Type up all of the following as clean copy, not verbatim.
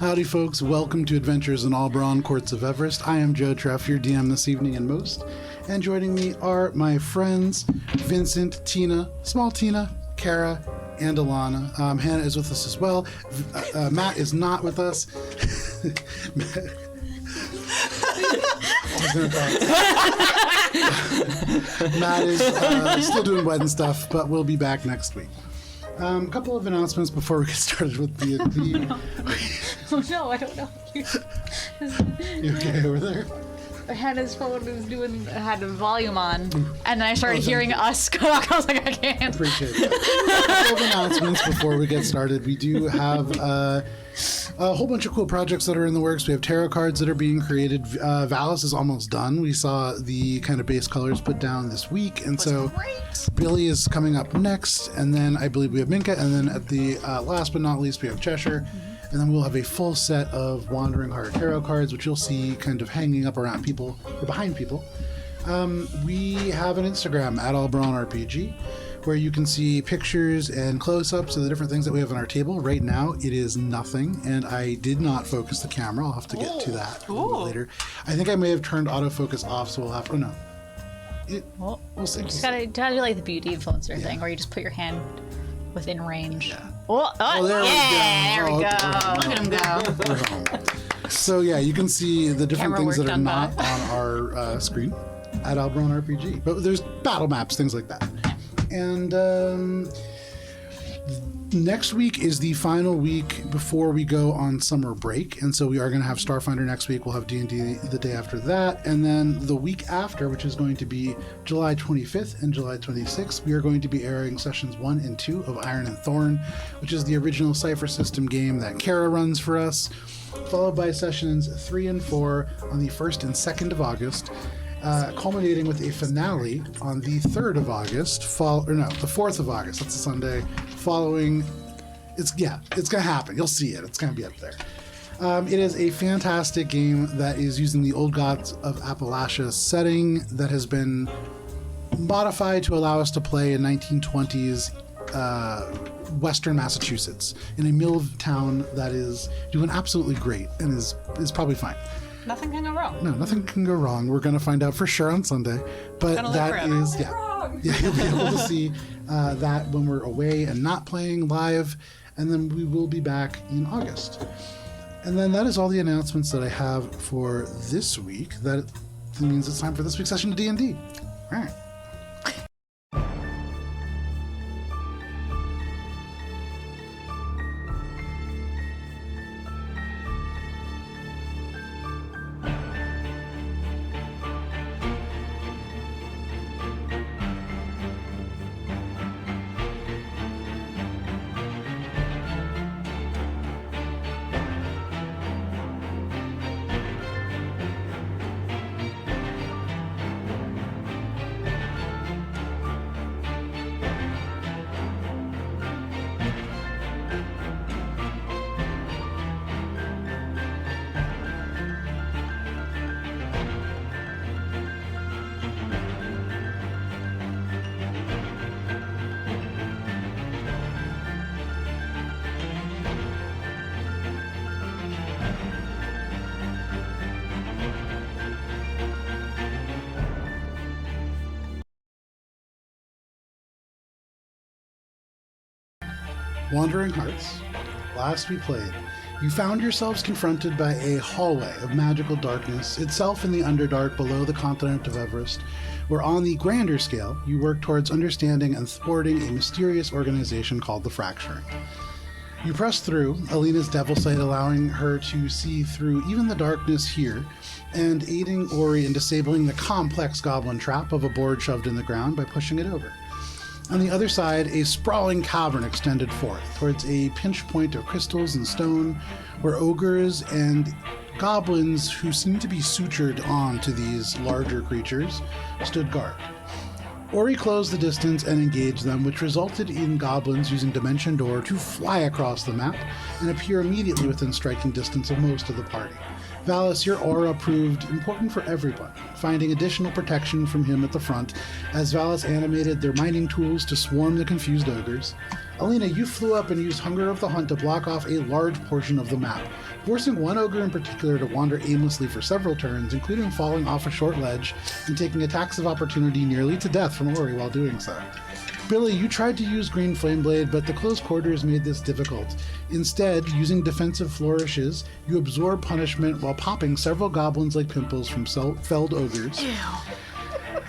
Howdy, folks. Welcome to Adventures in Albaron, Courts of Everest. I am Joe Treff, your DM this evening and most. And joining me are my friends, Vincent, Tina, Small Tina, Kara, and Alana. Hannah is with us as well. Matt is not with us. Matt is still doing wedding stuff, but we'll be back next week. A couple of announcements before we get started with the... Oh no, I don't know. You okay over there? I had his phone had the volume on, and then I started hearing us talk. I was like, I can't. Appreciate it. A couple of announcements before we get started. We do have a whole bunch of cool projects that are in the works. We have tarot cards that are being created. Valis is almost done. We saw the kind of base colors put down this week, and so Billy is coming up next, and then I believe we have Minka, and then at the last but not least we have Cheshire. And then we'll have a full set of Wandering Heart tarot cards, which you'll see kind of hanging up around people, or behind people. We have an Instagram, @AllBrawnRPG, where you can see pictures and close-ups of the different things that we have on our table. Right now, it is nothing, and I did not focus the camera. I'll have to get to that a little bit later. I think I may have turned autofocus off, so we'll have to... Oh, no. We'll see. You just gotta do like the beauty influencer thing, where you just put your hand within range. Yeah. There we go. Look at him go. We're home. So yeah, you can see the different Camera things that work are done not on our screen at Albaron RPG. But there's battle maps, things like that. And next week is the final week before we go on summer break, and so we are going to have Starfinder next week. We'll have D&D the day after that, and then the week after, which is going to be July 25th and July 26th, we are going to be airing sessions 1 and 2 of Iron and Thorn, which is the original Cypher System game that Kara runs for us, followed by sessions 3 and 4 on the 1st and 2nd of August. Culminating with a finale on the 3rd of August, the 4th of August, that's a Sunday, following, it's going to happen, you'll see it, it's going to be up there. It is a fantastic game that is using the Old Gods of Appalachia setting that has been modified to allow us to play in 1920s Western Massachusetts, in a mill town that is doing absolutely great and is probably fine. Nothing can go wrong. No, nothing can go wrong. We're going to find out for sure on Sunday. But that is, you'll be able to see that when we're away and not playing live. And then we will be back in August. And then that is all the announcements that I have for this week. That means it's time for this week's session of D&D. All right. Wandering Hearts. Last we played, you found yourselves confronted by a hallway of magical darkness, itself in the Underdark below the continent of Everest, where on the grander scale, you work towards understanding and thwarting a mysterious organization called the Fracturing. You press through, Alina's devil sight allowing her to see through even the darkness here, and aiding Ori in disabling the complex goblin trap of a board shoved in the ground by pushing it over. On the other side, a sprawling cavern extended forth towards a pinch point of crystals and stone, where ogres and goblins who seemed to be sutured on to these larger creatures stood guard. Ori closed the distance and engaged them, which resulted in goblins using Dimension Door to fly across the map and appear immediately within striking distance of most of the party. Valis, your aura proved important for everyone, finding additional protection from him at the front as Valis animated their mining tools to swarm the confused ogres. Alina, you flew up and used Hunger of the Hunt to block off a large portion of the map, forcing one ogre in particular to wander aimlessly for several turns, including falling off a short ledge and taking attacks of opportunity nearly to death from Ori while doing so. Billy, you tried to use Green Flame Blade, but the close quarters made this difficult. Instead, using defensive flourishes, you absorb punishment while popping several goblins like pimples from felled ogres. Ew.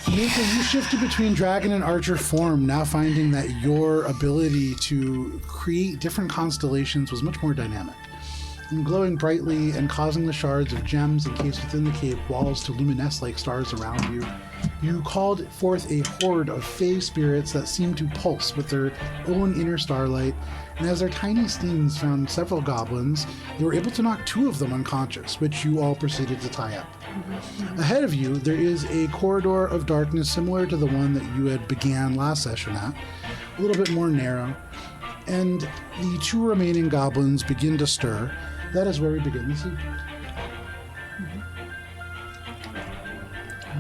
Nika, you shifted between dragon and archer form, now finding that your ability to create different constellations was much more dynamic. And glowing brightly and causing the shards of gems encased within the cave walls to luminesce like stars around you, you called forth a horde of fey spirits that seemed to pulse with their own inner starlight, and as their tiny stings found several goblins, they were able to knock 2 of them unconscious, which you all proceeded to tie up. Ahead of you, there is a corridor of darkness similar to the one that you had began last session at, a little bit more narrow, and the 2 remaining goblins begin to stir. That is where we begin this evening.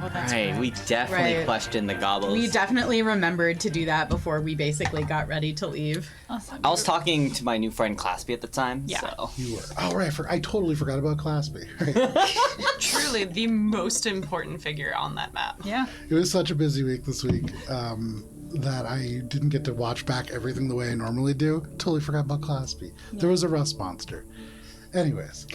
Oh, that's Right, we definitely Right. questioned the goblins. We definitely remembered to do that before we basically got ready to leave. I was talking to my new friend Claspy at the time, Yeah. so... You were. Oh, right. I totally forgot about Claspy. Right. Truly the most important figure on that map. Yeah. It was such a busy week this week that I didn't get to watch back everything the way I normally do. Totally forgot about Claspy. There was a rust monster. Anyways.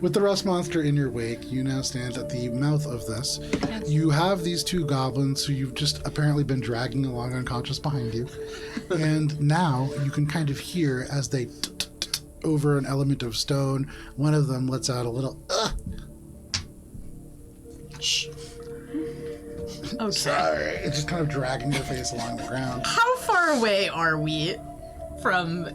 With the rust monster in your wake, you now stand at the mouth of this. You have these 2 goblins who you've just apparently been dragging along unconscious behind you. And now you can kind of hear as they over an element of stone. One of them lets out a little Okay. sorry. It's just kind of dragging their face along the ground. How far away are we from,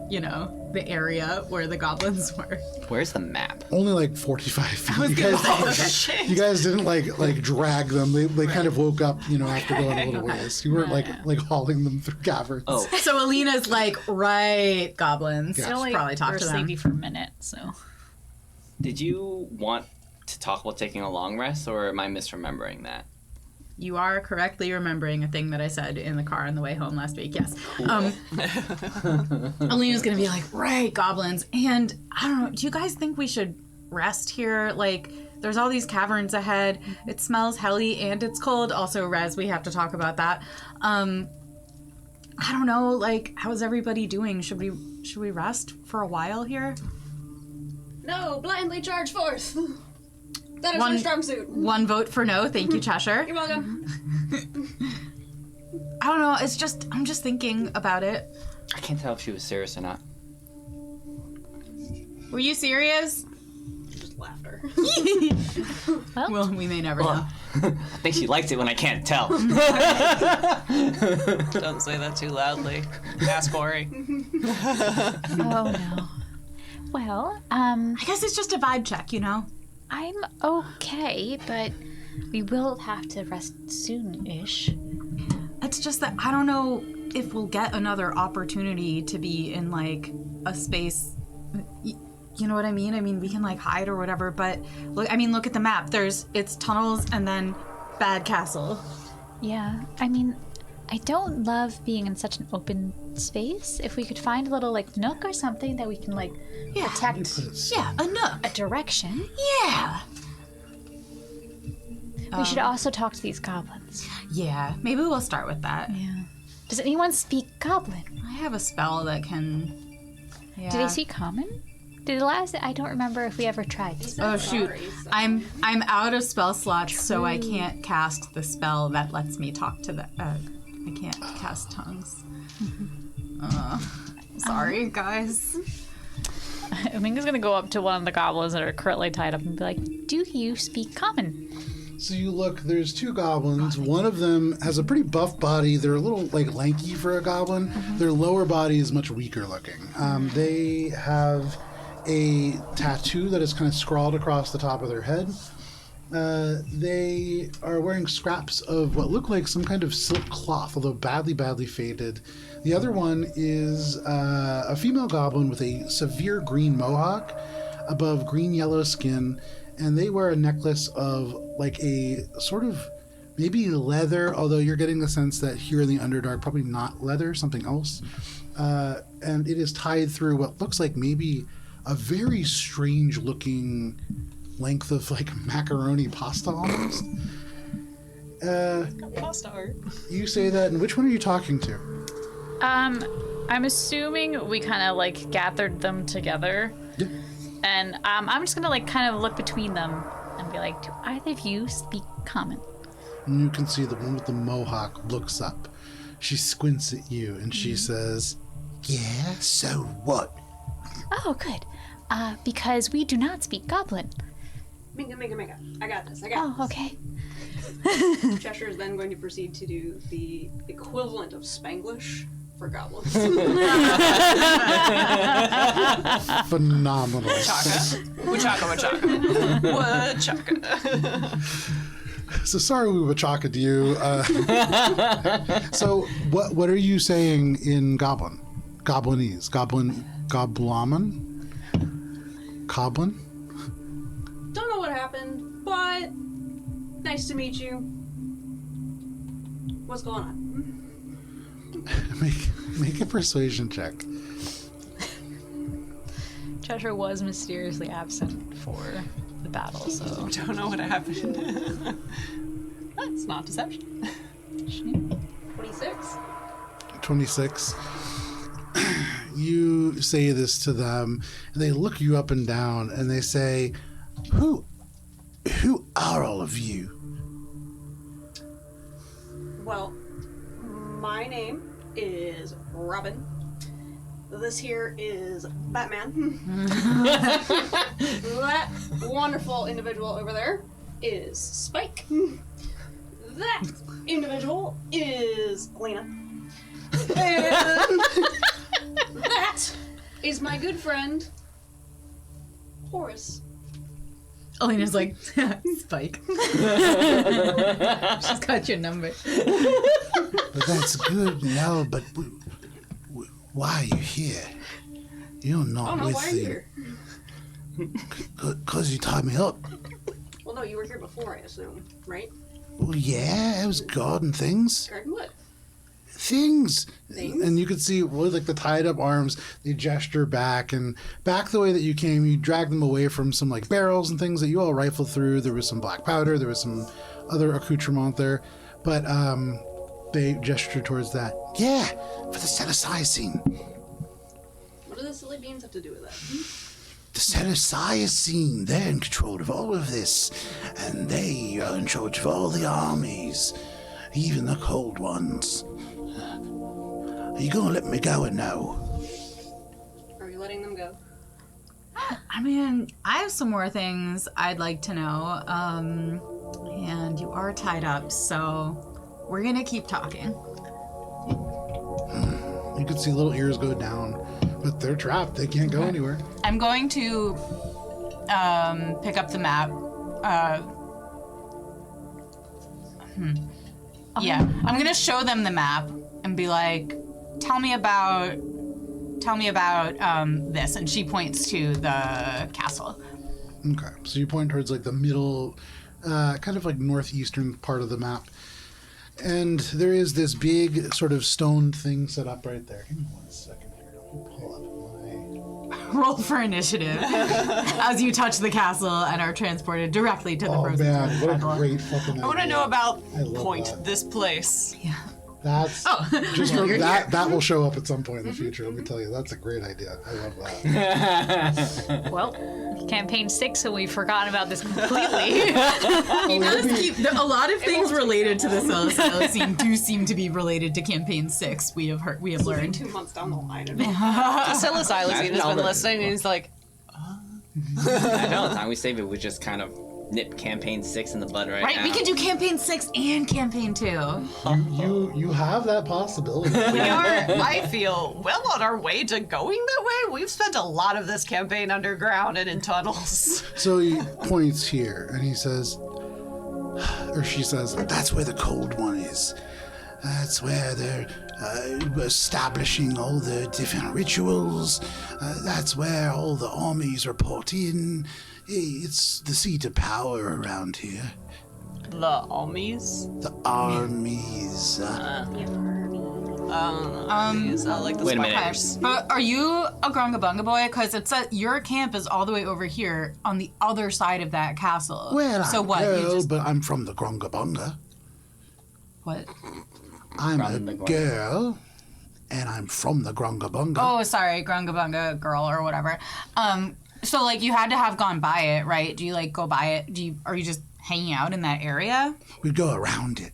the area where the goblins were? Where's the map? Only like 45 feet. You guys didn't like drag them. They kind of woke up, after going a little ways. You weren't like hauling them through caverns. Oh, So Alina's like, right, goblins. Yeah. Should probably talk to them. Sleepy for a minute, so. did you want to talk about taking a long rest, or am I misremembering that? You are correctly remembering a thing that I said in the car on the way home last week, yes. Alina's gonna be like, right, goblins. And I don't know, do you guys think we should rest here? Like, there's all these caverns ahead. It smells helly and it's cold. Also, Rez, we have to talk about that. I don't know, like, how's everybody doing? Should we rest for a while here? No, blindly charge forth. That is our strong suit. One vote for no. Thank you, Cheshire. You're welcome. I don't know. I'm just thinking about it. I can't tell if she was serious or not. Were you serious? Just laughter. Well, we may never know. I think she likes it when I can't tell. Don't say that too loudly. Ask Ori. Oh, no. Well, I guess it's just a vibe check, I'm okay, but we will have to rest soon-ish. It's just that I don't know if we'll get another opportunity to be in, like, a space. You know what I mean? I mean, we can, like, hide or whatever, but look at the map. It's tunnels and then Bad Castle. Yeah, I mean, I don't love being in such an open space. If we could find a little, like, nook or something that we can, like, Yeah. protect Yeah, a nook. a direction. Yeah. We should also talk to these goblins. Yeah, maybe we'll start with that. Yeah. Does anyone speak goblin? I have a spell that can... Yeah. Do they speak common? I don't remember if we ever tried this. Oh shoot! I'm out of spell slots, so I can't cast the spell that lets me talk to the. I can't cast tongues. Sorry, guys. Minga's gonna go up to one of the goblins that are currently tied up and be like, "Do you speak common?" So you look, there's 2 goblins. One of them has a pretty buff body. They're a little like lanky for a goblin. Their lower body is much weaker looking. They have a tattoo that is kind of scrawled across the top of their head. They are wearing scraps of what look like some kind of silk cloth, although badly faded. The other one is a female goblin with a severe green mohawk above green-yellow skin, and they wear a necklace of like a sort of maybe leather, although you're getting the sense that here in the Underdark, probably not leather, something else. And it is tied through what looks like maybe a very strange looking length of like macaroni pasta almost. Pasta art. You say that, and which one are you talking to? I'm assuming we kind of like gathered them together. Yeah. And I'm just gonna like kind of look between them and be like, do either of you speak common? And you can see the one with the mohawk looks up. She squints at you and she says, "Yeah, so what?" Oh, good. Because we do not speak goblin. Minga. I got this. Oh, okay. Cheshire is then going to proceed to do the equivalent of Spanglish for goblins. Phenomenal. Wachaka. So sorry we wachaka'd you. So what are you saying in Goblin? Goblinese? Goblin? Don't know what happened, but nice to meet you. What's going on? Make a persuasion check. Cheshire was mysteriously absent for the battle, so Don't know what happened. That's not deception. 26. 26. You say this to them, and they look you up and down, and they say, Who are all of you?" Well, my name is Robin. This here is Batman. That wonderful individual over there is Spike. That individual is Lena. And that is my good friend, Horace. Elena's like, Spike. She's got your number. But that's good, no, but why are you here? You're not Oh no, with why are you here? Because you tied me up. Well, no, you were here before, I assume, right? Well, yeah, it was garden things. Garden what? Things. Things? And you could see with like the tied up arms, they gesture back and back the way that you came. You dragged them away from some like barrels and things that you all rifled through. There was some black powder. There was some other accoutrement there. But they gestured towards that. Yeah, for the psilocybin. What do the silly beans have to do with that? The psilocybin, they're in control of all of this. And they are in charge of all the armies. Even the cold ones. Are you gonna let me go or no? Are you letting them go? I mean, I have some more things I'd like to know. And you are tied up, so we're gonna keep talking. You can see little ears go down, but they're trapped. They can't go anywhere. I'm going to pick up the map. Yeah, I'm gonna show them the map and be like, tell me about this. And she points to the castle. Okay, so you point towards like the middle, kind of like northeastern part of the map. And there is this big sort of stone thing set up right there. Give me 1 second here. Let me pull up Roll for initiative as you touch the castle and are transported directly to the Oh frozen man, what a castle. great fucking idea. I want to know about I love point that. this place. That's just from that will show up at some point in the future. Let me tell you, that's a great idea. I love that. well, campaign 6, so we've forgotten about this completely. He does keep a lot of things related to the Celestine do seem to be related to campaign 6. We have learned. 2 months down the line. Psilocybin has been listening and he's like, I know the time we save it, we just kind of nip campaign 6 in the bud right now. Right, we can do campaign 6 and campaign 2. You have that possibility. we are, I feel, well on our way to going that way. We've spent a lot of this campaign underground and in tunnels. So he points here and he says, or she says, that's where the cold one is. That's where they're establishing all the different rituals. That's where all the armies report in. It's the seat of power around here. The armies? The armies. I like the Wait a minute. spiders. But are you a Grungabunga boy? Because it's your camp is all the way over here on the other side of that castle. Well, so I'm what? a You girl, just but I'm from the Grungabunga. what? I'm From a the Grung- girl, and I'm from the Grungabunga. Oh, sorry, Grungabunga girl or whatever. So like you had to have gone by it, right? Do you like go by it? Are you just hanging out in that area? We go around it.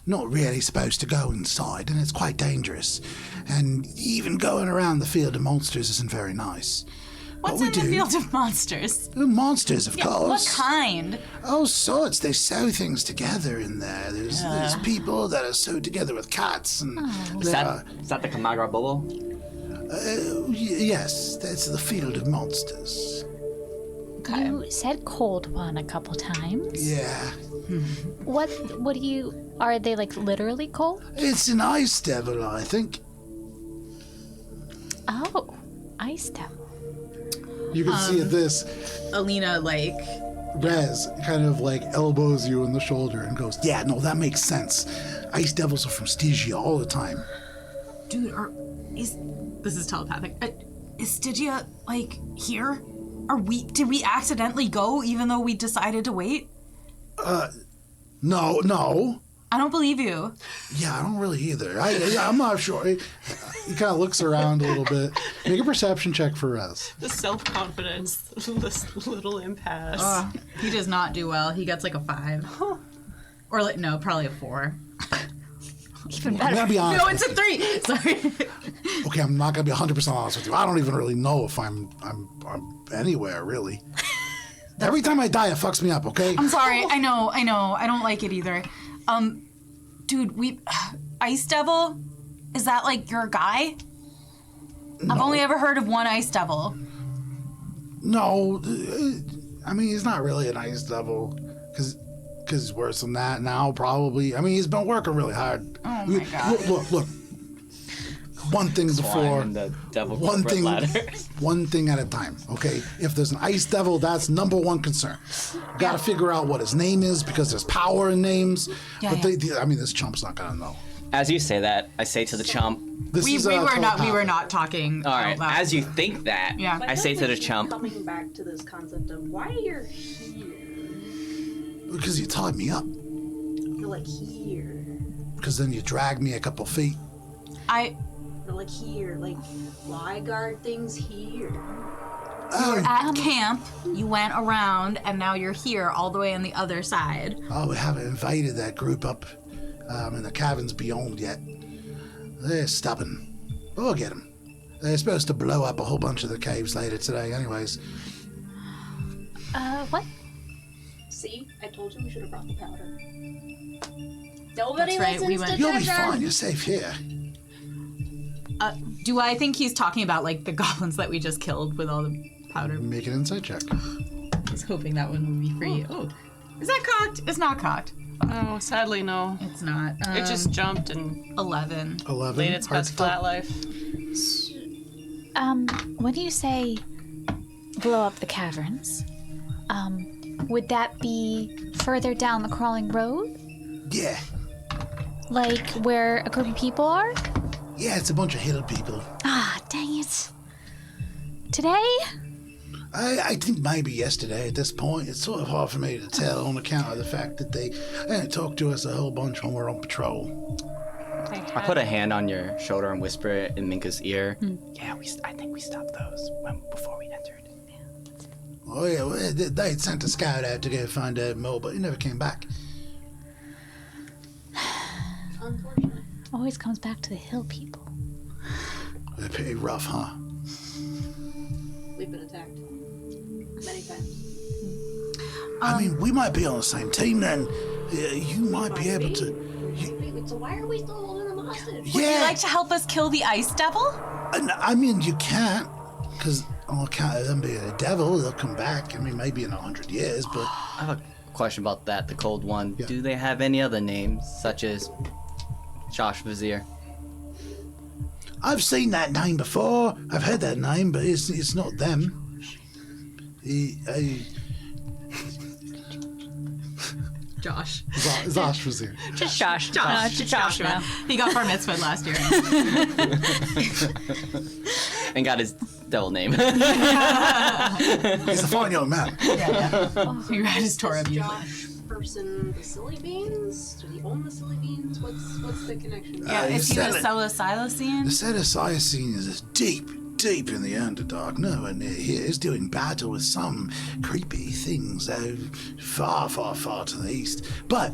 Not really supposed to go inside, and it's quite dangerous. And even going around the field of monsters isn't very nice. What's What in we the do- field of monsters? Monsters, of What course. kind? All sorts. They sew things together in there. There's people that are sewed together with cats, and Is that the Kamagra Bobo? yes, that's the field of monsters. Okay. You said cold one a couple times. Yeah, What do you... Are they, like, literally cold? it's an ice devil, I think. Oh, ice devil. You can see this. Alina, like, Rez kind of like elbows you in the shoulder and goes, "Yeah, no, that makes sense. Ice devils are from Stygia all the time." dude, this is telepathic. Is Stygia, like, here? Did we accidentally go even though we decided to wait? No. I don't believe you. Yeah, I don't really either. I'm not sure. He kind of looks around a little bit. Make a perception check for Rez. The self-confidence, this little impasse. He does not do well. He gets like a 5. Or like, no, probably a 4. Even I'm better. gonna be honest. No, it's a 3. Sorry. Okay, I'm not gonna be 100% honest with you. I don't even really know if I'm anywhere really. Every time I die, it fucks me up. Okay. I'm sorry. I know. I don't like it either. Dude, Ice Devil? Is that like your guy? No. I've only ever heard of one Ice Devil. No, I mean he's not really an ice devil, because he's worse than that now probably. I mean he's been working really hard. Oh my God. Look. One thing before. Climb the devil One corporate thing, ladder. one thing at a time, okay? If there's an ice devil, that's number one concern. Got to figure out what his name is because there's power in names. Yeah, But I mean, this chump's not gonna know. As you say that, I say to the chump, This We is, were telepathic. not talking. all right, out loud. as you think that, Yeah. I say to the chump, Coming back to this concept of why you're here. Because you tied me up. You're like here. Because then you dragged me a couple feet. You're like here. Like fly guard things here. Oh, At camp, you went around, and now you're here, all the way on the other side. we haven't invaded that group up in the caverns beyond yet. They're stubborn. We'll get them. They're supposed to blow up a whole bunch of the caves later today, anyways. What? See, I told you we should have brought the powder. Nobody That's right, listens we to went- You'll be Treasure. fine. You're safe here. Do I think he's talking about like the goblins that we just killed with all the powder? Make an insight check. I was hoping that one would be free. Oh, is that cocked? It's not cocked. No, sadly no. It's not. It just jumped and 11. 11. laid its Hard best to tell. flat life. When you say blow up the caverns, would that be further down the crawling road? Yeah. Like where a group of people are? Yeah, it's a bunch of hill people. Ah, dang it. Today? I think maybe yesterday at this point. It's sort of hard for me to tell on account of the fact that they didn't talk to us a whole bunch when we're on patrol. I put a hand on your shoulder and whisper it in Minka's ear. Yeah, I think we stopped those before we entered. Oh yeah, well, they had sent a scout out to go find out more, but he never came back. Unfortunate. Always comes back to the hill people. They're pretty rough, huh? We've been attacked many times. I mean, we might be on the same team then. You might be able to. So why are we still holding them hostage? Would you Yeah. like to help us kill the ice devil? I mean, you can't, because on account of them being a devil, they'll come back. I mean, maybe in 100 years, but I have a question about that, the cold one. Yeah. Do they have any other names, such as Josh Vizier? I've seen that name before. I've heard that name, but it's not them. Josh. Zosh was here. Just Josh. Josh. Just Josh now. He got bar mitzvahed last year. And got his devil name. He's a fine young man. He read his Torah beautifully. Josh person, the silly beans? Do they own the silly beans? What's the connection? Yeah, is he the The psilocybin? psilocybin is deep in the Underdark. No one near here is doing battle with some creepy things far to the east. But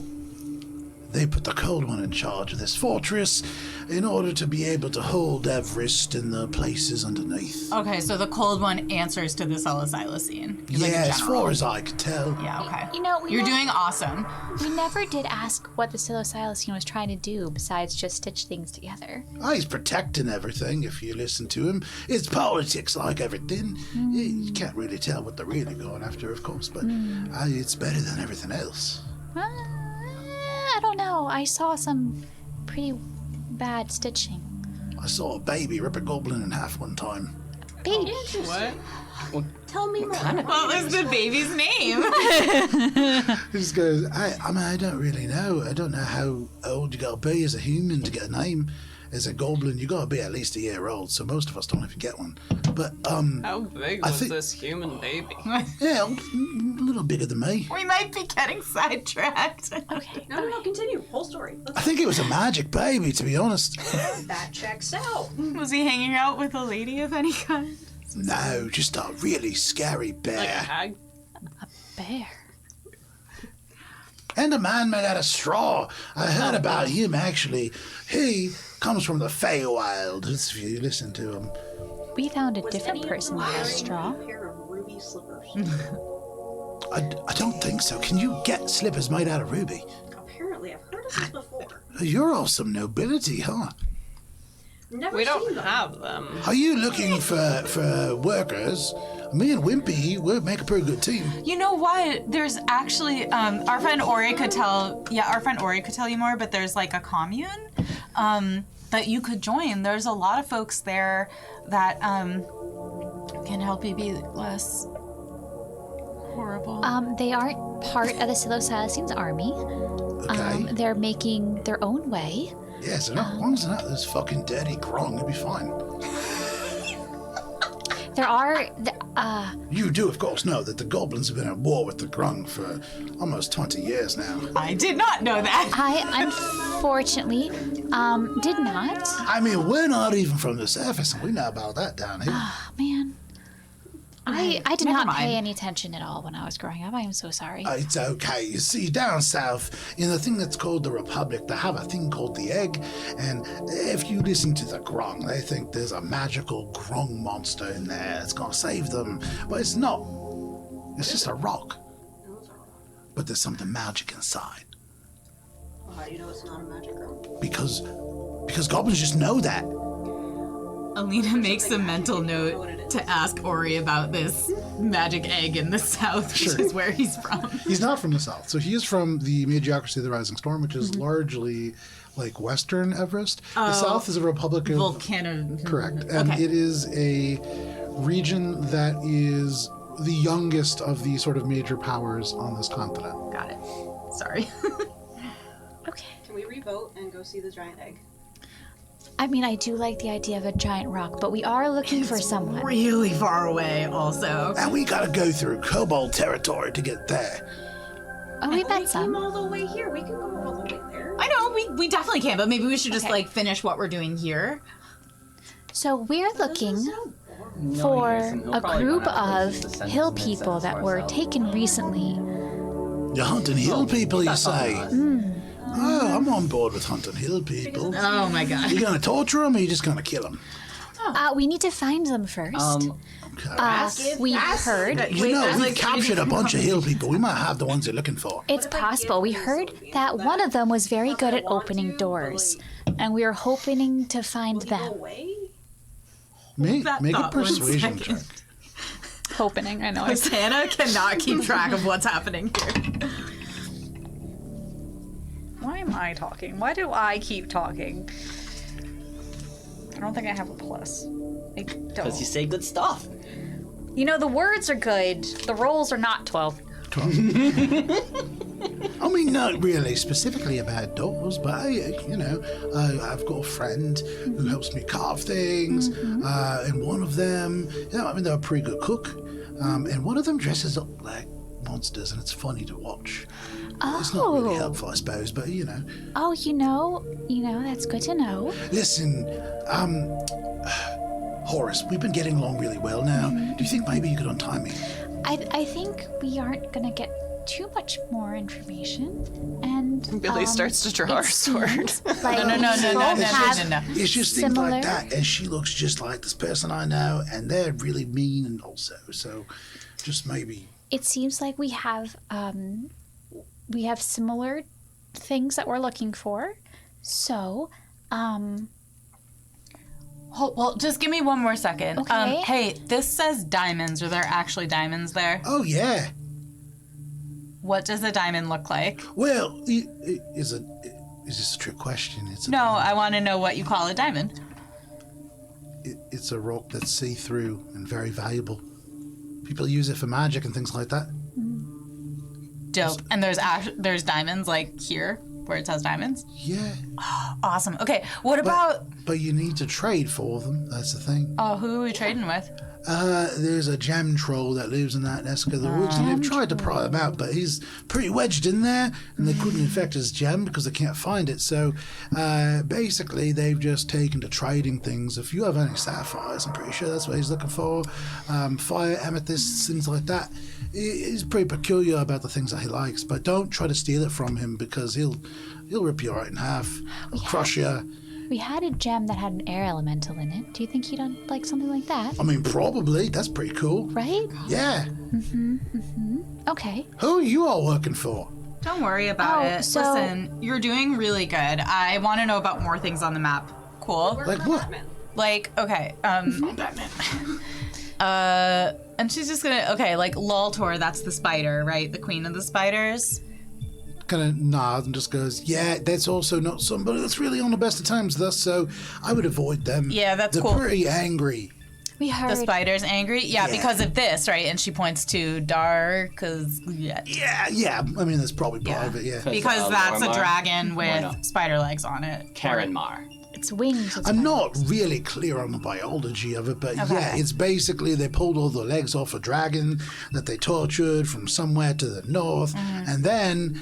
they put the Cold One in charge of this fortress in order to be able to hold Everest and the places underneath. Okay, so the Cold One answers to the psilocybin. Yeah, as far as I could tell. Yeah, okay. You know, You're doing awesome. we never did ask what the psilocybin was trying to do besides just stitch things together. He's protecting everything, if you listen to him. It's politics like everything. You can't really tell what they're really going after, of course, but it's better than everything else. I don't know. I saw some pretty bad stitching. I saw a baby rip a goblin in half one time. Baby. What? Tell me more. What was the baby's name? He just goes, I don't really know. I don't know how old you gotta be as a human to get a name. As a goblin, you gotta be at least a year old, so most of us don't even get one. But, How big I was think- this human baby? yeah, a little bigger than me. We might be getting sidetracked. Okay. No, continue. Whole story. I think it was a magic baby, to be honest. That checks out. Was he hanging out with a lady of any kind? No, just a really scary bear. Like a hag? Bear. And a man made out of straw. I heard about him, actually. He comes from the Feywild, if you listen to him. We found a Was different any of person them with a wearing straw. a pair of ruby slippers? I don't think so. Can you get slippers made out of ruby? Apparently, I've heard of this before. You're all some nobility, huh? Never We seen don't them. have them. Are you looking for workers? Me and Wimpy would make a pretty good team. You know what? There's actually our friend Ori could tell. Yeah, our friend Ori could tell you more. But there's like a commune that you could join. There's a lot of folks there that can help you be less horrible. They aren't part of the psilocybin's army. Okay. They're making their own way. Yeah, so as long as they're not this fucking dirty grong, it'll be fine. There are, You do, of course, know that the goblins have been at war with the grung for almost 20 years now. I did not know that. I unfortunately did not. I mean, we're not even from the surface, and we know about that down here. Oh, man. I did Never not mind. pay any attention at all when I was growing up. I am so sorry. It's okay. You see, down south, in the thing that's called the Republic, they have a thing called the Egg, and if you listen to the grong, they think there's a magical grong monster in there that's gonna save them, but it's not. It's just a rock. But there's something magic inside. Well, how do you know it's not a magic girl? Because goblins just know that. Alina makes a mental note to ask Ori about this magic egg in the south, which Sure. is where he's from. He's not from the south, so he is from the Mediocrity of the Rising Storm, which is largely like Western Everest. The south is a republic of Volcano. correct, and Okay. it is a region that is the youngest of the sort of major powers on this continent. Got it. Sorry. Okay. Can we revote and go see the giant egg? I mean, I do like the idea of a giant rock, but we are looking for someone. Really far away, also. And we gotta go through kobold territory to get there. Oh, we We met came some. all the way here. We can go all the way there. I know, we definitely can, but maybe we should just Okay. like finish what we're doing here. So we're looking So boring. for He'll a probably group run out of the sentence hill and then send people us that were ourselves. taken recently. You're hunting hill people, you That's all say? right. Oh, I'm on board with hunting hill people. Oh my god. You gonna torture them, or you just gonna kill them? We need to find them first. Okay. We heard. You know, we've captured a bunch of hill people. We might have the ones you're looking for. It's possible. We heard that one of them was very good at opening doors, and we were hoping to find Will you go them. away? Make a thought one persuasion second. check. Hoping, I know. Because Hannah cannot keep track of what's happening here. Why am I talking? Why do I keep talking? I don't think I have a plus. I Because you don't. say good stuff. You know, the words are good. The rolls are not 12. I mean, not really specifically about doors, but I've got a friend who helps me carve things, and one of them, they're a pretty good cook, and one of them dresses up like monsters, and it's funny to watch. It's not really helpful, I suppose, but Oh, that's good to know. Listen, Horace, we've been getting along really well now. Do you think maybe you could untie me? I think we aren't gonna get too much more information, and Billy starts to draw her sword. Like No. It's just things Similar. like that, and she looks just like this person I know, and they're really mean and also, so just maybe. It seems like we have similar things that we're looking for. So, Well, just give me one more second. Okay. Hey, this says diamonds. Are there actually diamonds there? Oh yeah. What does a diamond look like? Well, is this a trick question? No, I want to know what you call a diamond. It's a rock that's see-through and very valuable. People use it for magic and things like that. Dope. And there's diamonds like here where it says diamonds. Yeah, Awesome. Okay. What about? but you need to trade for them. That's the thing. Oh, who are we trading with? There's a gem troll that lives in that neck of the woods, and they've tried to pry him out, but he's pretty wedged in there, and they couldn't infect his gem because they can't find it. So basically, they've just taken to trading things. If you have any sapphires, I'm pretty sure that's what he's looking for. Fire, amethysts, things like that. He's pretty peculiar about the things that he likes, but don't try to steal it from him because he'll rip you right in half, he'll crush you. we had a gem that had an air elemental in it. Do you think he'd like something like that? I mean, probably. That's pretty cool. Right? Yeah. Okay. Who are you all working for? Don't worry about Oh, it. so- Listen, you're doing really good. I want to know about more things on the map. Cool. We're Like for what? Batman. Like, okay, Batman. and she's just gonna, like Loltor, that's the spider, right? The queen of the spiders. Kind of nods and just goes, yeah, that's also not somebody that's really on the best of terms with us, so I would avoid them. Yeah, that's They're cool. pretty angry. We heard. The spider's angry? Yeah, Yeah. because of this, right? And she points to dark, because, Yeah. I mean, that's probably part of it, yeah. because that's a Lormar. dragon with no? spider legs on it. Karen Mar. It's wings. It's I'm wings. not really clear on the biology of it, but Okay. yeah, it's basically they pulled all the legs off a dragon that they tortured from somewhere to the north, and then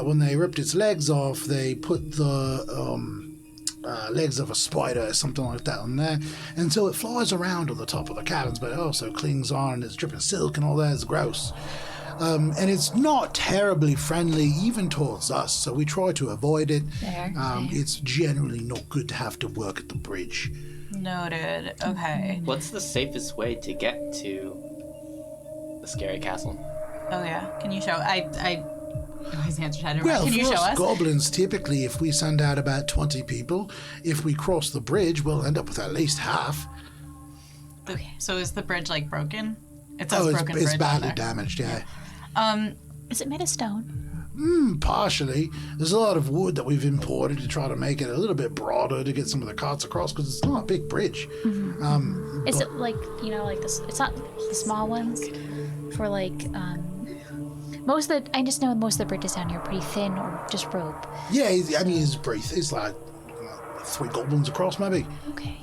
when they ripped its legs off, they put the legs of a spider or something like that on there, and so it flies around on the top of the cabins, but it also clings on and it's dripping silk and all that. It's gross. And it's not terribly friendly even towards us, so we try to avoid it. Fair. It's generally not good to have to work at the bridge. Noted. Okay. What's the safest way to get to the scary castle? Oh, yeah. Can you show? His hands are tied. Well, Can you for show us us? goblins, typically, if we send out about 20 people, if we cross the bridge, we'll end up with at least half. So is the bridge, like, broken? It says Oh, broken it's bridge on badly there. damaged, yeah. Is it made of stone? Partially. There's a lot of wood that we've imported to try to make it a little bit broader to get some of the carts across, because it's not a big bridge. Is it like like this? It's not the small ones. For like most of the, I just know most of the bridges down here are pretty thin or just rope. Yeah, I mean, it's like 3 goblins across, maybe. Okay.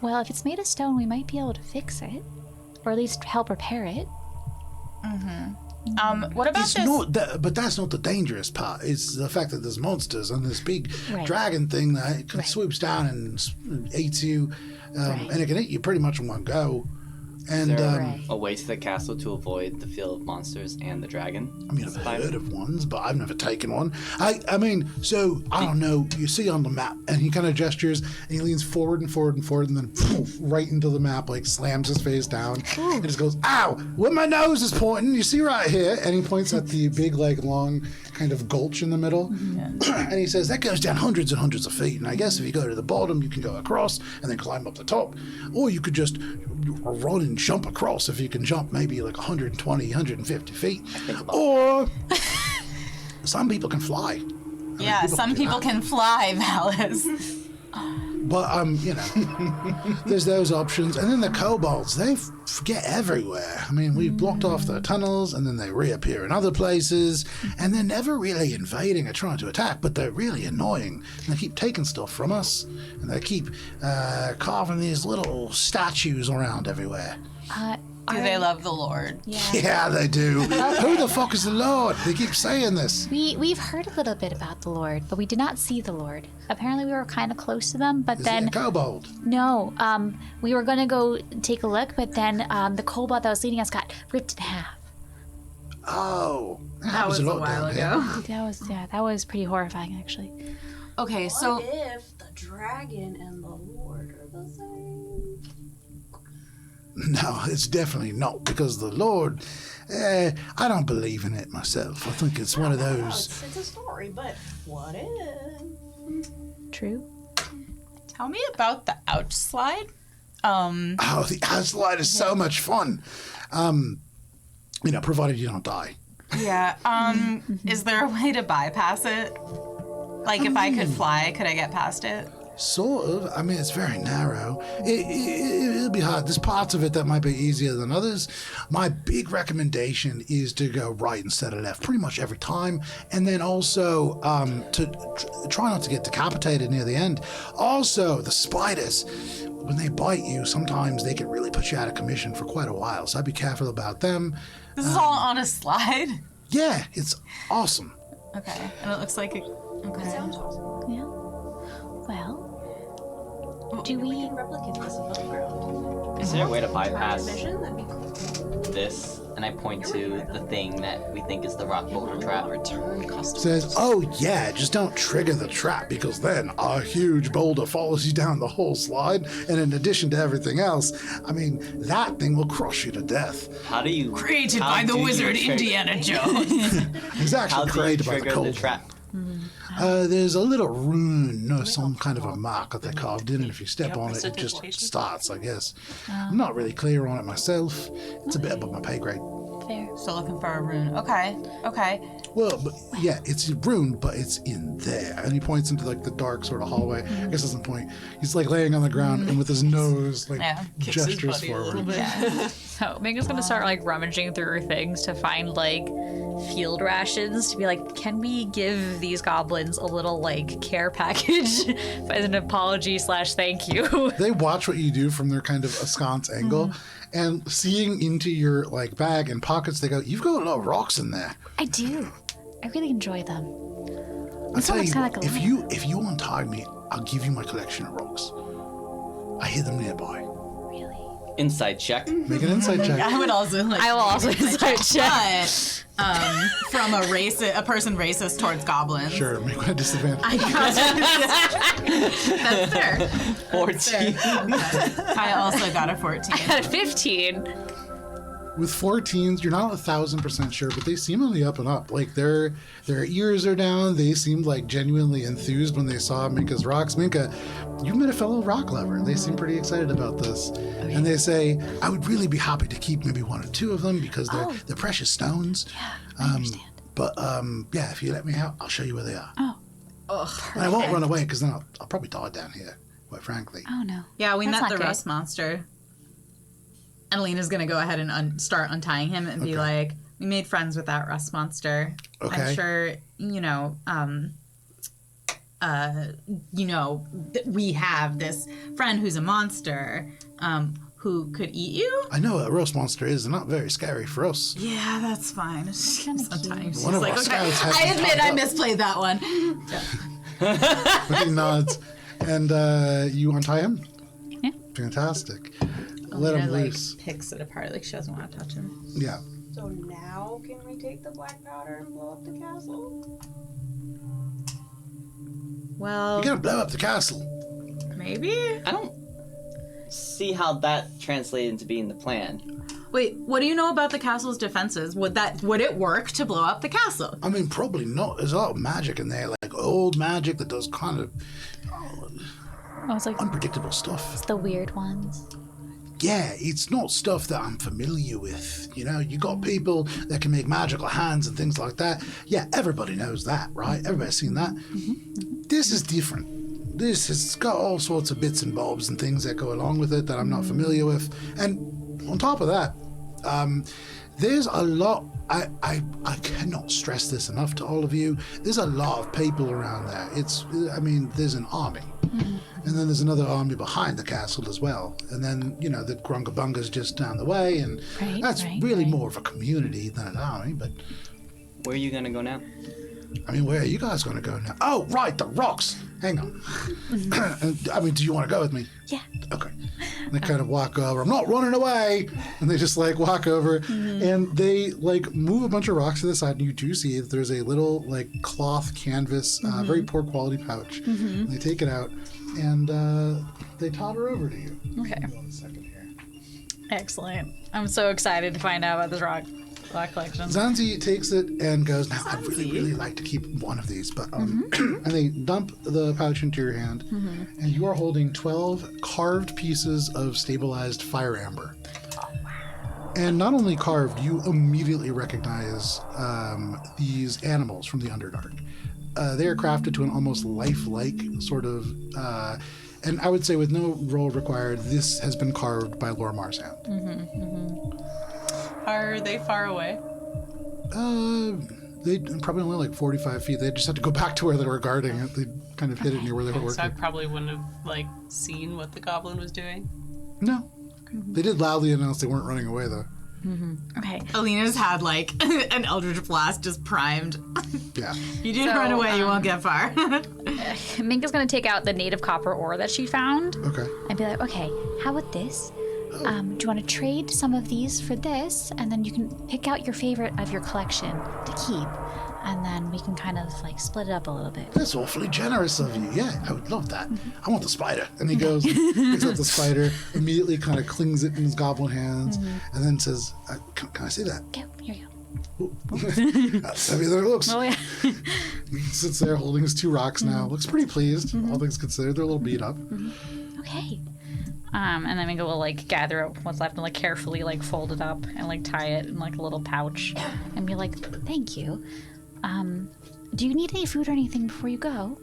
Well, if it's made of stone, we might be able to fix it, or at least help repair it. What about It's this? not that, but that's not the dangerous part. It's the fact that there's monsters and this big Right. dragon thing that Right. swoops down and eats you, Right. and it can eat you pretty much in one go. Is And there Right. a way to the castle to avoid the field of monsters and the dragon? I mean, I've heard of ones, but I've never taken one. I mean, so I don't know. You see on the map, and he kind of gestures, and he leans forward and forward and forward, and then poof, right into the map, like slams his face down, and just goes, "Ow! Where my nose is pointing, you see right here?" And he points at the big, like, long kind of gulch in the middle, and he says that goes down hundreds and hundreds of feet. And I guess if you go to the bottom, you can go across and then climb up the top, or you could just run and jump across if you can jump maybe like 120, 150 feet, or some people can fly. Yeah, some people that. can fly, Malice. But, there's those options. And then the kobolds, they get everywhere. I mean, we've blocked off their tunnels, and then they reappear in other places, and they're never really invading or trying to attack, but they're really annoying. And they keep taking stuff from us, and they keep carving these little statues around everywhere. Do they love the Lord? Yeah, they do. Who the fuck is the Lord? They keep saying this. We've heard a little bit about the Lord, but we did not see the Lord. Apparently, we were kind of close to them, but Is then it a kobold? no. We were gonna go take a look, but then the kobold that was leading us got ripped in half. Oh, That was a lot while down ago. here. That was pretty horrifying, actually. Okay, so What if the dragon and the Lord are the same? No, it's definitely not, because the Lord, I don't believe in it myself. I think it's one of No, those. it's a story, but what if? True. tell me about the ouch slide. Oh, the slide is so much fun. Provided you don't die. Yeah. Is there a way to bypass it? Like, if I could fly, could I get past it? Sort of. I mean, it's very narrow. It'll be hard. There's parts of it that might be easier than others. My big recommendation is to go right instead of left pretty much every time. And then also try not to get decapitated near the end. Also, the spiders, when they bite you, sometimes they can really put you out of commission for quite a while. So I'd be careful about them. This is all on a slide? Yeah, it's awesome. Okay. And it looks like it. Okay. Sounds awesome. Yeah. Well, do We we? can replicate this above ground. Is there a way to bypass Vision, that'd be cool. this? And I point to the thing that we think is the rock boulder trap. Return custom. Says, oh yeah, just don't trigger the trap, because then a huge boulder follows you down the whole slide, and in addition to everything else, I mean, that thing will crush you to death. How do you Created how by the do you wizard trigger- Indiana Jones. It's How actually do you created by the trigger cold. the trap? There's a little rune or some kind of a mark that they carved in, and if you step on it, it just starts, I guess. I'm not really clear on it myself. It's a bit above my pay grade. Fair. Still looking for a rune. Okay. Well, but yeah, it's ruined, but it's in there. And he points into like the dark sort of hallway. I guess doesn't point. He's like laying on the ground and with his nose like Yeah. gestures forward. So Minka's gonna start like rummaging through her things to find like field rations to be like, can we give these goblins a little like care package as an apology / thank you? They watch what you do from their kind of askance angle, and seeing into your like bag and pockets, they go, "You've got a lot of rocks in there." I do. I really enjoy them. I'll tell you kinda what, like a if you untie me, I'll give you my collection of rocks. I hear them nearby. Really. Insight check. Make an insight check. I would also like. I will also inside check. But from a person racist towards goblins. Sure, make one disadvantage. I got That's fair. 14. I also got a 14. At 15. With 14s, you're not 1,000% sure, but they seem on the up and up. Like their ears are down. They seemed like genuinely enthused when they saw Minka's rocks. Minka, you've met a fellow rock lover. They seem pretty excited about this, and they say, "I would really be happy to keep maybe one or two of them because they're precious stones." Yeah, I understand. But yeah, if you let me out, I'll show you where they are. Oh. And I won't run away because then I'll probably die down here. Quite frankly. Oh no. Yeah, we That's met not the good. rust monster. And Lena's gonna go ahead and start untying him and be like, "We made friends with that rust monster. Okay. I'm sure we have this friend who's a monster, who could eat you." I know what a roast monster is. They're not very scary for us. Yeah, that's fine. Sometimes One of she's our like, okay, scouts had I them admit tied I up." misplayed that one. He nods, and you untie him. Yeah. Fantastic. Let him Lena, loose. Like, picks it apart, like she doesn't want to touch him. Yeah. So now can we take the black powder and blow up the castle? Well, You're gonna blow up the castle. maybe. I don't see how that translated into being the plan. Wait, what do you know about the castle's defenses? Would it work to blow up the castle? I mean, probably not. There's a lot of magic in there, like old magic that does kind of Oh, it's like unpredictable stuff. the weird ones. Yeah, it's not stuff that I'm familiar with. You know, you got people that can make magical hands and things like that. Yeah, everybody knows that, right? Everybody's seen that. This is different. this has got all sorts of bits and bobs and things that go along with it that I'm not familiar with. And on top of that, there's a lot. I cannot stress this enough to all of you. There's a lot of people around there. There's an army. And then there's another army behind the castle as well. And then, the Grungabunga's just down the way. And that's really more of a community than an army. But Where are you gonna go now? where are you guys going to go now? Oh, right, the rocks. Hang on. Do you want to go with me? Yeah. Okay. And they kind of walk over. I'm not running away. And they just walk over and they move a bunch of rocks to the side. And you do see that there's a little cloth canvas, very poor quality pouch. And they take it out and they totter over to you. Okay. Hold on a second here. Excellent. I'm so excited to find out about this rock collection. Zanzi takes it and goes, now I'd really like to keep one of these, but and they dump the pouch into your hand, and you are holding 12 carved pieces of stabilized fire amber. Oh, wow. And not only carved, you immediately recognize these animals from the Underdark. They are crafted to an almost lifelike sort of, and I would say with no roll required, this has been carved by Lormar's hand. Are they far away? They probably only 45 feet. They just had to go back to where they were guarding it. They kind of hid it near where they were So I working. probably wouldn't have seen what the goblin was doing. No. They did loudly announce they weren't running away, though. Okay. Alina's had an Eldritch Blast just primed. Yeah. If you didn't run away, you won't get far. Minka's gonna take out the native copper ore that she found Okay. And be like, okay, how about this? Do you want to trade some of these for this? And then you can pick out your favorite of your collection to keep. And then we can kind of split it up a little bit. That's awfully generous of you. Yeah, I would love that. I want the spider. And he goes, picks up the spider, immediately kind of clings it in his goblin hands, and then says, can I see that? Okay, here you go. That's heavier than it looks. Oh yeah. He sits there holding his 2 rocks now. Looks pretty pleased, all things considered. They're a little beat up. Okay. And then Minka will gather up what's left and carefully fold it up and tie it in a little pouch. And be like, thank you. Do you need any food or anything before you go?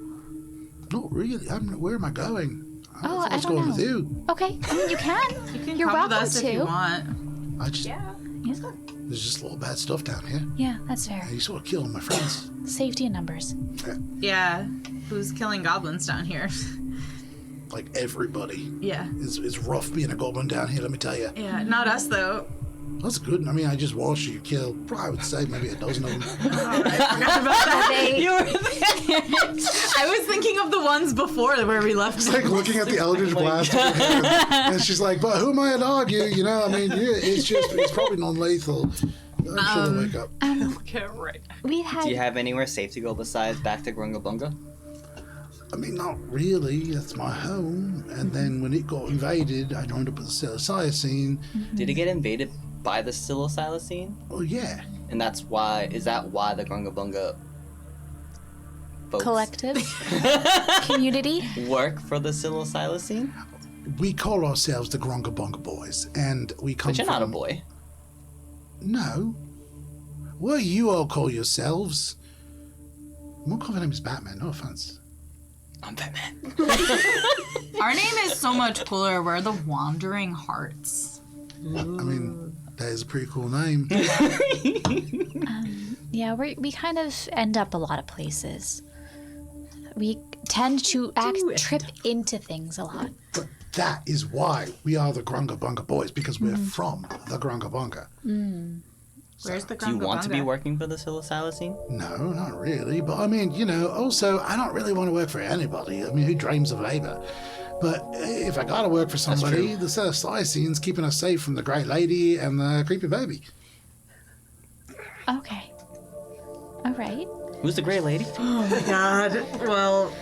Not really. Where am I going? I Oh, I was don't going know. with you. Okay, you can. You can You're come with welcome us to. if you want. I just, Yeah, there's just a little bad stuff down here. yeah, that's fair. You sort of killing my friends. Safety in numbers. Yeah. Who's killing goblins down here? Everybody. Yeah. It's rough being a goblin down here, let me tell you. Yeah, not us though. That's good. I just watched you kill, I would say maybe a dozen of them. I was thinking of the ones before where we left. It's looking at the Eldritch Blast in her hand, and she's like, but who am I to argue? It's probably non-lethal. I'm sure they'll wake up. Okay, right. We've had Do you have anywhere safe to go besides back to Grungabunga? Not really. That's my home. And then when it got invaded, I joined up with the Psilocybin. Did it get invaded by the Psilocybin? Oh, yeah. And is that why the Grungabunga folks collective community. work for the Psilocybin? We call ourselves the Grungabunga Boys, and we come But you're from... not a boy. No. What do you all call yourselves? My common name is Batman, no offense. I'm Batman. Our name is so much cooler. We're the Wandering Hearts. That is a pretty cool name. Yeah, we kind of end up a lot of places. We tend to trip into things a lot. But that is why we are the Grungabunga Boys, because we're from the Grungabunga. Where's the Do you want to be Grungabunga? working for the Psilocybin? No, not really. But also, I don't really want to work for anybody. Who dreams of labor? But if I gotta work for somebody, the Psilocybin's keeping us safe from the Great Lady and the creepy baby. Okay. All right. Who's the Grey Lady? Oh my god. Well,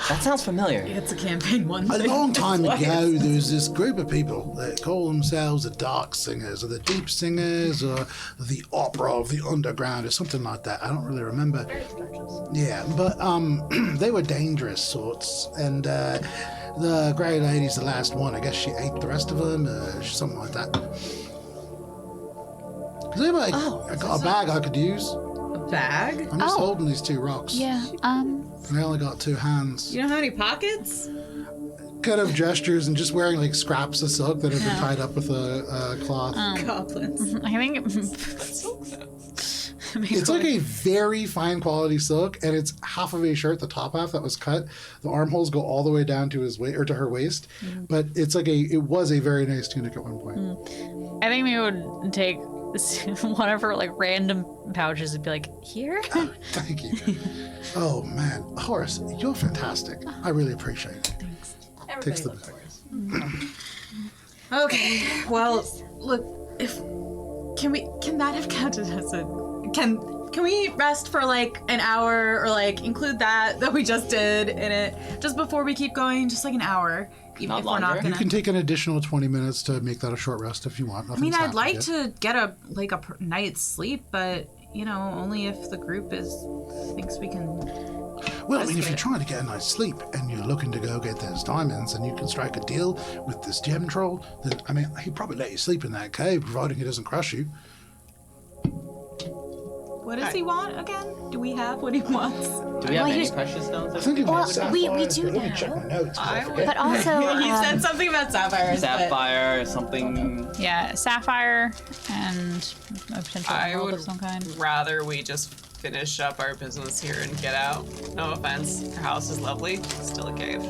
That sounds familiar. it's a campaign one A thing. long time ago, there was this group of people that call themselves the Dark Singers, or the Deep Singers, or the Opera of the Underground, or something like that. I don't really remember. Yeah, but they were dangerous sorts, and the Grey Lady's the last one. I guess she ate the rest of them, something like that. Does anybody? I got a bag I could use. A bag? I'm just holding these 2 rocks. Yeah. And I only got 2 hands. You don't have any pockets? Kind of gestures and just wearing like scraps of silk that have been tied up with a cloth. Goblins. I think. It's like a very fine quality silk, and it's half of a shirt. The top half that was cut, the armholes go all the way down to his waist or to her waist. But it's like it was a very nice tunic at one point. I think we would take one of her like random pouches and be like, here? Thank you. Oh man, Horace, you're fantastic. I really appreciate it. Takes the Okay. Well, look, can that have counted as a can we rest for like an hour or like include that we just did in it just before we keep going, just like an hour, even Not if we're not longer. gonna. You can take an additional 20 minutes to make that a short rest if you want. I mean, I'd like to get a night's sleep, but you know, only if the group thinks we can. Well, I mean, if you're trying to get a night's sleep and you're looking to go get those diamonds and you can strike a deal with this gem troll, then, I mean, he'd probably let you sleep in that cave, providing he doesn't crush you. What does he want again? Do we have what he wants? Do we have any precious stones? I think it was we sapphires, do but let me now. check my notes. 'Cause I forget. But also, You said something about sapphires. Sapphire, something. Yeah, sapphire and a potential I emerald would of some kind. rather we just finish up our business here and get out. No offense, your house is lovely. Still a cave.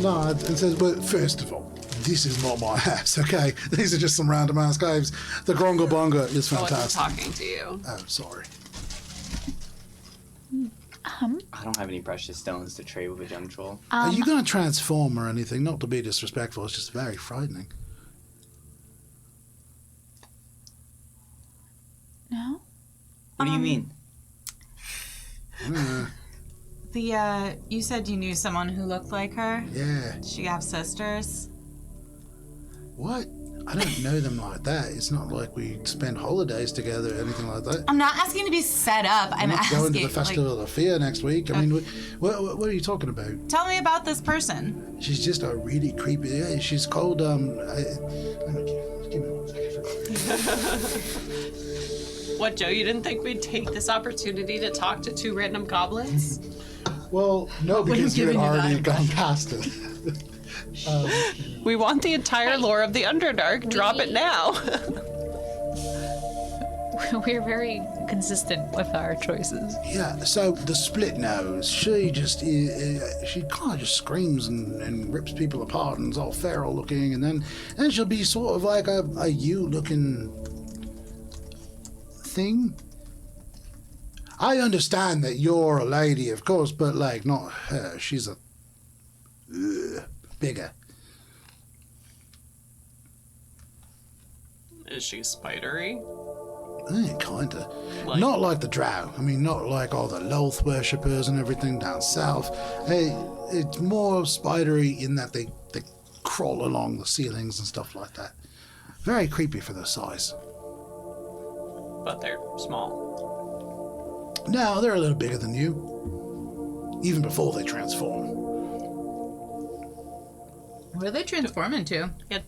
No, it says, but first of all, this is not my house, okay? These are just some random ass caves. The Gronga Bonga is I wasn't fantastic. talking to you. Oh, sorry. I don't have any precious stones to trade with a gem troll. Are you going to transform or anything? Not to be disrespectful, it's just very frightening. no. What do you mean? You said you knew someone who looked like her. Yeah. Did she have sisters? What? I don't know them like that. It's not like we spend holidays together or anything like that. I'm not asking to be set up. I'm I'm not asking. going to the Festival of Fear next week. I mean, what are you talking about? Tell me about this person. She's just a really creepy. Yeah, she's called give me one second. What, Joe? You didn't think we'd take this opportunity to talk to 2 random goblins? Well, no, because you had giving you that already gone past it. We want the entire lore of the Underdark. Drop it now. We're very consistent with our choices. Yeah, so the split nose, she just, she kind of just screams and rips people apart and is all feral looking, and then she'll be sort of like a you-looking thing. I understand that you're a lady, of course, but like not her. She's a bigger. Is she spidery? Kinda. Not like the drow. I mean, not like all the Loth worshippers and everything down south. It's more spidery in that they crawl along the ceilings and stuff like that. Very creepy for their size. But they're small. No, they're a little bigger than you. Even before they transform. What do they transform into? Yeah.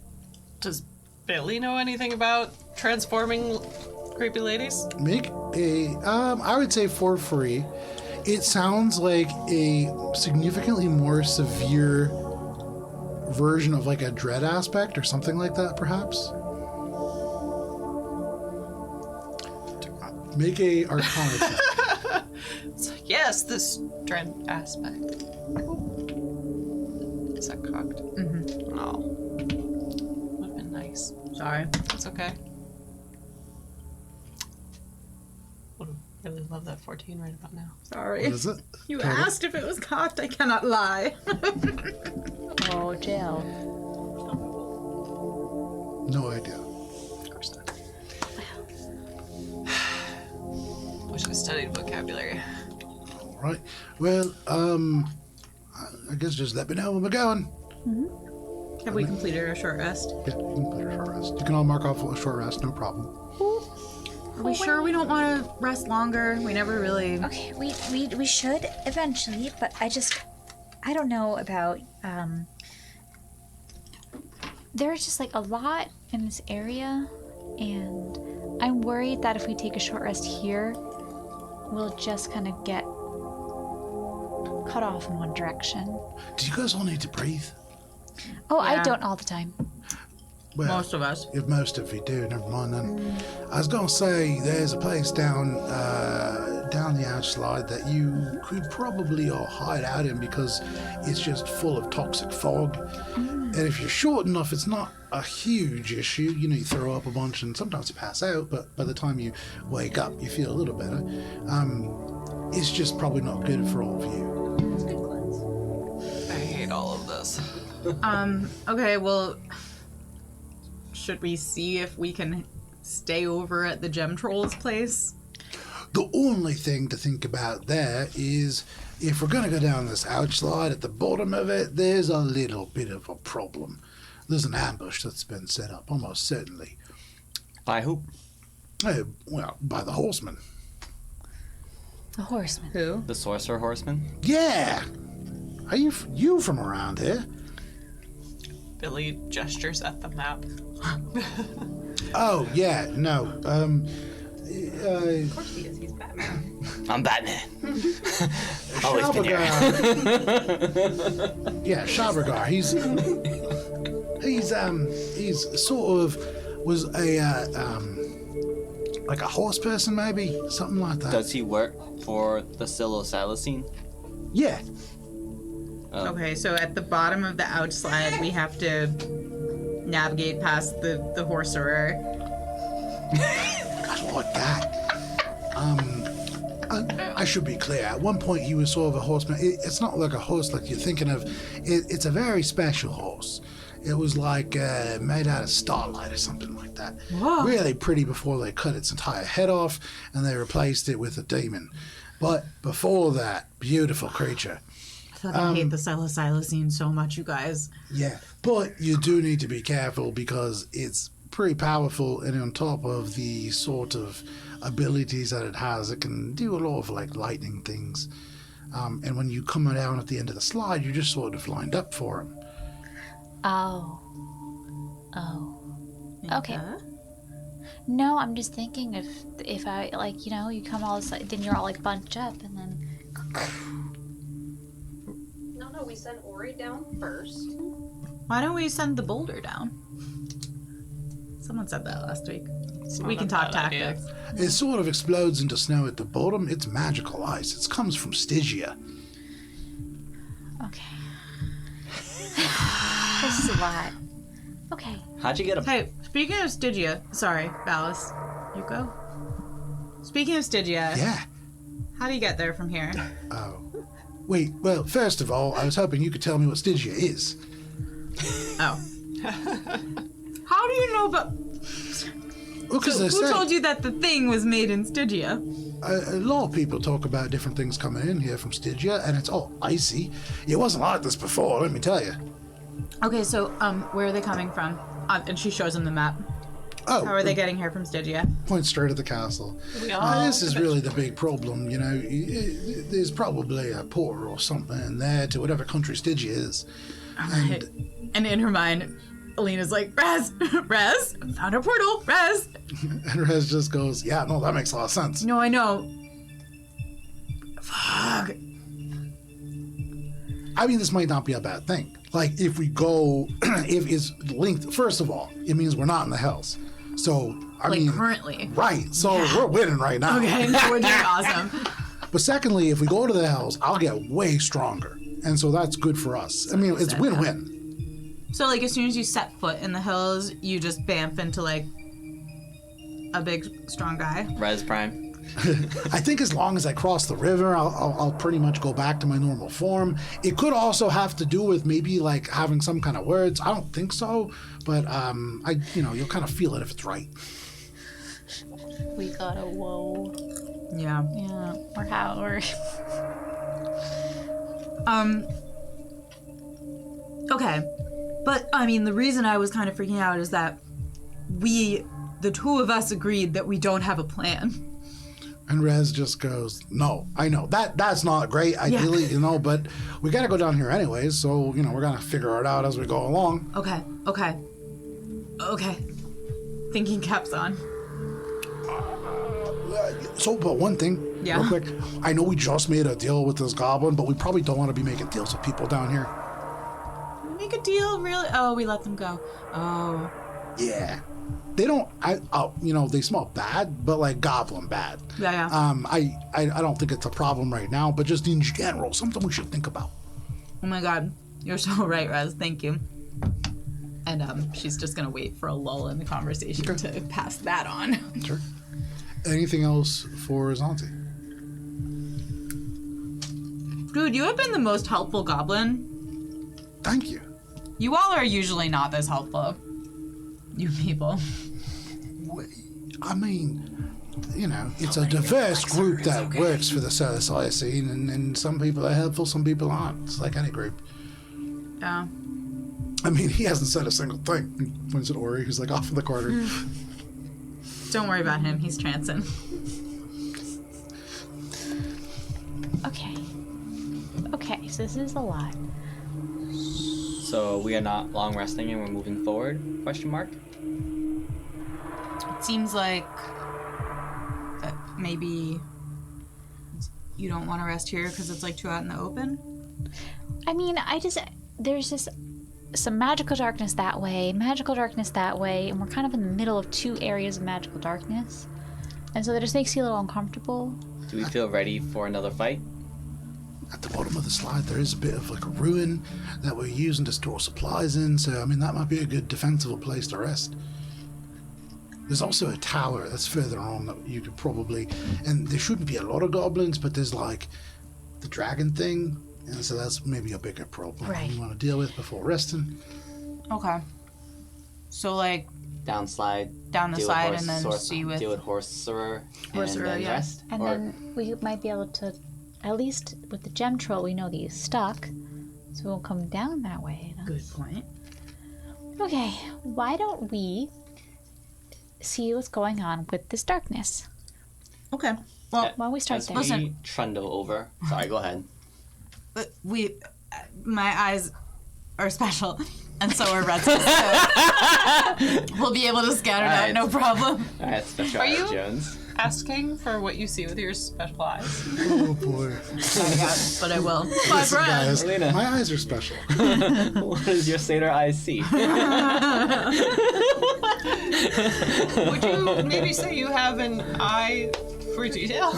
Does Billy know anything about transforming creepy ladies? Make a, I would say for free. It sounds like a significantly more severe version of like a dread aspect or something like that, perhaps. Make a Arcana check. Yes, this dread aspect. Is that cocked? Mm-hmm. Oh. Would have been nice. Sorry. It's okay. Would really love that 14 right about now. Sorry. What is it? You Total? asked if it was cocked. I cannot lie. Oh, Jill. No idea. Of course not. Wish I studied vocabulary. All right. Well, I guess just let me know when we're going. Have we completed our short rest? Yeah, you can put a short rest. You can all mark off a short rest, no problem. Are we sure we don't want to rest longer? We never really. Okay, we should eventually, but I don't know about there's just like a lot in this area, and I'm worried that if we take a short rest here, we'll just kind of get cut off in one direction. Do you guys all need to breathe? Oh, I Yeah. don't all the time. Well, Most of us. if most of you do, never mind then. I was gonna say there's a place down the outslide that you could probably all hide out in because it's just full of toxic fog. And if you're short enough, it's not a huge issue. You know, you throw up a bunch and sometimes you pass out, but by the time you wake up, you feel a little better. It's just probably not good for all of you. It's good cleanse. I hate all of this. Okay, well, should we see if we can stay over at the Gem Trolls place? The only thing to think about there is if we're going to go down this outslide, at the bottom of it, there's a little bit of a problem. There's an ambush that's been set up, almost certainly. By who? Well, by the horsemen. The horseman. Who? The sorcerer horseman? Yeah! Are you from around here? Billy gestures at the map. Oh, yeah, no. Of course he is. He's Batman. I'm Batman. Always been here. Yeah, Shabragar. He's sort of was a like a horse person, maybe something like that. Does he work for the Psilocybin? Yeah. Okay, so at the bottom of the outslide, we have to navigate past the horserer. God, what that? I should be clear. At one point, he was sort of a horseman. It's not like a horse like you're thinking of. It's a very special horse. It was like made out of starlight or something like that. Whoa. Really pretty before they cut its entire head off and they replaced it with a demon. But before that, beautiful creature. I thought I hate the psilocybin so much, you guys. Yeah, but you do need to be careful because it's pretty powerful, and on top of the sort of abilities that it has, it can do a lot of like lightning things. And when you come down at the end of the slide, you're just sort of lined up for him. Oh. Okay. No, I'm just thinking if I like, you know, you come all this, then you're all like bunched up and then No, we sent Ori down first. Why don't we send the boulder down? Someone said that last week. We can talk tactics. It sort of explodes into snow at the bottom. It's magical ice. It comes from Stygia. okay. This is a lot. Okay. How'd you get a... Hey, speaking of Stygia, sorry, Valis, you go. Speaking of Stygia, Yeah. how do you get there from here? Oh. Wait, well, first of all, I was hoping you could tell me what Stygia is. Oh. How do you know about... Well, because Who told you that the thing was made in Stygia? a lot of people talk about different things coming in here from Stygia, and it's all icy. It wasn't like this before, let me tell you. Okay, so, where are they coming from? And she shows him the map. Oh, How are they getting here from Stygia? point straight at the castle. We all This is really the big problem, you know. There's probably a portal or something in there to whatever country Stygia is. Right. And in her mind, Alina's like, Rez, found a portal, Rez. And Rez just goes, yeah, no, that makes a lot of sense. No, I know. Fuck. I mean, this might not be a bad thing. Like, if we go, if it's linked, first of all, it means we're not in the hills. So, I Like, mean, currently. right, so we're winning right now. Okay, we're doing awesome. But secondly, if we go to the hills, I'll get way stronger. And so that's good for us. I mean, it's win-win. So, like, as soon as you set foot in the hills, you just bamf into, like, a big, strong guy. Res Prime? I think as long as I cross the river, I'll pretty much go back to my normal form. It could also have to do with maybe like having some kind of words. I don't think so, but you'll kind of feel it if it's right. We got a whoa. Yeah. Yeah. Or how or Okay. But, I mean, the reason I was kind of freaking out is that the two of us agreed that we don't have a plan. And Rez just goes, no, I know. That's not great, ideally, but we got to go down here anyways, so, we're going to figure it out as we go along. Okay. Thinking caps on. But one thing, Yeah. real quick. I know we just made a deal with this goblin, but we probably don't want to be making deals with people down here. Make a deal, really? Oh, we let them go. Oh. Yeah. They don't, they smell bad, but like goblin bad. Yeah. I don't think it's a problem right now, but just in general, something we should think about. Oh my god. You're so right, Rez. Thank you. And she's just gonna wait for a lull in the conversation to pass that on. Sure. Anything else for Zanti? Dude, you have been the most helpful goblin. Thank you. You all are usually not this helpful. You people. I mean, it's a diverse group that works for the Celestia scene, and some people are helpful, some people aren't. It's like any group. Yeah. I mean, he hasn't said a single thing. He points at Ori, who's like off in the corner. Don't worry about him. He's trancing. Okay, so this is a lot. So we are not long resting and we're moving forward? Question mark. It seems like that maybe you don't want to rest here because it's like too out in the open. I mean, there's just some magical darkness that way, and we're kind of in the middle of two areas of magical darkness. And so that just makes you a little uncomfortable. Do we feel ready for another fight? At the bottom of the slide, there is a bit of like a ruin that we're using to store supplies in, so I mean, that might be a good defensible place to rest. There's also a tower that's further on that you could probably, and there shouldn't be a lot of goblins, but there's like the dragon thing, and so that's maybe a bigger problem Right. you want to deal with before resting. Okay. So like Downslide. down the deal with slide horse and then sor- see with deal with horserer Horserer, and then yeah. rest. And Or then we might be able to, at least with the gem troll, we know that he's stuck, so we'll come down that way. good point. Okay, why don't we see what's going on with this darkness? Okay. Well, Why don't we start as there? we Listen. trundle over. Sorry, go ahead. my eyes are special, and so are Red's. So we'll be able to scout it out, Alright. no problem. All right, Special Are you- Jones. Asking for what you see with your special eyes. Oh boy. Yeah, but I will. Bye, Listen, Brad. guys, Alina. my eyes are special. What does your satyr eyes see? Would you maybe say you have an eye for detail?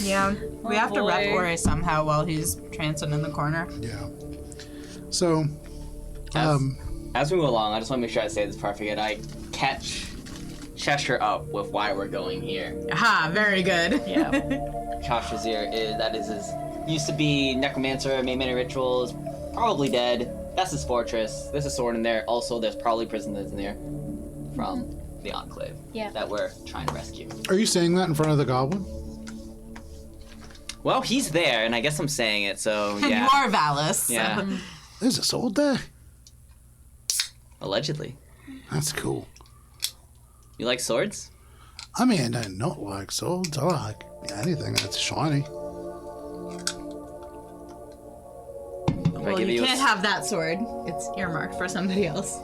Yeah, we have to rep boy. Ori somehow while he's trancing in the corner. Yeah. So, As we move along, I just want to make sure I say this perfect. I catch Cheshire up with why we're going here. Aha, very good. Yeah. Cheshire's ear is used to be necromancer, made many rituals, probably dead. That's his fortress. There's a sword in there. Also, there's probably prisoners in there from the Enclave Yeah. that we're trying to rescue. are you saying that in front of the goblin? Well, he's there, and I guess I'm saying it, so And yeah. you are Valis. So. Yeah. There's a sword there. Allegedly. That's cool. You like swords? I mean, I don't like swords. I like anything that's shiny. If I Well, give you a can't have that sword. It's earmarked for somebody else.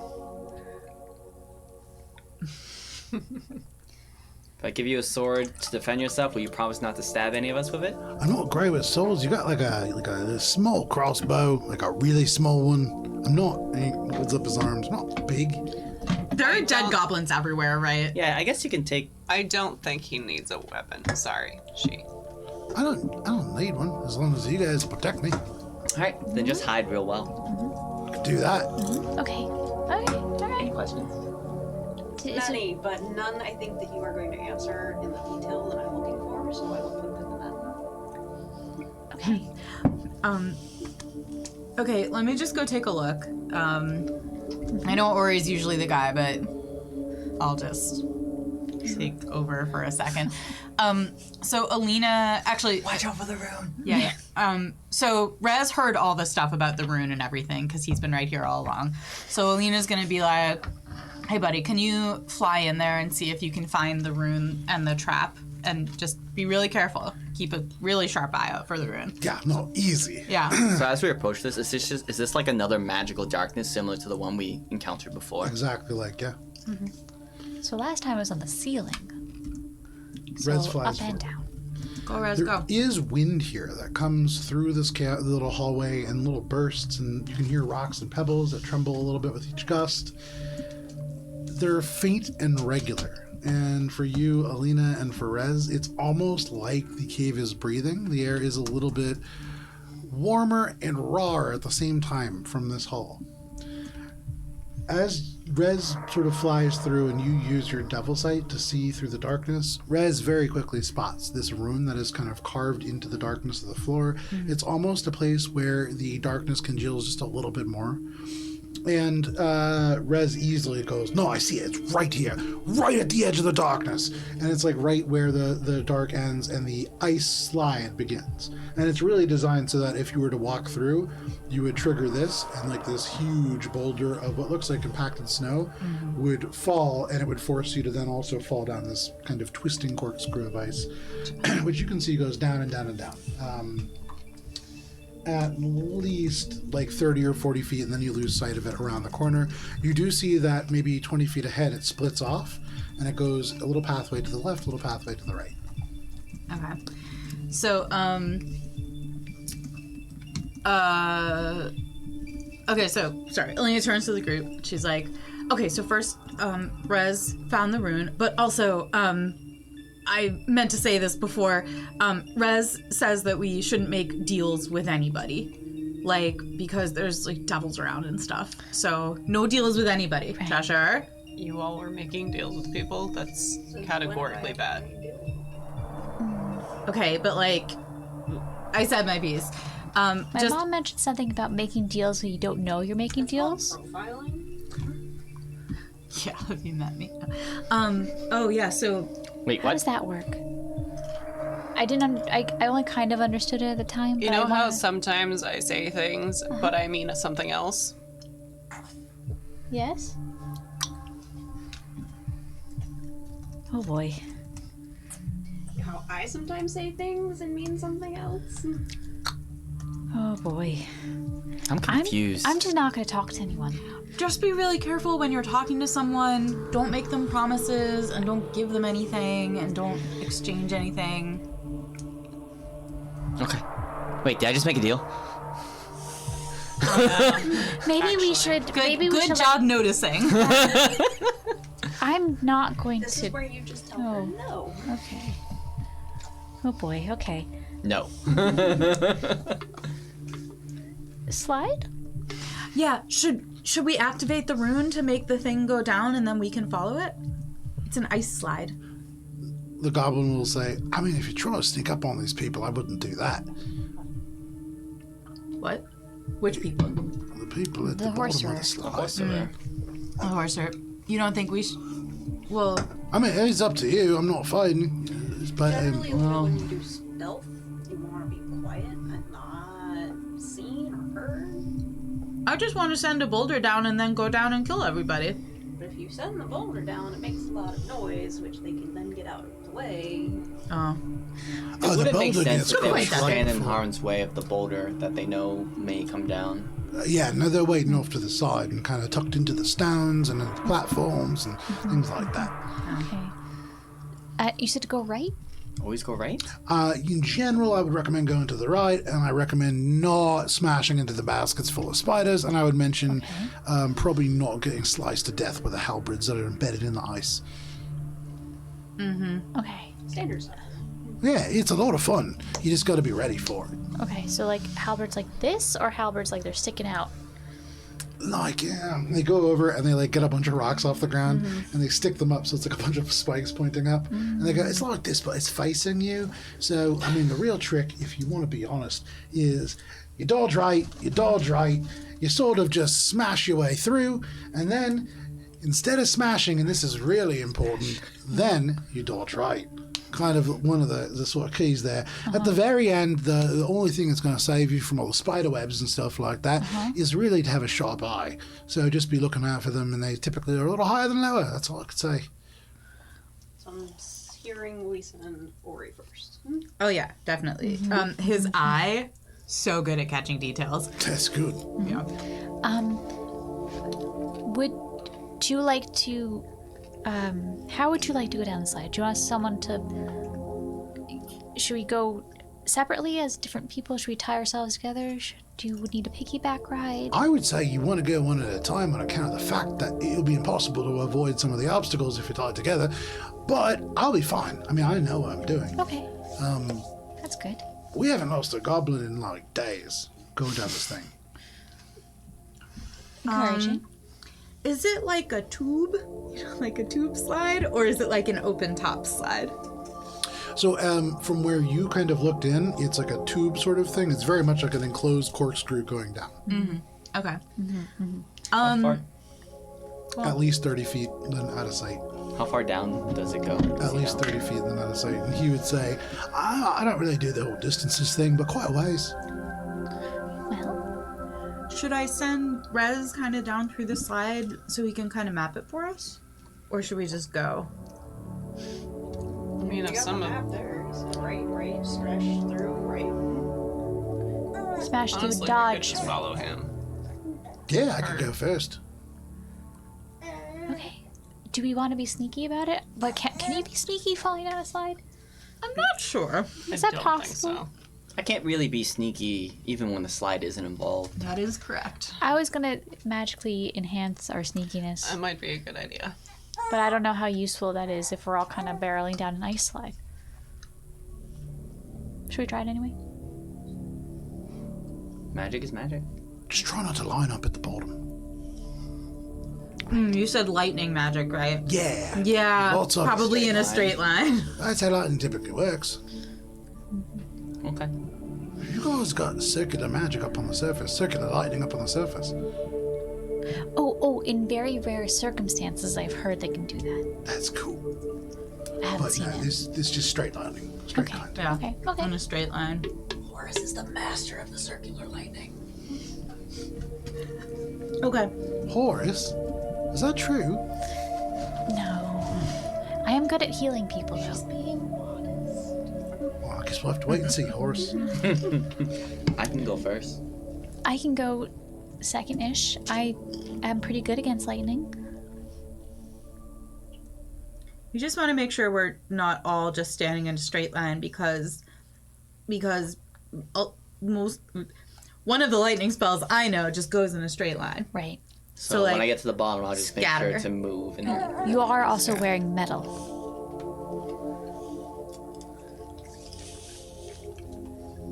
If I give you a sword to defend yourself, will you promise not to stab any of us with it? I'm not great with swords. You got like a small crossbow, like a really small one. I'm not. He holds up his arms. I'm not big. There are dead goblins everywhere, right? Yeah, I guess you can take. I don't think he needs a weapon. Sorry, she. I don't need one as long as you guys protect me. All right, then just hide real well. Could do that. Okay. Okay. All Any right. questions? Is it- Many, but none I think that you are going to answer in the detail that I'm looking for, so I will put them in. Okay. Okay, let me just go take a look. I know Ori's usually the guy, but I'll just take over for a second. So Alina, actually, Watch out for the rune. yeah. So Rez heard all the stuff about the rune and everything because he's been right here all along. So Alina's gonna be like, "Hey, buddy, can you fly in there and see if you can find the rune and the trap, and just be really careful. Keep a really sharp eye out for the rune." Yeah, no, easy. Yeah. So as we approach this, is this like another magical darkness similar to the one we encountered before? Exactly like, yeah. So last time it was on the ceiling. Rez So flies up and forward. down. Go, Rez, There go. is wind here that comes through this little hallway in little bursts, and you can hear rocks and pebbles that tremble a little bit with each gust. They're faint and regular. And for you, Alina, and for Rez, it's almost like the cave is breathing. The air is a little bit warmer and rawer at the same time from this hall. As Rez sort of flies through and you use your devil sight to see through the darkness, Rez very quickly spots this rune that is kind of carved into the darkness of the floor. It's almost a place where the darkness congeals just a little bit more. And Rez easily goes, no, I see it. It's right here, right at the edge of the darkness. And it's like right where the dark ends and the ice slide begins. And it's really designed so that if you were to walk through, you would trigger this, and like this huge boulder of what looks like compacted snow would fall, and it would force you to then also fall down this kind of twisting corkscrew of ice, which you can see goes down and down and down. At least like 30 or 40 feet, and then you lose sight of it around the corner. You do see that maybe 20 feet ahead it splits off, and it goes a little pathway to the left, a little pathway to the right. Okay. So, okay, so, sorry. Elena turns to the group. She's like, okay, so first, Rez found the rune, but also, I meant to say this before. Rez says that we shouldn't make deals with anybody. Like, because there's, like, devils around and stuff. So, no deals with anybody. Cheshire? You all were making deals with people. That's categorically bad. Okay, but, like, I said my piece. My mom mentioned something about making deals when you don't know you're making deals. Profiling? Yeah, have you met me? Oh, yeah, so... Wait, How what? does that work? I didn't. I only kind of understood it at the time. You but know I how wanna- sometimes I say things, but I mean something else? Yes. Oh boy. How I sometimes say things and mean something else? Oh boy. I'm confused. I'm just not going to talk to anyone. Just be really careful when you're talking to someone. Don't make them promises, and don't give them anything, and don't exchange anything. Okay. Wait, did I just make a deal? Maybe we should. Good, maybe we good should. job noticing. I'm not going This to. is where you just tell her no. Okay. Oh boy. Okay. No. Slide. Yeah, should we activate the rune to make the thing go down, and then we can follow it? It's an ice slide. The goblin will say, I mean, if you're trying to sneak up on these people, I wouldn't do that. What? Which people? The people at The the bottom of horser. the slide. A horser. You don't think we should? Well, I mean, it's up to you. I'm not fighting. But Generally, when you do stealth, you want to be quiet and not seen or heard. I just want to send a boulder down and then go down and kill everybody. But if you send the boulder down, it makes a lot of noise, which they can then get out of the way. Oh. the Would it make boulder sense gets if they were quite standing in full. harm's way of the boulder that they know may come down? Yeah, no, they're waiting off to the side and kind of tucked into the stones and the platforms and things like that. Okay. You said to go right. Always go right? In general, I would recommend going to the right, and I recommend not smashing into the baskets full of spiders, and I would mention probably not getting sliced to death with the halberds that are embedded in the ice. Okay. Standard stuff. Yeah, it's a lot of fun. You just got to be ready for it. Okay. So like halberds like this, or halberds like they're sticking out. Like, yeah, they go over and they like get a bunch of rocks off the ground and they stick them up so it's like a bunch of spikes pointing up. And they go, it's like this, but it's facing you. So, I mean, the real trick, if you want to be honest, is you dodge right, you sort of just smash your way through, and then instead of smashing, and this is really important, then you dodge right. Kind of one of the sort of keys there. At the very end, the only thing that's going to save you from all the spider webs and stuff like that is really to have a sharp eye. So just be looking out for them, and they typically are a little higher than lower. That's all I could say. So I'm hearing Lisa and Ori first. Oh yeah, definitely. His eye, so good at catching details. That's good. Yeah. Would you like to How would you like to go down the slide? Do you want someone to... Should we go separately as different people? Should we tie ourselves together? Do you need a piggyback ride? I would say you want to go one at a time on account of the fact that it'll be impossible to avoid some of the obstacles if you're tied together. But I'll be fine. I mean, I know what I'm doing. Okay. That's good. We haven't lost a goblin in like days going down this thing. Encouraging. Is it like a tube? You know, like a tube slide? Or is it like an open top slide? So from where you kind of looked in, it's like a tube sort of thing. It's very much like an enclosed corkscrew going down. Okay. How far? At least 30 feet, then out of sight. How far down does it go? At least 30 feet, then out of sight. And he would say, I don't really do the whole distances thing, but quite a ways. Well, Should I send Rez kind of down through the slide so he can kind of map it for us? Or should we just go? I mean, You if got some the of map there. So right, stretch through, right. smash through, honestly, we could dodge. just follow him. Yeah, I could go first. Okay. Do we want to be sneaky about it? But can you be sneaky falling down a slide? I'm not sure. Is I that don't possible? think so. I can't really be sneaky even when the slide isn't involved. That is correct. I was gonna magically enhance our sneakiness, That might be a good idea. but I don't know how useful that is if we're all kind of barreling down an ice slide. Should we try it anyway? Magic is magic. Just try not to line up at the bottom. You said lightning magic, right? Yeah. Yeah, Lots of probably in a straight straight line. That's how lightning typically works. Okay. You guys got circular magic up on the surface, circular lightning up on the surface. Oh, in very rare circumstances, I've heard they can do that. That's cool. I haven't But seen no, it. this just straight lightning. Straight Okay. line. Yeah, Okay. in a straight line. Horace is the master of the circular lightning. Okay. Horace? Is that true? No. I am good at healing people, though. Well, I guess we'll have to wait and see, Horace. I can go first. I can go second-ish. I am pretty good against lightning. You just want to make sure we're not all just standing in a straight line because most one of the lightning spells I know just goes in a straight line. Right. So, So, when I like, get to the bottom, I'll just make scatter. sure to move. And You are also wearing metal.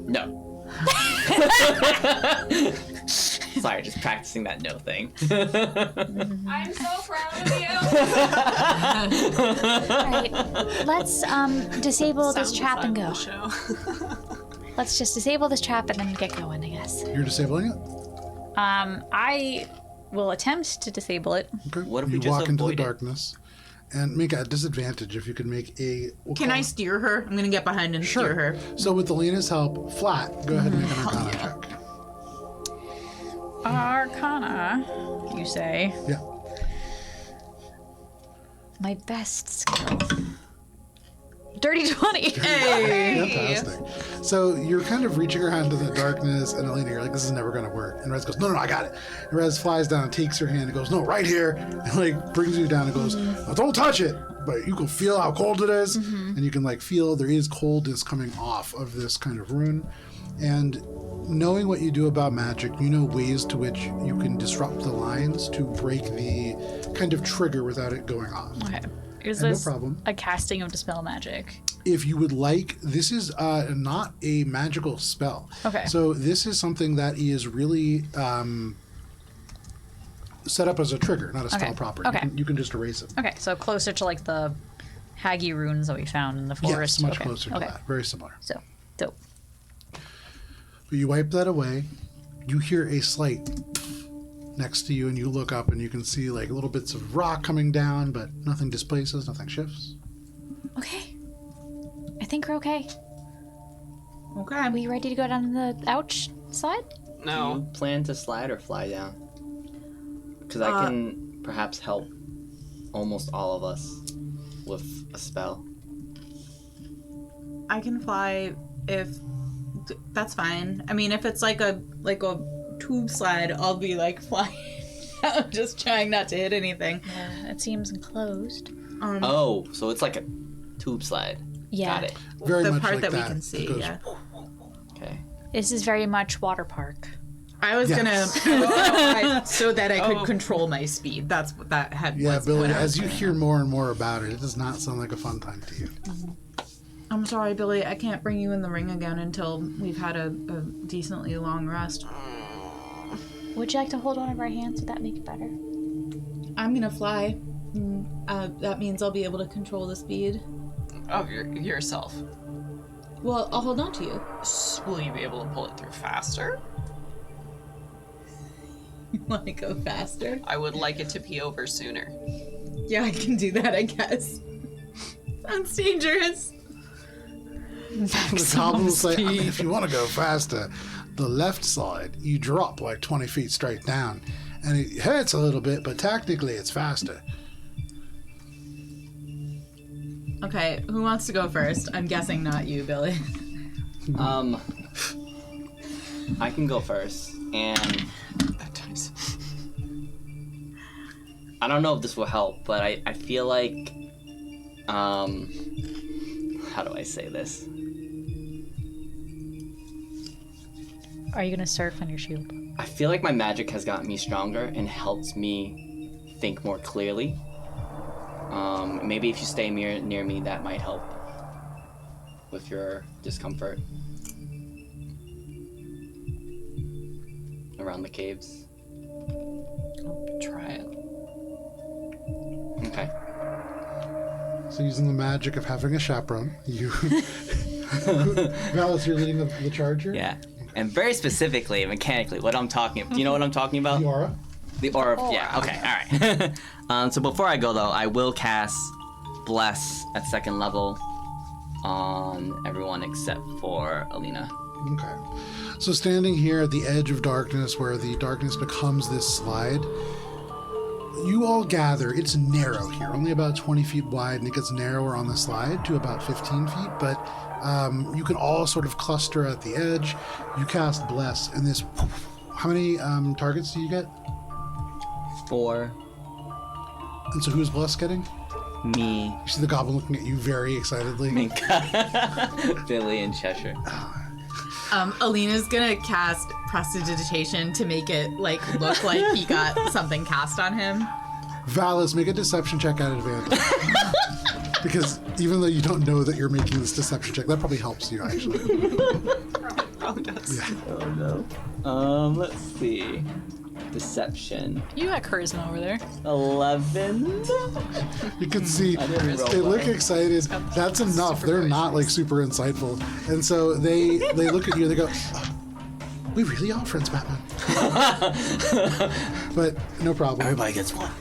no. Sorry, just practicing that no thing. I'm so proud of you. Alright. Let's disable this Sound trap and design go. of the show. Let's just disable this trap and then get going, I guess. You're disabling it? I will attempt to disable it. Okay. What if we you just walk into the avoid it? darkness and make a disadvantage if you can make a... we'll Can call I it- steer her? I'm gonna get behind and steer her. So with Alina's help, flat, go ahead and make an Arcana check. Arcana, you say? Yeah. My best skill. Dirty 20. Fantastic. So you're kind of reaching her hand to the darkness, and Alina, you're like, this is never going to work. And Rez goes, no, I got it. And Rez flies down, takes her hand, and goes, no, right here. And like brings you down and goes, "Now, don't touch it. But you can feel how cold it is. And you can like feel there is coldness coming off of this kind of rune. And knowing what you do about magic, you know ways to which you can disrupt the lines to break the kind of trigger without it going off. Okay. Is No this problem. a casting of Dispel Magic? If you would like, this is not a magical spell. Okay. So this is something that is really set up as a trigger, not a spell Okay. proper. Okay. You can just erase it. Okay, so closer to like the Haggy runes that we found in the forest. Yes, much Okay. closer to Okay. that. Very similar. So, dope. But you wipe that away. You hear a slight next to you, and you look up, and you can see like little bits of rock coming down, but nothing displaces, nothing shifts. Okay. I think we're okay. Okay. Are we ready to go down the ouch slide? Do No. you plan to slide or fly down? Because I can perhaps help almost all of us with a spell. I can fly if that's fine. I mean, if it's like a tube slide, I'll be like flying. I'm just trying not to hit anything. It seems enclosed. Oh, so it's like a tube slide. Yeah. Got it. Very The much part like that we that. can see, It goes, yeah. Okay. This is very much water park. I was Yes. gonna so that I could control my speed. That's what that had. Yeah, was Billy, what I was as you doing. hear more and more about it, it does not sound like a fun time to you. I'm sorry, Billy. I can't bring you in the ring again until we've had a decently long rest. Would you like to hold one of our hands? Would that make it better? I'm gonna fly. That means I'll be able to control the speed. Of yourself. Well, I'll hold on to you. Will you be able to pull it through faster? You want to go faster? I would like it to be over sooner. Yeah, I can do that, I guess. Sounds dangerous. The goblin will say, if you want to go faster, the left side, you drop like 20 feet straight down. And it hurts a little bit, but technically it's faster. Okay, who wants to go first? I'm guessing not you, Billy. I can go first, and That times. I don't know if this will help, but I feel like, how do I say this? Are you gonna surf on your shield? I feel like my magic has gotten me stronger and helps me think more clearly. Maybe if you stay near me, that might help with your discomfort around the caves. Try it. Okay. So using the magic of having a chaperone, you... Valis, you're leading the charge here? Yeah. And very specifically, mechanically, what I'm talking about. Do you know what I'm talking about? The aura? The aura. Yeah, okay, alright. So before I go, though, I will cast Bless at 2nd level on everyone except for Alina. Okay. So standing here at the edge of darkness, where the darkness becomes this slide, you all gather. It's narrow here, only about 20 feet wide, and it gets narrower on the slide to about 15 feet, but you can all sort of cluster at the edge. You cast Bless, and this... How many targets do you get? 4. And so who's Bless getting? Me. You see the goblin looking at you very excitedly. Billy and Cheshire. Alina's gonna cast Prestidigitation to make it look like he got something cast on him. Valis, make a deception check at advantage. Because even though you don't know that you're making this deception check, that probably helps you, actually. Probably does. Yeah. Oh no. Let's see. Deception. You got charisma over there. 11. You can see didn't roll they look well. excited. That's enough. They're not super insightful. And so they look at you and they go, "Oh, we really are friends, Batman." But no problem. Everybody gets one.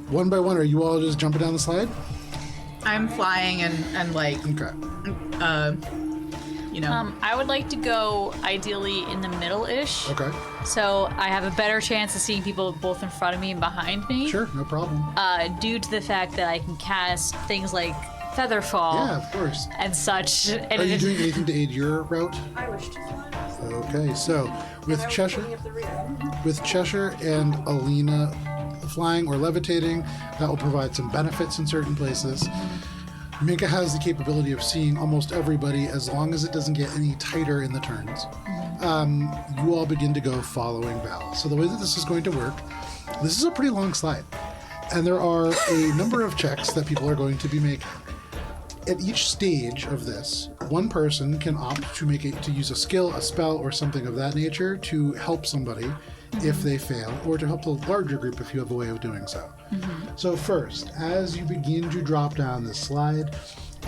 One by one, are you all just jumping down the slide? I'm flying and Okay. I would like to go ideally in the middle-ish. Okay. So I have a better chance of seeing people both in front of me and behind me. Sure, no problem. Due to the fact that I can cast things like Featherfall Yeah, of course. and such. And Are you doing anything to aid your route? I wish to fly. Okay, so with I was Cheshire, bringing up the rear. with Cheshire and Alina flying or levitating, that will provide some benefits in certain places. Minka has the capability of seeing almost everybody as long as it doesn't get any tighter in the turns. You all begin to go following Val. So the way that this is going to work, this is a pretty long slide. And there are a number of checks that people are going to be making. At each stage of this, one person can opt to use a skill, a spell, or something of that nature to help somebody if they fail, or to help the larger group if you have a way of doing so. So first, as you begin to drop down this slide,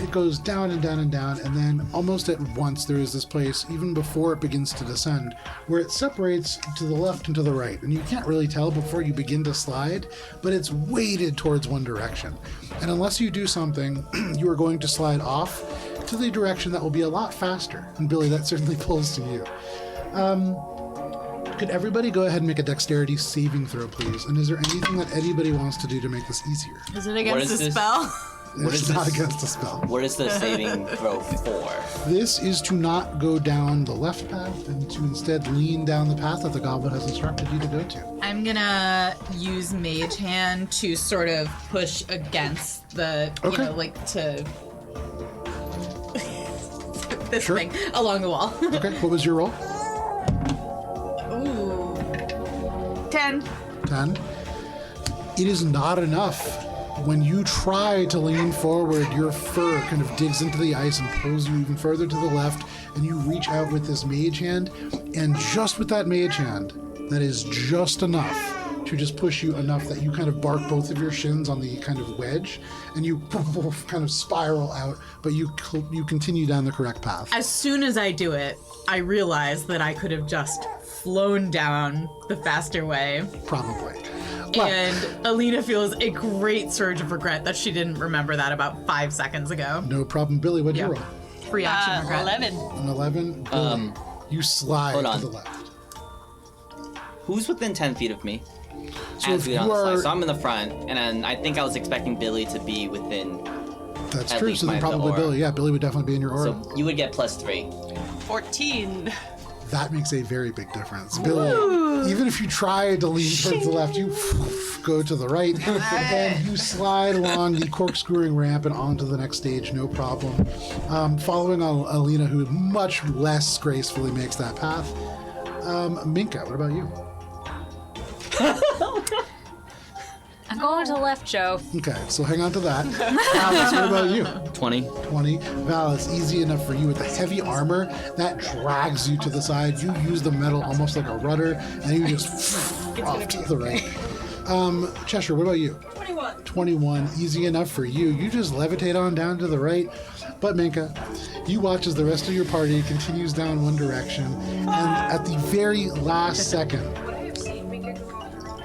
it goes down and down and down, and then almost at once there is this place, even before it begins to descend, where it separates to the left and to the right, and you can't really tell before you begin to slide, but it's weighted towards one direction. And unless you do something, you are going to slide off to the direction that will be a lot faster. And Billy, that certainly pulls to you. Could everybody go ahead and make a dexterity saving throw, please? And is there anything that anybody wants to do to make this easier? is it against is the this? spell? What It's is not this? against a spell. What is the saving throw for? This is to not go down the left path and to instead lean down the path that the goblin has instructed you to go to. I'm I'm gonna use Mage Hand to sort of push against the, Okay. you know, like to this Sure. thing along the wall. Okay, what was your roll? Ooh. 10. 10. It is not enough. When you try to lean forward, your fur kind of digs into the ice and pulls you even further to the left, and you reach out with this mage hand, and just with that mage hand, that is just enough to just push you enough that you kind of bark both of your shins on the kind of wedge, and you kind of spiral out, but you continue down the correct path. As soon as I do it, I realize that I could have just flown down the faster way. Probably. Well, And Alina feels a great surge of regret that she didn't remember that about 5 seconds ago. no problem. Billy, what'd you Yeah. roll? Free action regret. 11. An 11? Billy, you slide hold to on. the left. Who's within 10 feet of me? So As if we you on the slide. are... So I'm in the front, and then I think I was expecting Billy to be within. That's at true, least so then the probably aura. Billy. Yeah, Billy would definitely be in your aura. So you would get +3. 14. That makes a very big difference. Billy, even if you try to lean towards the left, you go to the right, and you slide along the corkscrewing ramp and onto the next stage, no problem. Following on Alina, who much less gracefully makes that path. Minka, what about you? I'm going to the left, Joe. Okay, so hang on to that. Valis, what about you? 20. 20. Valis, easy enough for you with the heavy armor that drags you to the side. You use the metal almost like a rudder, and you just off to the right. Cheshire, what about you? 21. 21. Easy enough for you. You just levitate on down to the right. But Minka, you watch as the rest of your party continues down one direction, and at the very last second, Would I have seen Minka go off the wrong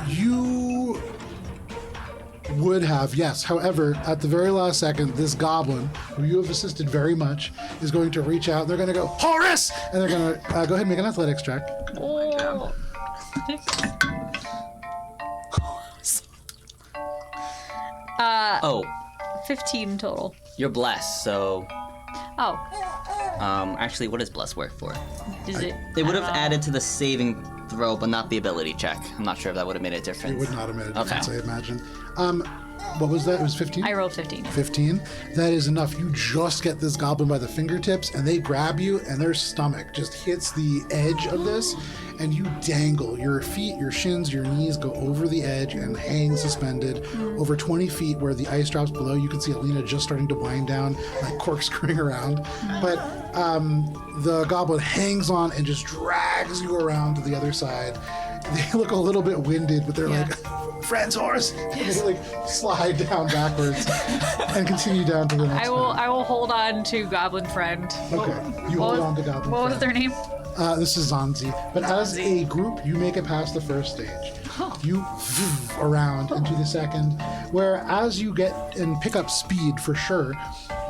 way? you would have, yes. However, at the very last second, this goblin, who you have assisted very much, is going to reach out. They're going to go, Horus! And they're going to go ahead and make an athletics check. Oh. Oh, 15 total. you're blessed, so. Oh, Actually, what does bless work for? is it? They would have added to the saving throw, but not the ability check. I'm not sure if that would have made a It difference. would not have made a difference, Okay. I imagine. What was that? It was 15? I rolled 15. 15. That is enough. You just get this goblin by the fingertips, and they grab you, and their stomach just hits the edge of this, and you dangle. Your feet, your shins, your knees go over the edge and hang suspended over 20 feet where the ice drops below. You can see Alina just starting to wind down, like corkscrewing around. But the goblin hangs on and just drags you around to the other side. They look a little bit winded, but they're like, friend's horse. And they like slide down backwards and continue down to the next one. I will hold on to Goblin Friend. Okay, you hold on to Goblin What was Friend. their name? This is Zanzi. But as a group, you make it past the first stage. You around into the second, where as you get and pick up speed for sure,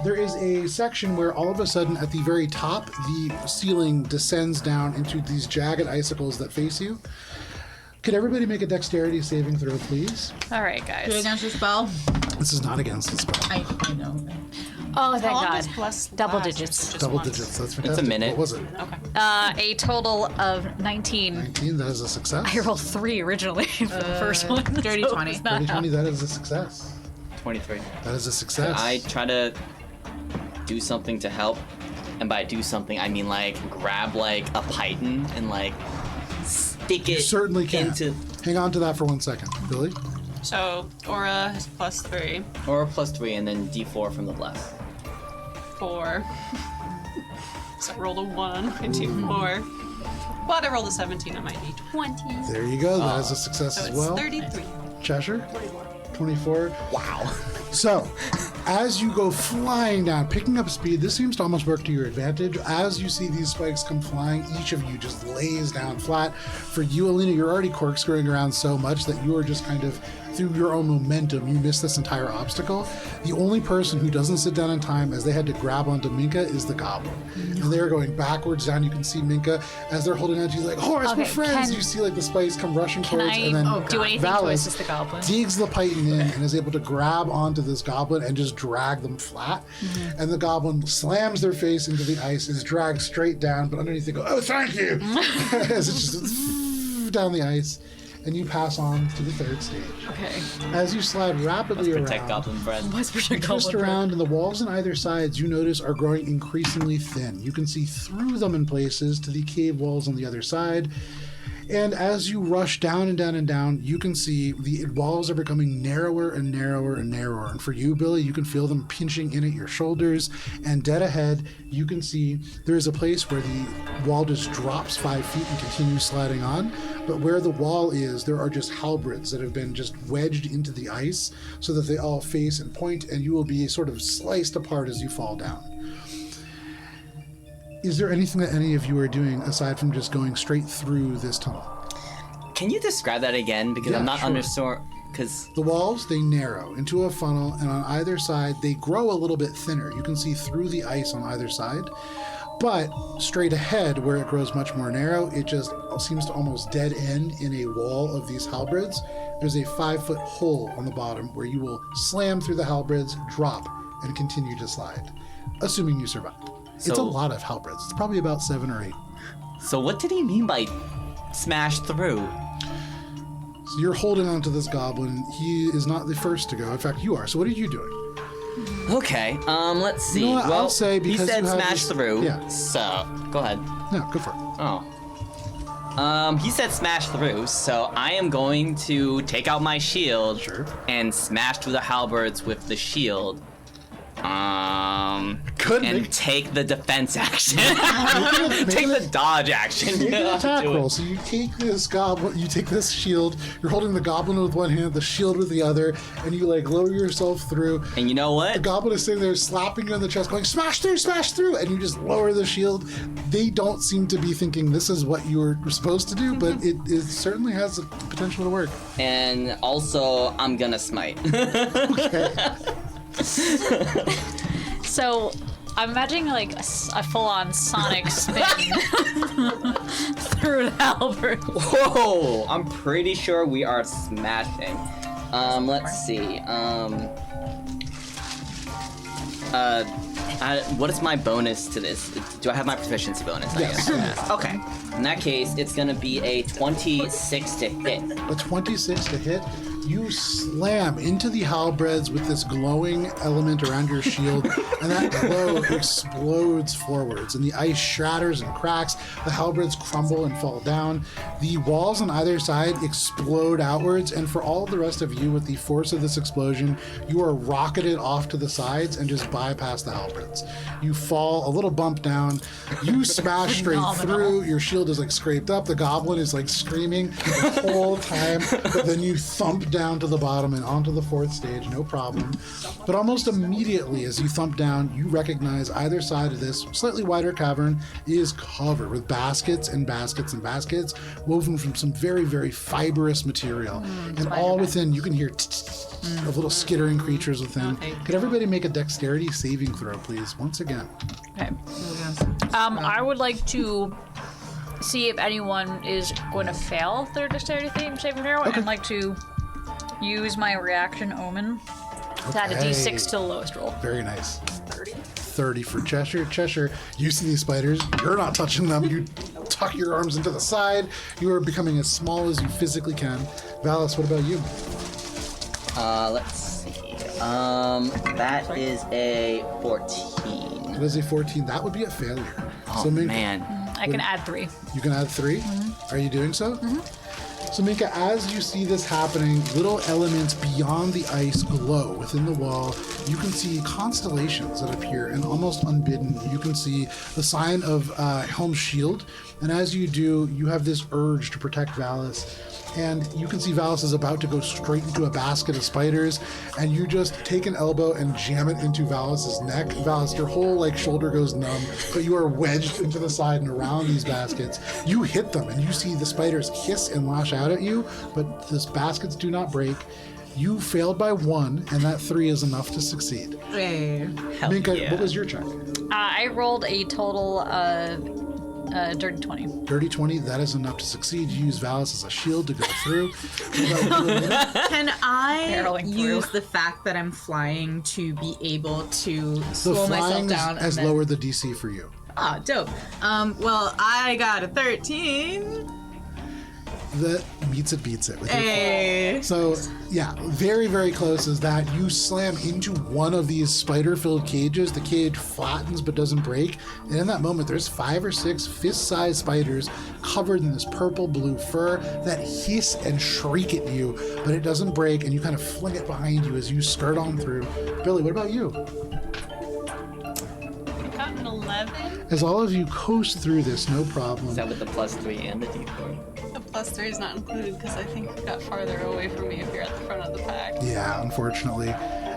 there is a section where all of a sudden at the very top, the ceiling descends down into these jagged icicles that face you. Could everybody make a dexterity saving throw, please? All right, Do it guys. against the spell? This is not against the spell. I know. Oh, thank How long God. does plus Double last? digits. Just Double once? digits. That's fantastic. minute. What was it? Okay. A total of 19. 19. That is a success. I rolled 3 originally for the first one. dirty so 20. it's not 20, that is a success. 23. That is a success. I try to do something to help, and by do something, I mean like grab like a python and like stick You it certainly can. into Hang on to that for 1 second. Billy? So, Aura is +3. or +3, and then D4 from the bless. 4. So I rolled a 1, I do 4. But I rolled a 17 on my d20. There you go. That is a success So as it's well. 33. Cheshire? 24. Wow. So, as you go flying down, picking up speed, this seems to almost work to your advantage. As you see these spikes come flying, each of you just lays down flat. For you, Alina, you're already corkscrewing around so much that you are just kind of, through your own momentum, you miss this entire obstacle. The only person who doesn't sit down in time as they had to grab onto Minka is the goblin. And they're going backwards down. You can see Minka as they're holding on to you, like, Horace, we're Okay, friends. can- You see like the spikes come rushing Can towards, I and then do anything to Valis assist the goblin? digs the python in and is able to grab onto this goblin and just drag them flat. Mm-hmm. And the goblin slams their face into the ice, is dragged straight down, but underneath they go, oh, thank you! As it's just down the ice. and you pass on to the third stage. Okay. As you slide rapidly Protect around, goblin bread. Let's you protect twist goblin around, and the walls on either side, you notice, are growing increasingly thin. You can see through them in places to the cave walls on the other side. And as you rush down and down and down, you can see the walls are becoming narrower and narrower and narrower. And for you, Billy, you can feel them pinching in at your shoulders. And dead ahead, you can see there is a place where the wall just drops 5 feet and continues sliding on. But where the wall is, there are just halberds that have been just wedged into the ice so that they all face and point, and you will be sort of sliced apart as you fall down. Is there anything that any of you are doing aside from just going straight through this tunnel? Can you describe that again? Because Yeah, I'm not sure. understanding. Because The walls, they narrow into a funnel, and on either side, they grow a little bit thinner. You can see through the ice on either side. But straight ahead, where it grows much more narrow, it just seems to almost dead end in a wall of these halberds. There's a 5-foot hole on the bottom where you will slam through the halberds, drop, and continue to slide, assuming you survive. It's a So- lot of halberds. It's probably about 7 or 8. So what did he mean by smash through? So you're holding on to this goblin. He is not the first to go. In fact, you are. So what are you doing? Okay, let's see. You know what, Well, I'll say because he said you have smash this- through. Yeah. So go ahead. No, go for it. Oh. He said smash through, so I am going to take out my shield Sure. and smash through the halberds with the shield. Good. And take the defense action. Make Take an- the dodge action. Make an attack Do it. roll. So you take this goblin, you take this shield, you're holding the goblin with one hand, the shield with the other, and you like lower yourself through. And you know The what? goblin is sitting there slapping you on the chest, going, smash through, and you just lower the shield. They don't seem to be thinking this is what you were supposed to do, but it certainly has the potential to work. And also, I'm gonna smite. So, I'm imagining like a full-on Sonic spin through the halberd. Whoa! I'm pretty sure we are smashing. Let's see. What is my bonus to this? Do I have my proficiency bonus? Yes. Okay. In that case, it's gonna be a 26 to hit. A 26 to hit. You slam into the halberds with this glowing element around your shield, and that glow explodes forwards, and the ice shatters and cracks. The halberds crumble and fall down. The walls on either side explode outwards, and for all the rest of you, with the force of this explosion, you are rocketed off to the sides and just bypass the halberds. You fall a little bump down. You smash straight through. Your shield is like scraped up. The goblin is like screaming the whole time, but then you thump down to the bottom and onto the fourth stage, no problem. But almost immediately as you thump down, you recognize either side of this slightly wider cavern is covered with baskets and baskets and baskets woven from some very, very fibrous material. And all within, you can hear of little skittering creatures within. Could everybody make a dexterity saving throw, please? Once again. Okay. I would like to see if anyone is going to fail their dexterity saving throw, and I'd like to use my reaction omen to add a Okay. d6 to the lowest roll. Very nice. 30 for Cheshire. Cheshire, you see these spiders. You're not touching them. You tuck your arms into the side. You are becoming as small as you physically can. Valis, what about you? Let's see. That is a 14. That is a 14. That would be a failure. Oh, Minka, man. I can add 3. You can add 3? Are you doing so? So Minka, as you see this happening, little elements beyond the ice glow within the wall. You can see constellations that appear, and almost unbidden, you can see the sign of Helm's shield. And as you do, you have this urge to protect Valis. And you can see Valis is about to go straight into a basket of spiders, and you just take an elbow and jam it into Valis's neck. Valis, your whole like shoulder goes numb, but you are wedged into the side and around these baskets. You hit them, and you see the spiders hiss and lash out at you, but these baskets do not break. You failed by 1, and that 3 is enough to succeed. Hey. Minka, yeah. what was your check? I rolled a total of dirty 20. Dirty 20, that is enough to succeed. You use Valis as a shield to go through. What about you, Amina? Can I Barreling through. use the fact that I'm flying to be able to The slow myself flying down? has and then... lowered the DC for you. Ah, dope. Well, I got a 13. that beats it with your Hey. So, yeah, very, very close is that you slam into one of these spider-filled cages. The cage flattens but doesn't break. And in that moment, there's 5 or 6 fist-sized spiders covered in this purple-blue fur that hiss and shriek at you, but it doesn't break, and you kind of fling it behind you as you skirt on through. Billy, what about you? I got an 11. As all of you coast through this, no problem. Is that with the +3 and the D4? The +3 is not included because I think you got farther away from me if you're at the front of the pack. Yeah, unfortunately.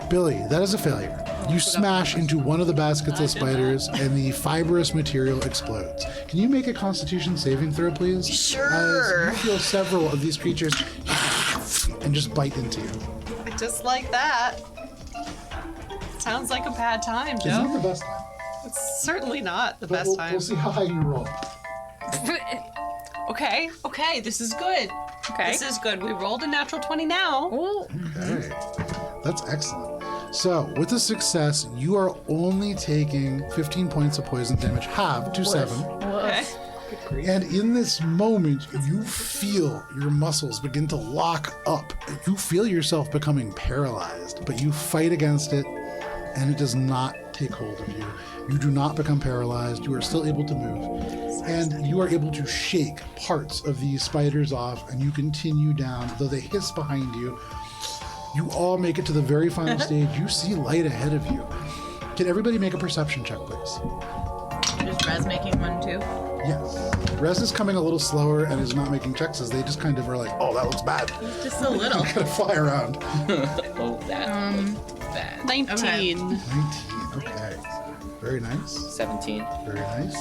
Billy, that is a failure. You smash into one of the baskets of spiders, and the fibrous material explodes. Can you make a Constitution saving throw, please? Sure. As you feel several of these creatures and just bite into you. Just like that. Sounds like a bad time, It's not Joe. the best time. It's certainly not the But best we'll, time. we'll see how high you roll. Okay, this is good. Okay. This is good. We rolled a natural 20 now. Ooh. Okay. That's excellent. So, with a success, you are only taking 15 points of poison damage, halved to 7. Okay. And in this moment, you feel your muscles begin to lock up. You feel yourself becoming paralyzed, but you fight against it, and it does not take hold of you. You do not become paralyzed. You are still able to move. And you are able to shake parts of these spiders off, and you continue down, though they hiss behind you. You all make it to the very final stage. You see light ahead of you. Can everybody make a perception check, please? Is Rez making one too? Yes. Rez is coming a little slower and is not making checks as they just kind of are like, oh, that looks bad. Just a little. Gotta fly around. Oh, that. 19. 19. Okay. Very nice. 17. Very nice.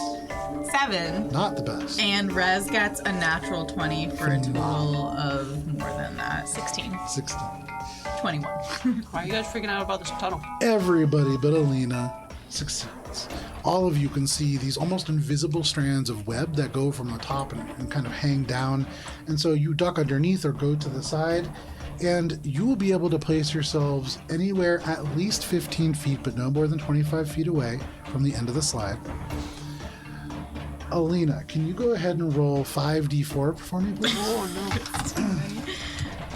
7. Not the best. And Rez gets a natural 20 for a total of more than that. 16. 16. 21. Why are you guys freaking out about this tunnel? Everybody but Alina succeeds. All of you can see these almost invisible strands of web that go from the top and kind of hang down. And so you duck underneath or go to the side, and you will be able to place yourselves anywhere at least 15 feet, but no more than 25 feet away from the end of the slide. Alina, can you go ahead and roll 5d4 for me, please?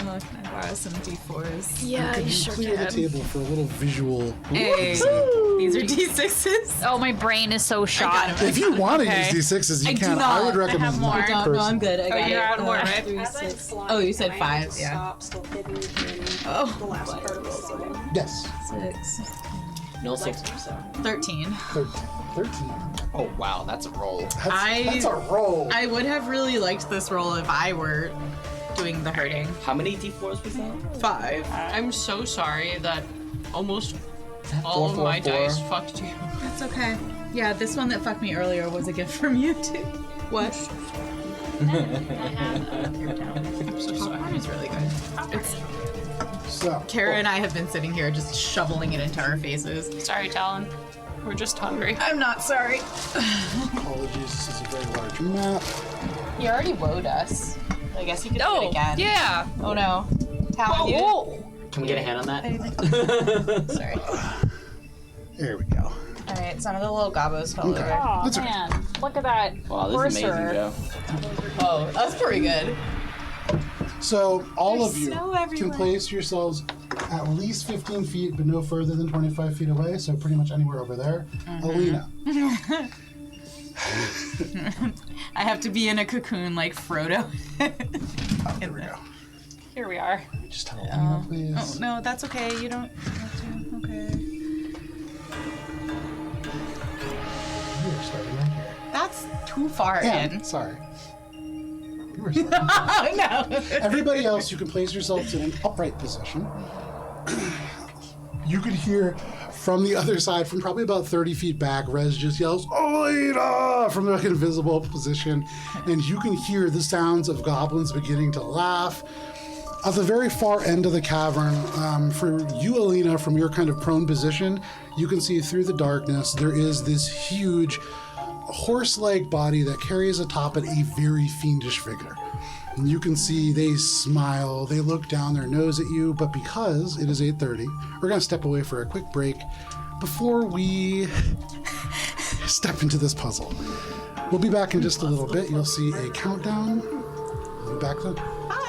Oh, can I borrow some D4s? Yeah, Can you you sure clear the can. table for a little visual? Hey, these are D6s. Oh, my brain is so shot. If you want to Okay. use D6s, you I do can. I would not. I recommend have more. not No, No, I'm good. I got you're it. out of more, right? 3, As I'm 6. flying, Oh, you said I 5, am yeah. Stop, still hidden in Oh. the last part of the slide. Yes. 6. No 6. 13. 13. Oh, wow, that's a roll. That's a roll. I would have really liked this roll if I were doing the hurting. How many D4s was that? 5. I'm so sorry that almost that all of my 444? dice fucked you. That's okay. Yeah, this one that fucked me earlier was a gift from you too. What? Popcorn is really good. It's So, Kara and I have been sitting here just shoveling it into our faces. Sorry, Talon. We're just hungry. I'm not sorry. apologies, this is a very large map. You already woed us. I guess you could do Oh, it again. yeah. Oh no. Talon, you. Oh, Can we get a hand on that? Sorry. There we go. Alright, some of the little gobos fell Okay. over. oh That's okay. man. Look at that. Wow, this is amazing, Joe. Oh, that's pretty good. So, all There's of you snow can everywhere. place yourselves at least 15 feet, but no further than 25 feet away, so pretty much anywhere over there. Alina. I have to be in a cocoon like Frodo. Oh, there we go. Here we are. Let me just tell Alina, please. Oh, no, that's okay. You don't have to. Okay. You're starting right here. That's too far And, in. sorry. You were starting. Oh, no. Everybody else, you can place yourselves in an upright position. You could hear from the other side, from probably about 30 feet back, Rez just yells, "Alina!" from the invisible position, and you can hear the sounds of goblins beginning to laugh. At the very far end of the cavern, for you, Alina, from your kind of prone position, you can see through the darkness, there is this huge horse-like body that carries atop it a very fiendish figure. And you can see they smile, they look down their nose at you, but because it is 8:30, we're going to step away for a quick break before we step into this puzzle. We'll be back in just a little bit. You'll see a countdown Be back then. Bye.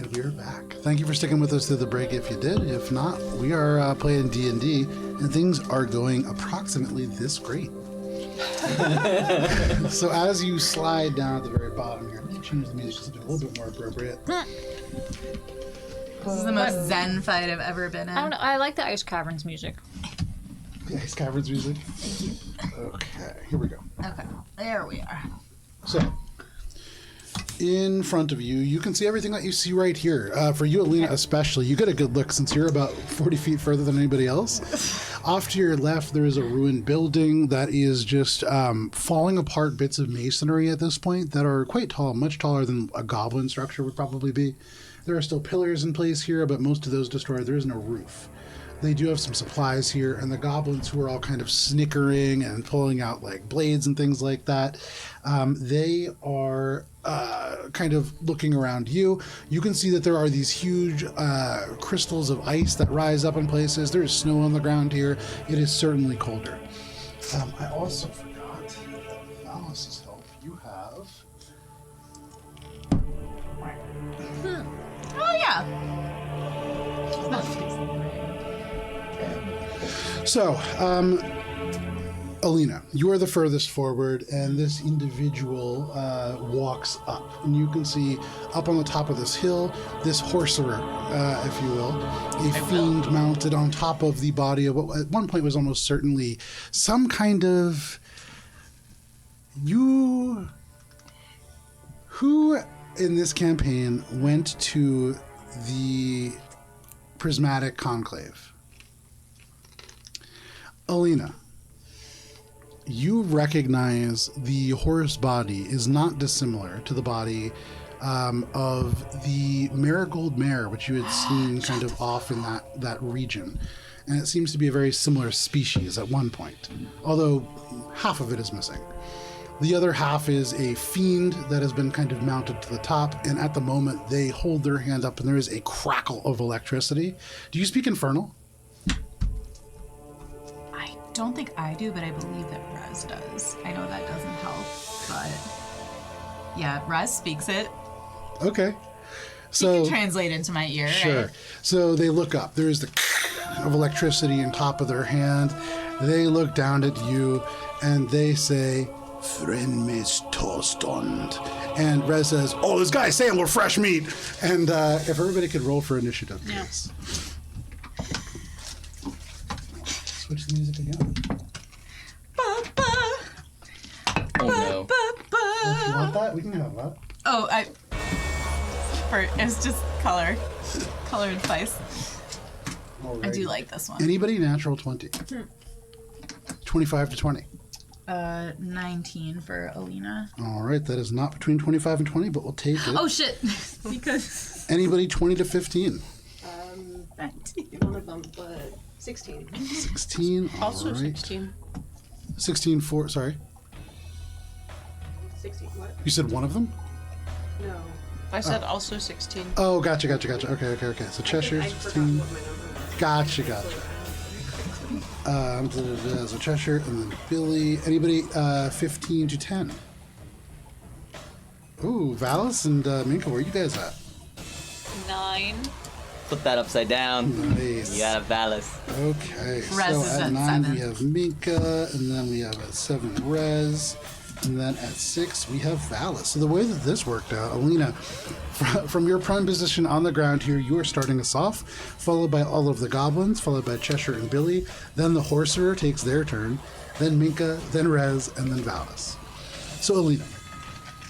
And we're back. Thank you for sticking with us through the break if you did. If not, we are playing D&D, and things are going approximately this great. So as you slide down at the very bottom here, let me change the music to something a little bit more appropriate. This is the most zen fight I've ever been in. I don't know. I like the Ice Caverns music. The Ice Caverns music. Okay, here we go. Okay, there we are. So, in front of you, you can see everything that you see right here. For you, Alina, especially, you get a good look since you're about 40 feet further than anybody else. Off to your left, there is a ruined building that is just falling apart bits of masonry at this point that are quite tall, much taller than a goblin structure would probably be. There are still pillars in place here, but most of those destroyed. There is no roof. They do have some supplies here, and the goblins who are all kind of snickering and pulling out like blades and things like that, they are kind of looking around you. You can see that there are these huge crystals of ice that rise up in places. There is snow on the ground here. It is certainly colder. I also forgot that Alice's help. You have... Oh yeah. So, Alina, you are the furthest forward, and this individual walks up. And you can see up on the top of this hill, this horserer, if you will, a fiend mounted on top of the body of what at one point was almost certainly some kind of... Who in this campaign went to the Prismatic Conclave? Alina, you recognize the horse body is not dissimilar to the body of the marigold mare, which you had seen kind of off in that region. And it seems to be a very similar species at one point, although half of it is missing. The other half is a fiend that has been kind of mounted to the top, and at the moment they hold their hand up and there is a crackle of electricity. Do you speak Infernal? I don't think I do, but I believe that Rez does. I know that doesn't help, but yeah, Rez speaks it. Okay. He So can translate into my ear. sure. Right? So they look up. There is the of electricity on top of their hand. They look down at you and they say, "Friend Miss Torstund." And Rez says, "Oh, this guy's saying we're fresh meat." And if everybody could roll for initiative, please. Switch the music again. Oh no. If you want that, we can have that. Oh, it's just color and spice. I do like this one. Anybody natural 20? 25 to 20. 19 for Alina. All right, that is not between 25 and 20, but we'll take it. Oh shit! Because Anybody 20 to 15? 19. One of them, but 16. 16. All Also right. 16. 16 for, sorry. 16, what? You said one of them? No. I said also 16. Oh, gotcha. Okay. So Cheshire's I forgot 15. what my number was. Gotcha. So Cheshire and then Billy. Anybody 15 to 10? Ooh, Valis and Minka, where are you guys at? 9. Flip that upside down. Nice. You got a Valis. Okay, Rez so is at at 9 7. we have Minka, and then we have at 7 Rez, and then at 6 we have Valis. So the way that this worked out, Alina, from your prime position on the ground here, you are starting us off, followed by all of the goblins, followed by Cheshire and Billy, then the Horserer takes their turn, then Minka, then Rez, and then Valis. So Alina,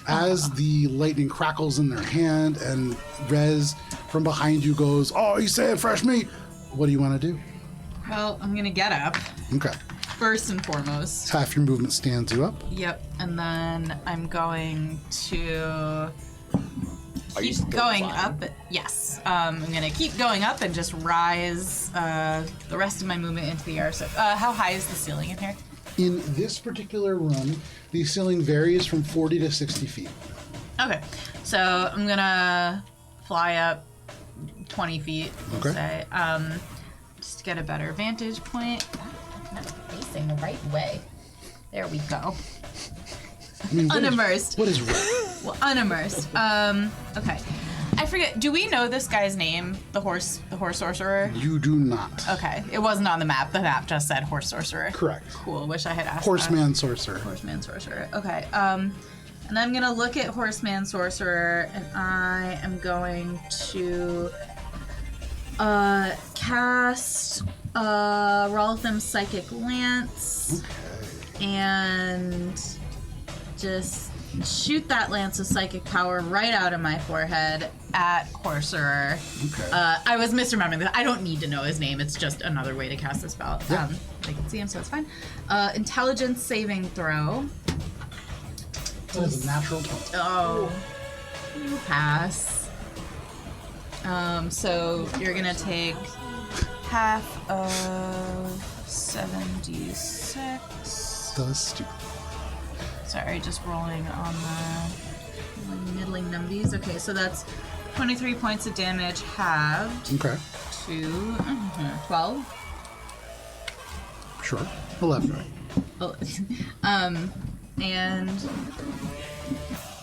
as the lightning crackles in their hand and Rez from behind you goes, "Oh, he's saying fresh meat," what do you want to do? Well, I'm gonna get up Okay. first and foremost. Half your movement stands you up. Yep, and then I'm going to Are you keep still going flying? up. Yes, I'm gonna keep going up and just rise the rest of my movement into the air. So, how high is the ceiling in here? In this particular run, the ceiling varies from 40 to 60 feet. Okay, so I'm gonna fly up 20 feet, we'll Okay. say, just to get a better vantage point. I'm not facing the right way. There we go. I mean, Unimmersed. What is red? Well, unimmersed. Okay. I forget. Do we know this guy's name? The horse sorcerer. You do not. Okay, it wasn't on the map. The map just said horse sorcerer. Correct. Cool. Wish I had asked. Horseman sorcerer. Horseman sorcerer. Okay. And I'm gonna look at horseman sorcerer, and I am going to cast Roltham Psychic Lance, and just shoot that lance of psychic power right out of my forehead at Horserer. Okay. I was misremembering that. I don't need to know his name. It's just another way to cast the spell. Yeah. I can see him, so it's fine. Intelligence saving throw. That is a natural 20. Oh, you pass. So you're gonna take half of 7d6. That's stupid. Sorry, just rolling on the middling numbies. Okay, so that's 23 points of damage halved Okay. to 12. Sure. 11. Oh, and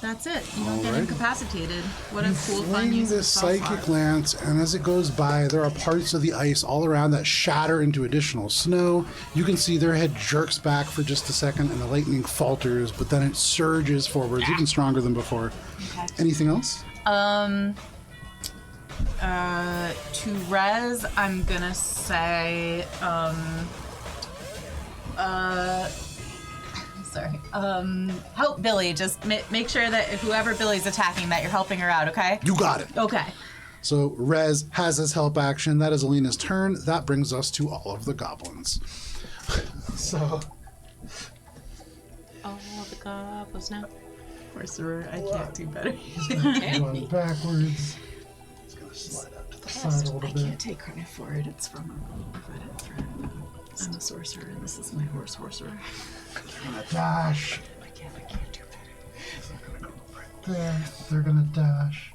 that's it. You don't get Alright. incapacitated. What a You cool, fun fling use of this spell psychic slot. lance, and as it goes by, there are parts of the ice all around that shatter into additional snow. You can see their head jerks back for just a second, and the lightning falters, but then it surges forwards, even stronger than before. Okay. Anything else? To Rez, I'm gonna say, sorry. Help Billy. Just make sure that if whoever Billy's attacking, that you're helping her out, okay? You got it. Okay. So Rez has his help action. That is Alina's turn. That brings us to all of the goblins. So Oh, the goblins now. Sorcerer, I can't do better. going backwards. It's gonna slide out to the side a little bit. take credit for it. It's from a credit thread. I'm a sorcerer, and this is my horse sorcerer. Gonna dash. I can't do better. There. They're gonna dash.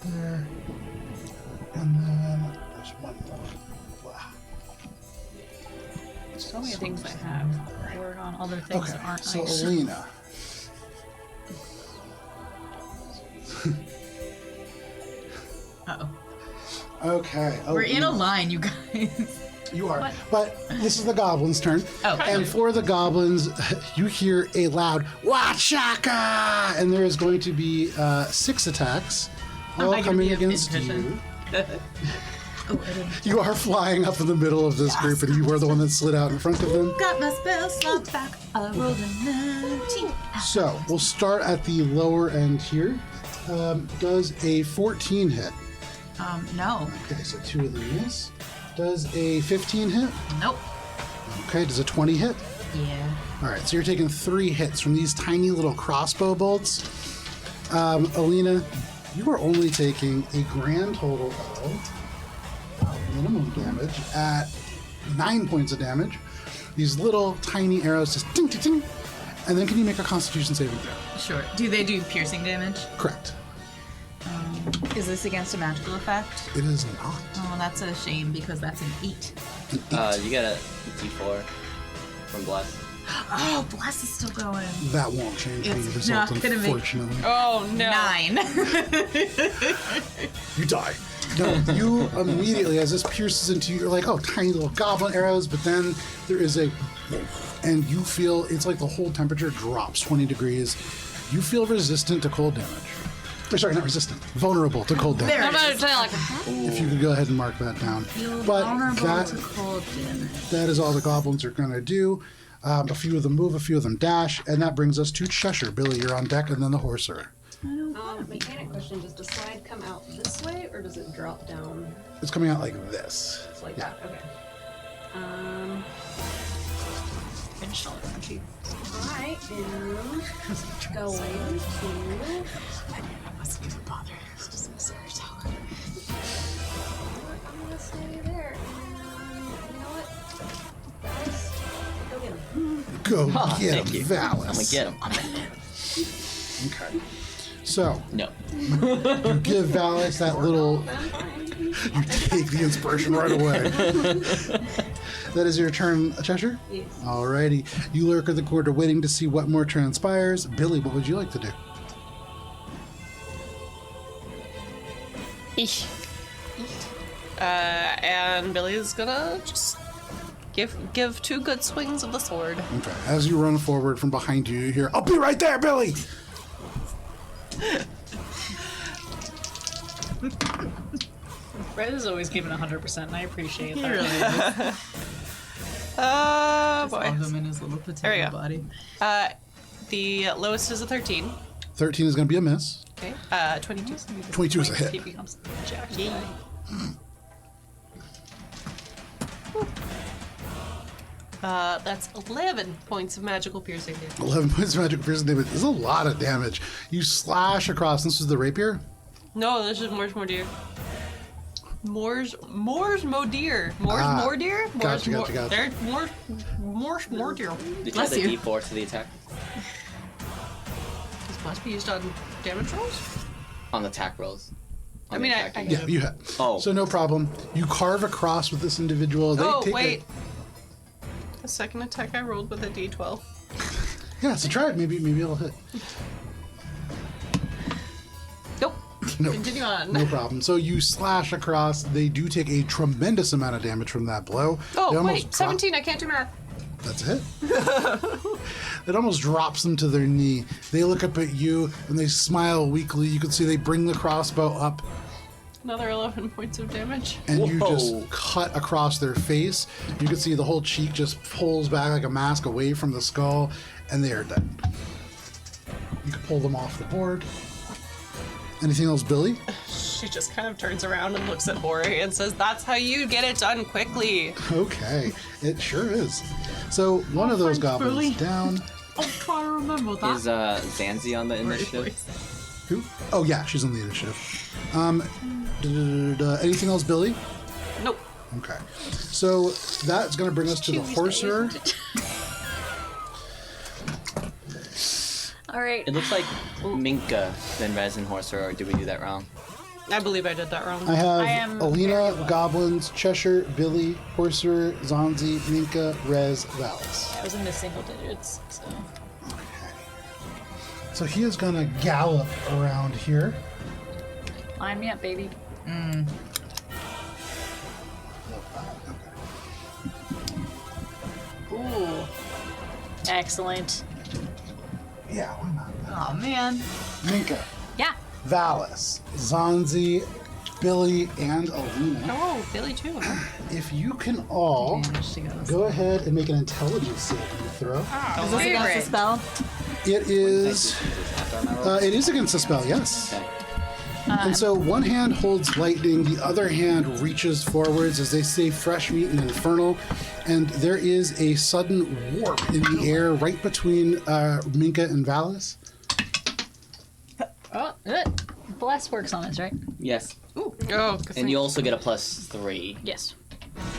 There. And then there's one more. Wow. So many things I have. Work on other things Okay, that aren't so nice. Alina. Uh-oh. Okay. We're in a Alina. line, you guys. You are. But this is the goblins' turn. Oh. And for the goblins, you hear a loud Wachaka! And there is going to be 6 attacks, all I gonna coming be a against pigeon? you. Oh, I didn't. You are flying up in the middle of this group, and you were the one that slid out in front of them. Got my spell slot back. I rolled a 19. So we'll start at the lower end here. Does a 14 hit? No. Okay, so 2 of these. Does a 15 hit? Nope. Okay, does a 20 hit? Yeah. All right, so you're taking 3 hits from these tiny little crossbow bolts. Alina, you are only taking a grand total of minimum damage at 9 points of damage. These little tiny arrows just ting, ting, ting. And then can you make a Constitution saving throw? Sure. Do they do piercing damage? Correct. Is this against a magical effect? It is not. Oh, that's a shame because that's an 8. You get a D4 from Bless. Oh, Bless is still going. That won't change the It's result, not gonna make- unfortunately. Oh no. 9. You die. No, you immediately, as this pierces into you, you're like, oh, tiny little goblin arrows, but then there is a, and you feel, it's like the whole temperature drops 20 degrees. You feel resistant to cold damage. Or, sorry, not resistant, vulnerable to cold damage. There I'm it about is. to tell you, like, If you could go ahead and mark that down. Feel But vulnerable that, to cold damage. that is all the goblins are going to do. A few of them move, a few of them dash, and that brings us to Cheshire. Billy, you're on deck, and then the horser. Mechanic question, does the slide come out this way or does it drop down? It's coming out like this. It's like that, okay. finish all the crunchy. I am going to... I mustn't even bother. It's just a silver tower. I'm gonna stay there. And you know what? Guys, go get him. Go Oh, get thank him, you. Valis. I'm gonna get him. Okay. So, No. you give Valis that little. You take the inspiration right away. That is your turn, Cheshire? Yes. Alrighty. You lurk at the corner waiting to see what more transpires. Billy, what would you like to do? Eesh. And Billy is gonna just give 2 good swings of the sword. Okay. As you run forward from behind you, you hear, "I'll be right there, Billy!" Red is always giving 100%, and I appreciate He that. really is. Oh boy. Love him in his little There we potato go. body. The lowest is a 13. 13 is going to be a miss. Okay. 22. 22 is a hit. He becomes jacked. That's 11 points of magical piercing damage. 11 points of magic piercing damage is a lot of damage. You slash across. This is the rapier? No, this is Moors Mordeer. Moors Modeer. Moors Ah, Mordeer? gotcha. They're Moors Mordeer. Did you Bless add the you. D4 to the attack? This must be used on damage rolls? On the attack rolls. I mean, I Yeah, you hit. Oh. So no problem. You carve across with this individual. They Oh, take wait. The second attack I rolled with a D12. Yeah, so try it. Maybe it'll hit. Nope. No. Continue on. No problem. So you slash across. They do take a tremendous amount of damage from that blow. They Oh, almost wait. drop- 17. I can't do math. That's a hit. It almost drops them to their knee. They look up at you and they smile weakly. You can see they bring the crossbow up Another 11 points of damage. and you Whoa. just cut across their face. You can see the whole cheek just pulls back like a mask away from the skull, and they are dead. You can pull them off the board. Anything else, Billy? She just kind of turns around and looks at Bori and says, "That's how you get it done quickly." Okay, it sure is. So one of those thanks, goblins Billy. down. I'll try to remember that. Is Zanzi on the initiative? Who? Oh yeah, she's on the initiative. Anything else, Billy? Nope. Okay. So that's going to bring us to the Horser. All right. It looks like Minka, then Rez and Horser, or did we do that wrong? I believe I did that wrong. I have am Alina, Goblins, Cheshire, Billy, Horser, Zanzi, Minka, Rez, Valis. I was in the single digits, so. So he is going to gallop around here. Line me up, baby. Ooh. Excellent. Yeah, why not? Oh man. Minka, Yeah. Valis, Zanzi, Billy, and Alina. Oh, Billy too. Huh? If you can all Managed to get us. go ahead and make an intelligence saving throw. Is this against the spell? It is. It is against the spell, yes. Okay. And so one hand holds lightning, the other hand reaches forwards as they say fresh meat and infernal, and there is a sudden warp in the air right between Minka and Valis. Oh, bless works on this, right? Yes. Oh, good And thing. you also get a +3, Yes.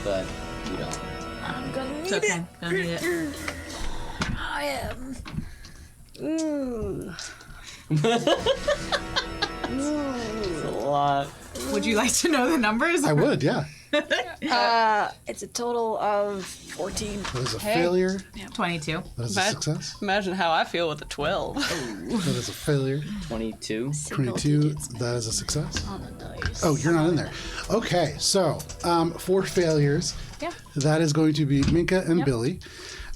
but you don't. I'm gonna It's okay. Don't need it. I am. It's a lot. Would you like to know the numbers? I would, yeah. It's a total of 14. That is a failure. 22. That is a success. Imagine how I feel with a 12. That is a failure. 22. 22. That is a success. On the dice. Oh, you're not in there. Okay, so 4 failures. Yeah. That is going to be Minka and Billy.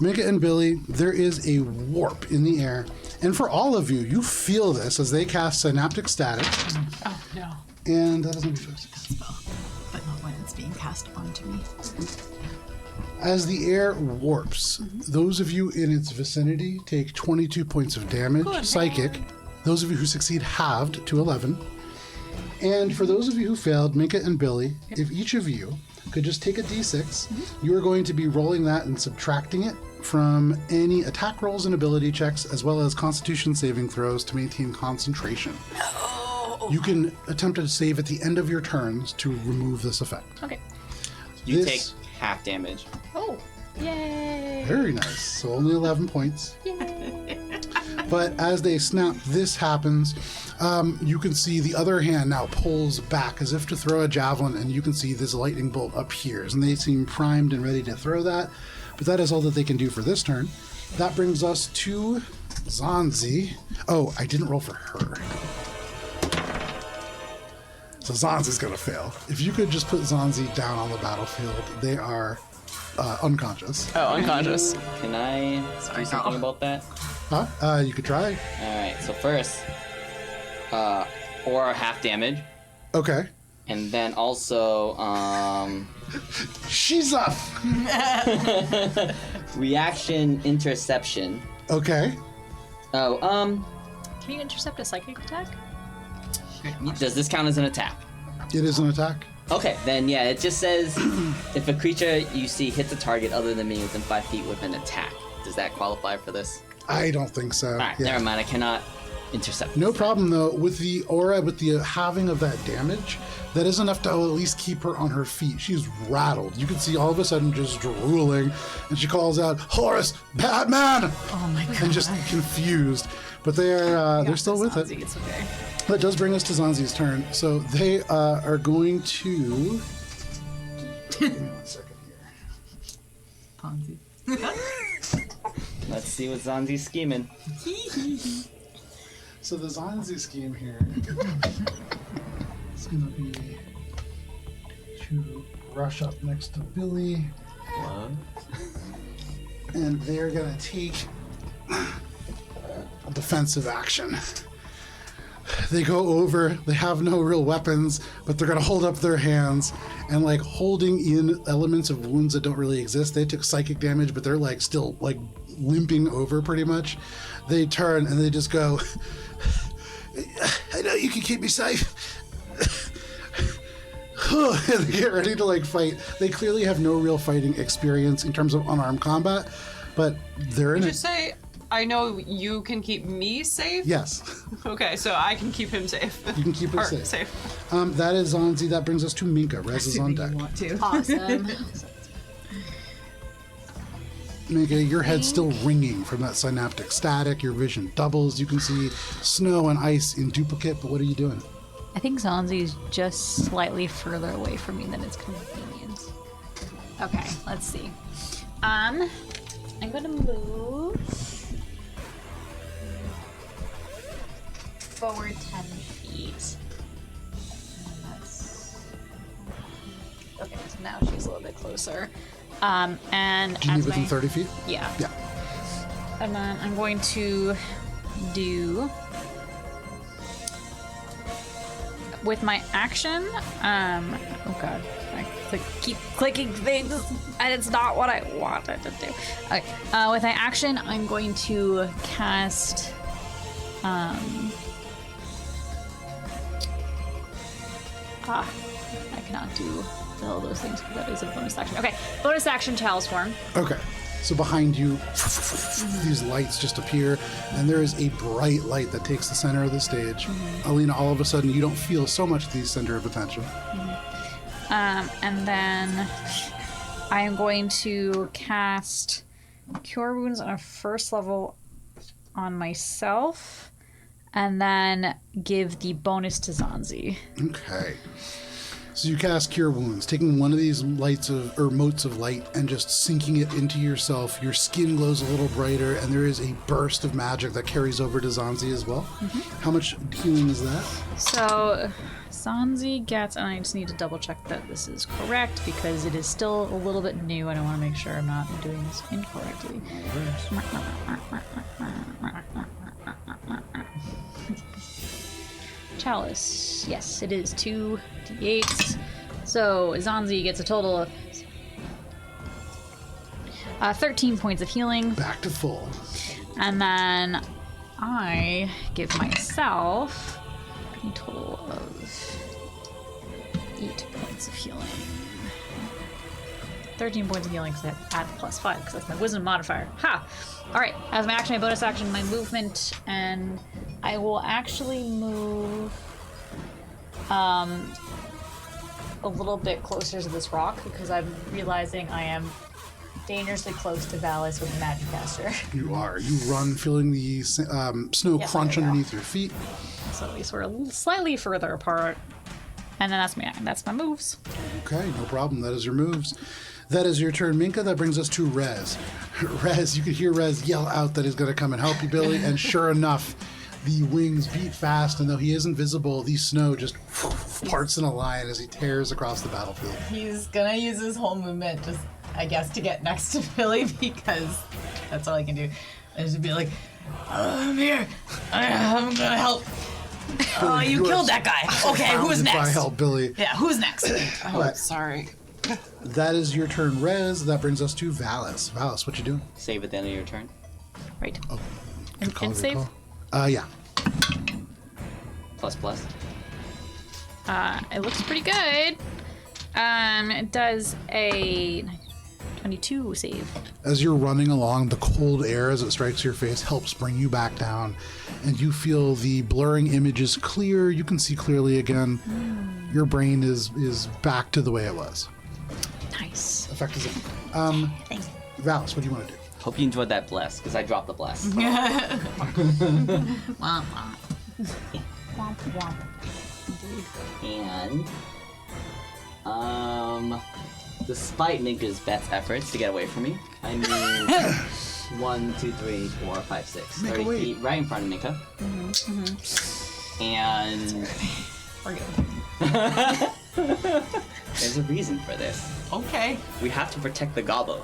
Minka and Billy, there is a warp in the air. And for all of you, you feel this as they cast Synaptic Static. Oh, no. And that is going to be 56. But not when it's being cast onto me. As the air warps, those of you in its vicinity take 22 points of damage, psychic. Those of you who succeed halved to 11. And for those of you who failed, Minka and Billy, if each of you could just take a d6, you are going to be rolling that and subtracting it from any attack rolls and ability checks, as well as constitution saving throws to maintain concentration. You can attempt to save at the end of your turns to remove this effect. Okay. You This- take half damage. Oh. Yay. Very nice. So only 11 points. But as they snap, this happens. You can see the other hand now pulls back as if to throw a javelin, and you can see this lightning bolt appears, and they seem primed and ready to throw that. But that is all that they can do for this turn. That brings us to Zanzi. Oh, I didn't roll for her. So Zanzi's gonna fail. If you could just put Zanzi down on the battlefield, they are unconscious. Oh, unconscious. Can I do something about that? Huh? You could try. Alright, so first, or half damage. Okay. And then also, She's up. reaction interception. Okay. Oh, Can you intercept a psychic attack? does this count as an attack? It is an attack. Okay, then yeah, it just says if a creature you see hits a target other than being within 5 feet with an attack. Does that qualify for this? I don't think so. Alright, Yeah. never mind, I cannot intercept. No problem though. With the aura, with the having of that damage, that is enough to at least keep her on her feet. She's rattled. You can see all of a sudden just drooling, and she calls out, "Horace, Batman!" Oh my god. And just confused. But they're still with it. It's okay. That does bring us to Zanzi's turn. So they are going to. Give me 1 second here. Ponzi. Let's see what Zanzi's scheming. So the Zanzi scheme here is going to be to rush up next to Billy, and they're going to take a defensive action. They go over, they have no real weapons, but they're going to hold up their hands and like holding in elements of wounds that don't really exist. They took psychic damage, but they're like still like limping over pretty much. They turn and they just go, "I know you can keep me safe." And they get ready to like fight. They clearly have no real fighting experience in terms of unarmed combat, but they're in Did it. you say, I know you can keep me safe? Yes, Okay, so I can keep him safe. you can keep it Or safe. That is Zanzi. That brings us to Minka. Rez is on deck. Want to. Awesome. Minka, your head's still ringing from that synaptic static. Your vision doubles. You can see snow and ice in duplicate, but what are you doing? I think Zanzi is just slightly further away from me than its convenience. Okay, let's see. I'm gonna move forward 10 feet. And that's okay. So now she's a little bit closer. And Do you as need within my 30 feet? yeah, Yeah. And then I'm going to do with my action. Oh god, I keep clicking things, and it's not what I wanted to do. Okay, with my action, I'm going to cast. I cannot do all those things because that is a bonus action. Okay, bonus action, Chalice Form. Okay. So behind you, these lights just appear, and there is a bright light that takes the center of the stage. Alina, all of a sudden, you don't feel so much the center of attention. And then I am going to cast Cure Wounds on a first level on myself, and then give the bonus to Zanzi. Okay. So you cast Cure Wounds, taking one of these lights or motes of light and just sinking it into yourself. Your skin glows a little brighter, and there is a burst of magic that carries over to Zanzi as well. How much healing is that? So Zanzi gets, and I just need to double check that this is correct because it is still a little bit new, and I want to make sure I'm not doing this incorrectly. Chalice. Yes, it is 2d8s. So Zanzi gets a total of 13 points of healing. Back to full. And then I give myself a total of 8 points of healing. 13 points of healing because I add the +5 because that's my wisdom modifier. Ha! Alright, as my action, my bonus action, my movement, and I will actually move a little bit closer to this rock because I'm realizing I am dangerously close to Valis with the Magic Caster. You are. You run, feeling the snow Yeah, crunch there you go. underneath your feet. So we sort of slightly further apart. And then that's my moves. Okay, no problem. That is your moves. That is your turn, Minka. That brings us to Rez. Rez, you can hear Rez yell out that he's going to come and help you, Billy. And sure enough, The wings beat fast, and though he isn't visible, the snow just parts in a line as he tears across the battlefield. He's gonna use his whole movement just, I guess, to get next to Billy because that's all he can do. And just be like, I'm here. I'm gonna help. Oh, you killed that guy. Okay, who's If I next? help Billy. Yeah, who's next? But Sorry. that is your turn, Rez. That brings us to Valis. Valis, what you doing? Save at the end of your turn. Right. Good call, and good save? call. Yeah. Plus. It looks pretty good. It does a 22 save. As you're running along, the cold air as it strikes your face helps bring you back down, and you feel the blurring images clear. You can see clearly again. Your brain is back to the way it was. Nice. Effect is Valis, what do you want to do? Hope you enjoyed that bless, because I dropped the bless. Womp womp. Womp womp. And despite Minka's best efforts to get away from me, I move 1, 2, 3, 4, 5, 6, Minka, 30 wait. feet right in front of Minka. And We're good. there's a reason for this. Okay. We have to protect the gobbo.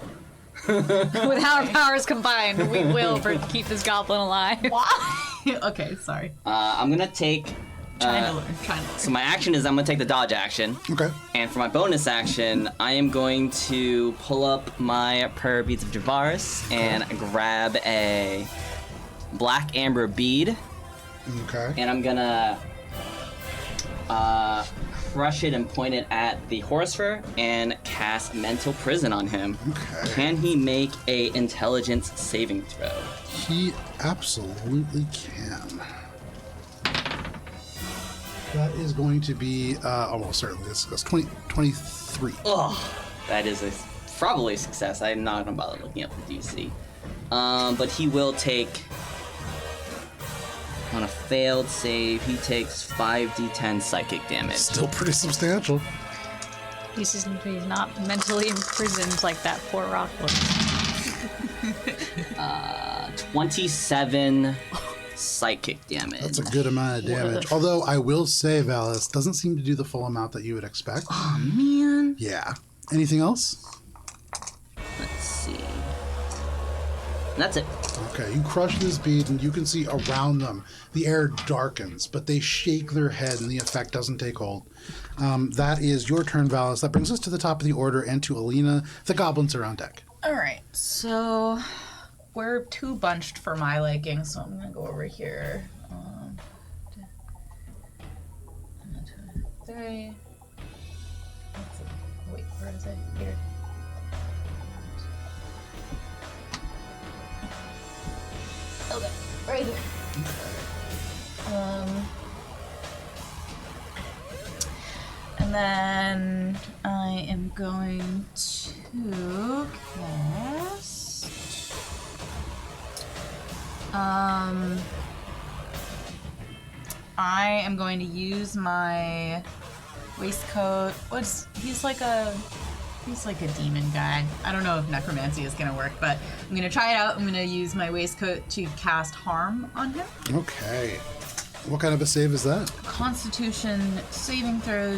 With our powers combined, we will keep this goblin alive. Why? Okay, sorry. I'm gonna take. Trying to learn. So my action is I'm gonna take the dodge action. Okay. And for my bonus action, I am going to pull up my Prayer Beads of Javaris and grab a black amber bead, Okay. and I'm gonna crush it and point it at the Horsefer and cast Mental Prison on him. Okay. Can he make a intelligence saving throw? He absolutely can. That is going to be almost certainly. That's 23. Ugh, that is probably a success. I'm not gonna bother looking up the DC. But he will take, on a failed save, he takes 5d10 psychic damage. Still pretty substantial. He's not mentally imprisoned like that poor rock was. 27 psychic damage. That's a good amount of damage. Although I will say, Valis doesn't seem to do the full amount that you would expect. Oh man. Yeah. Anything else? Let's see. That's it. Okay, you crush this bead and you can see around them the air darkens, but they shake their head and the effect doesn't take hold. That is your turn, Valis. That brings us to the top of the order and to Alina. The goblins are on deck. All right, so we're too bunched for my liking, so I'm gonna go over here. 1, 2, 3. Wait, where is it? Here. Okay, right here. And then I am going to cast. I am going to use my waistcoat. He's like a demon guy. I don't know if necromancy is gonna work, but I'm gonna try it out. I'm gonna use my waistcoat to cast harm on him. Okay. What kind of a save is that? Constitution saving throw,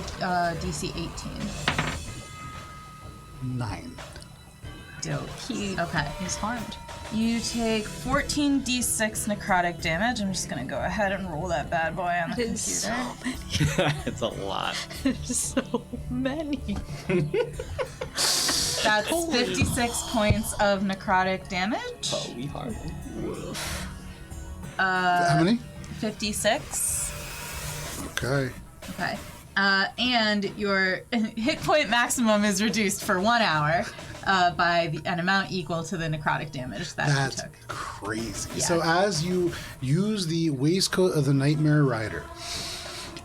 DC 18. 9. Dope. He Okay. is harmed. You take 14d6 necrotic damage. I'm just gonna go ahead and roll that bad boy on the computer. It's a lot. So many. That's 56 points of necrotic damage. Oh, we hard. How many? 56. Okay. Okay. And your hit point maximum is reduced for 1 hour by an amount equal to the necrotic damage that That's you took. crazy. Yeah. So as you use the waistcoat of the Nightmare Rider,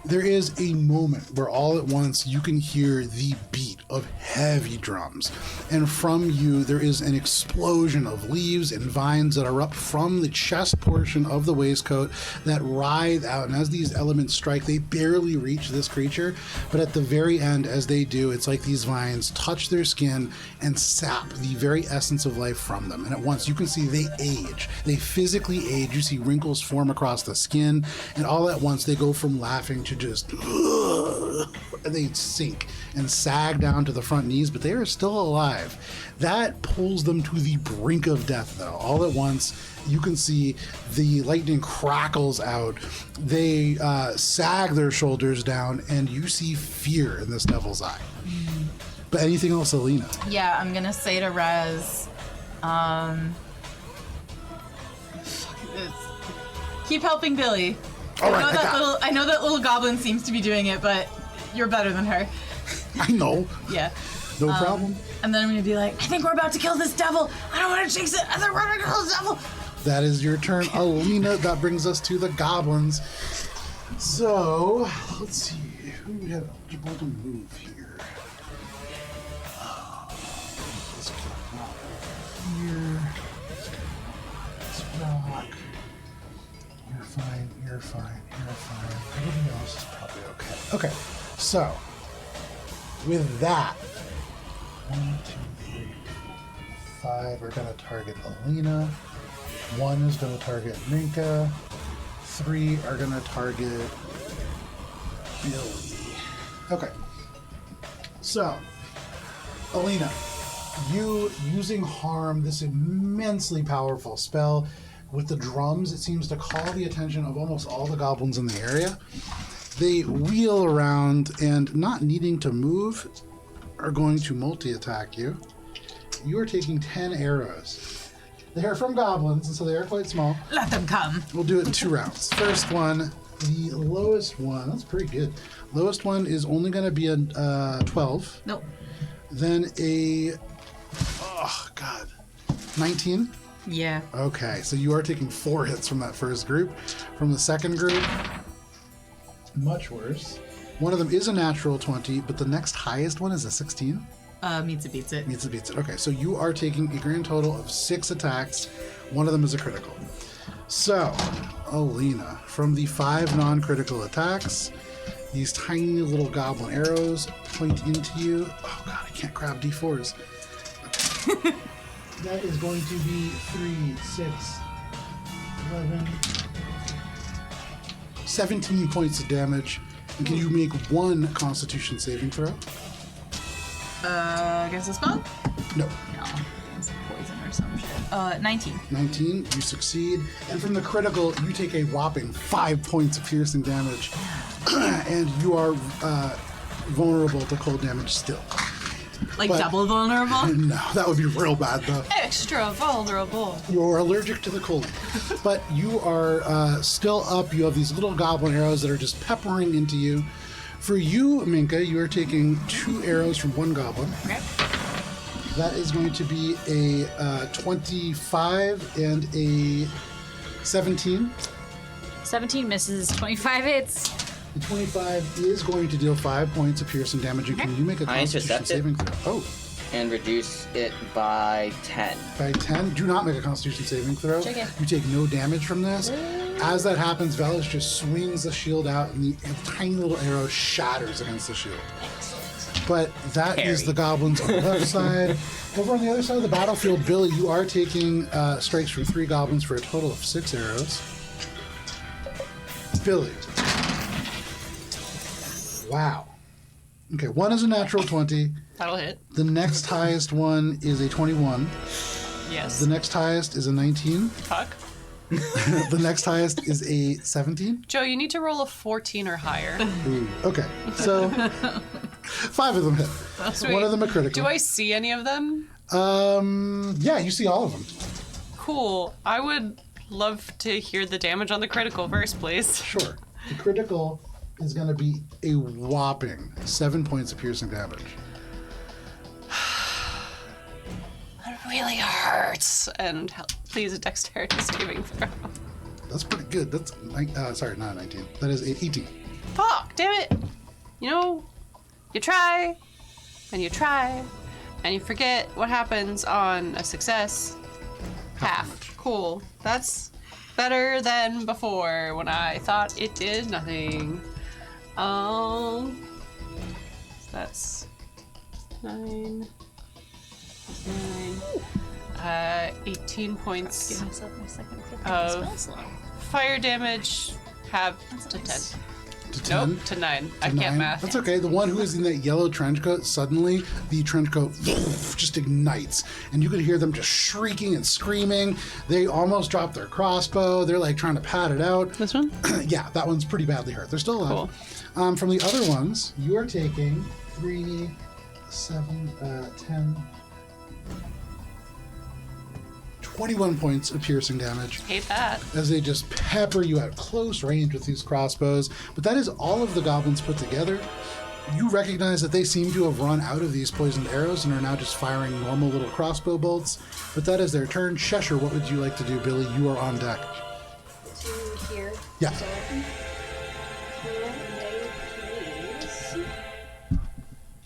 there is a moment where all at once you can hear the beat of heavy drums. And from you, there is an explosion of leaves and vines that erupt from the chest portion of the waistcoat that writhe out. And as these elements strike, they barely reach this creature. But at the very end, as they do, it's like these vines touch their skin and sap the very essence of life from them. And at once, you can see they age. They physically age. You see wrinkles form across the skin. And all at once, they go from laughing to just... and they sink and sag down to the front knees, but they are still alive. That pulls them to the brink of death, though. All at once, you can see the lightning crackles out. They sag their shoulders down, and you see fear in this devil's eye. But anything else, Alina? Yeah, I'm gonna say to Rez, keep helping Billy. All right, I know that little goblin seems to be doing it, but you're better than her. I know. Yeah. No problem. And then I'm gonna be like, I think we're about to kill this devil. I don't want to jinx it. I think we're gonna kill this devil. That is your turn, Alina. That brings us to the goblins. So, let's see. Who do we have eligible to move here? Let's get that here. Let's rock. You're fine, you're fine, you're fine. Everything else is probably okay. Okay, so, with that, 1, 2, 3, 5 are going to target Alina. 1 is going to target Minka. 3 are going to target Billy. Okay. So, Alina, you using Harm, this immensely powerful spell, with the drums, it seems to call the attention of almost all the goblins in the area. They wheel around and, not needing to move, are going to multi-attack you. You are taking 10 arrows. They are from goblins, and so they are quite small. Let them come. We'll do it in 2 rounds. First one, the lowest one, that's pretty good. Lowest one is only going to be a 12. Nope. Then a, 19. Yeah. Okay, so you are taking 4 hits from that first group. From the second group, much worse. One of them is a natural 20, but the next highest one is a 16. Meets it, beats it. Meets it, beats it. Okay, so you are taking a grand total of 6 attacks. One of them is a critical. So, Alina, from the 5 non-critical attacks, these tiny little goblin arrows point into you. Oh god, I can't grab D4s. Okay. That is going to be 3, 6, 11, 17 points of damage. And can you make 1 Constitution saving throw? Against the spell? No. No. Against poison or some shit. 19. 19, you succeed. And from the critical, you take a whopping 5 points of piercing damage. And you are vulnerable to cold damage still. Like But- double vulnerable? No, that would be real bad though. Extra vulnerable. You're allergic to the cold. But you are still up. You have these little goblin arrows that are just peppering into you. For you, Minka, you are taking 2 arrows from 1 goblin. Okay. That is going to be a 25 and a 17. 17 misses, 25 hits. The 25 is going to deal 5 points of piercing damage. And can you make a I Constitution intercept it. saving throw? Oh, And reduce it by 10. by 10. Do not make a Constitution saving throw. Okay. You take no damage from this. As that happens, Velis just swings the shield out, and the tiny little arrow shatters against the shield. But that is the goblins on the left side. Over on the other side of the battlefield, Billy, you are taking strikes from 3 goblins for a total of 6 arrows. Billy. Wow. Okay, 1 is a natural 20. That'll hit. The next highest one is a 21. Yes. The next highest is a 19. Fuck. The next highest is a 17. Joe, you need to roll a 14 or higher. Ooh, okay, so 5 of them hit. Sweet. One of them a critical. Do I see any of them? Yeah, you see all of them. Cool. I would love to hear the damage on the critical first, please. Sure. The critical is going to be a whopping 7 points of piercing damage. That really hurts. And please, a dexterity saving throw. That's pretty good. That's sorry, not 19. That is 18. Fuck, damn it. You know, you try, and you try, and you forget what happens on a success. Half. Cool. That's better than before when I thought it did nothing. That's 9 plus 9. 18 points Give myself my second fifth of spell slot. fire damage. Have to 10. To 10? Nope, to 9. I To can't 9? math. That's okay. The one who is in that yellow trench coat, suddenly the trench coat just ignites. And you could hear them just shrieking and screaming. They almost dropped their crossbow. They're like trying to pat it out. This one? Yeah, that one's pretty badly hurt. They're still alive. From the other ones, you are taking 3, 7, 10, 21 points of piercing damage Hate that. as they just pepper you at close range with these crossbows. But that is all of the goblins put together. You recognize that they seem to have run out of these poisoned arrows and are now just firing normal little crossbow bolts. But that is their turn. Cheshire, what would you like to do, Billy? You are on deck. To here. Yeah. So,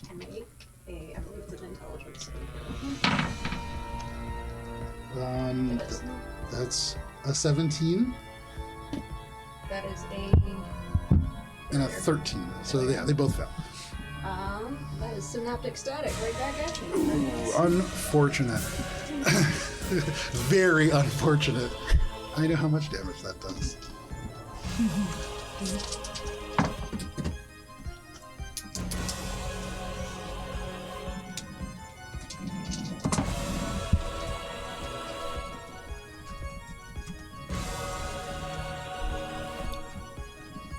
can they please make a, I believe it's an intelligence save. That's a 17 That is and a 13. So yeah, they both fail. that is synaptic static right back at you. Unfortunate. Very unfortunate. I know how much damage that does.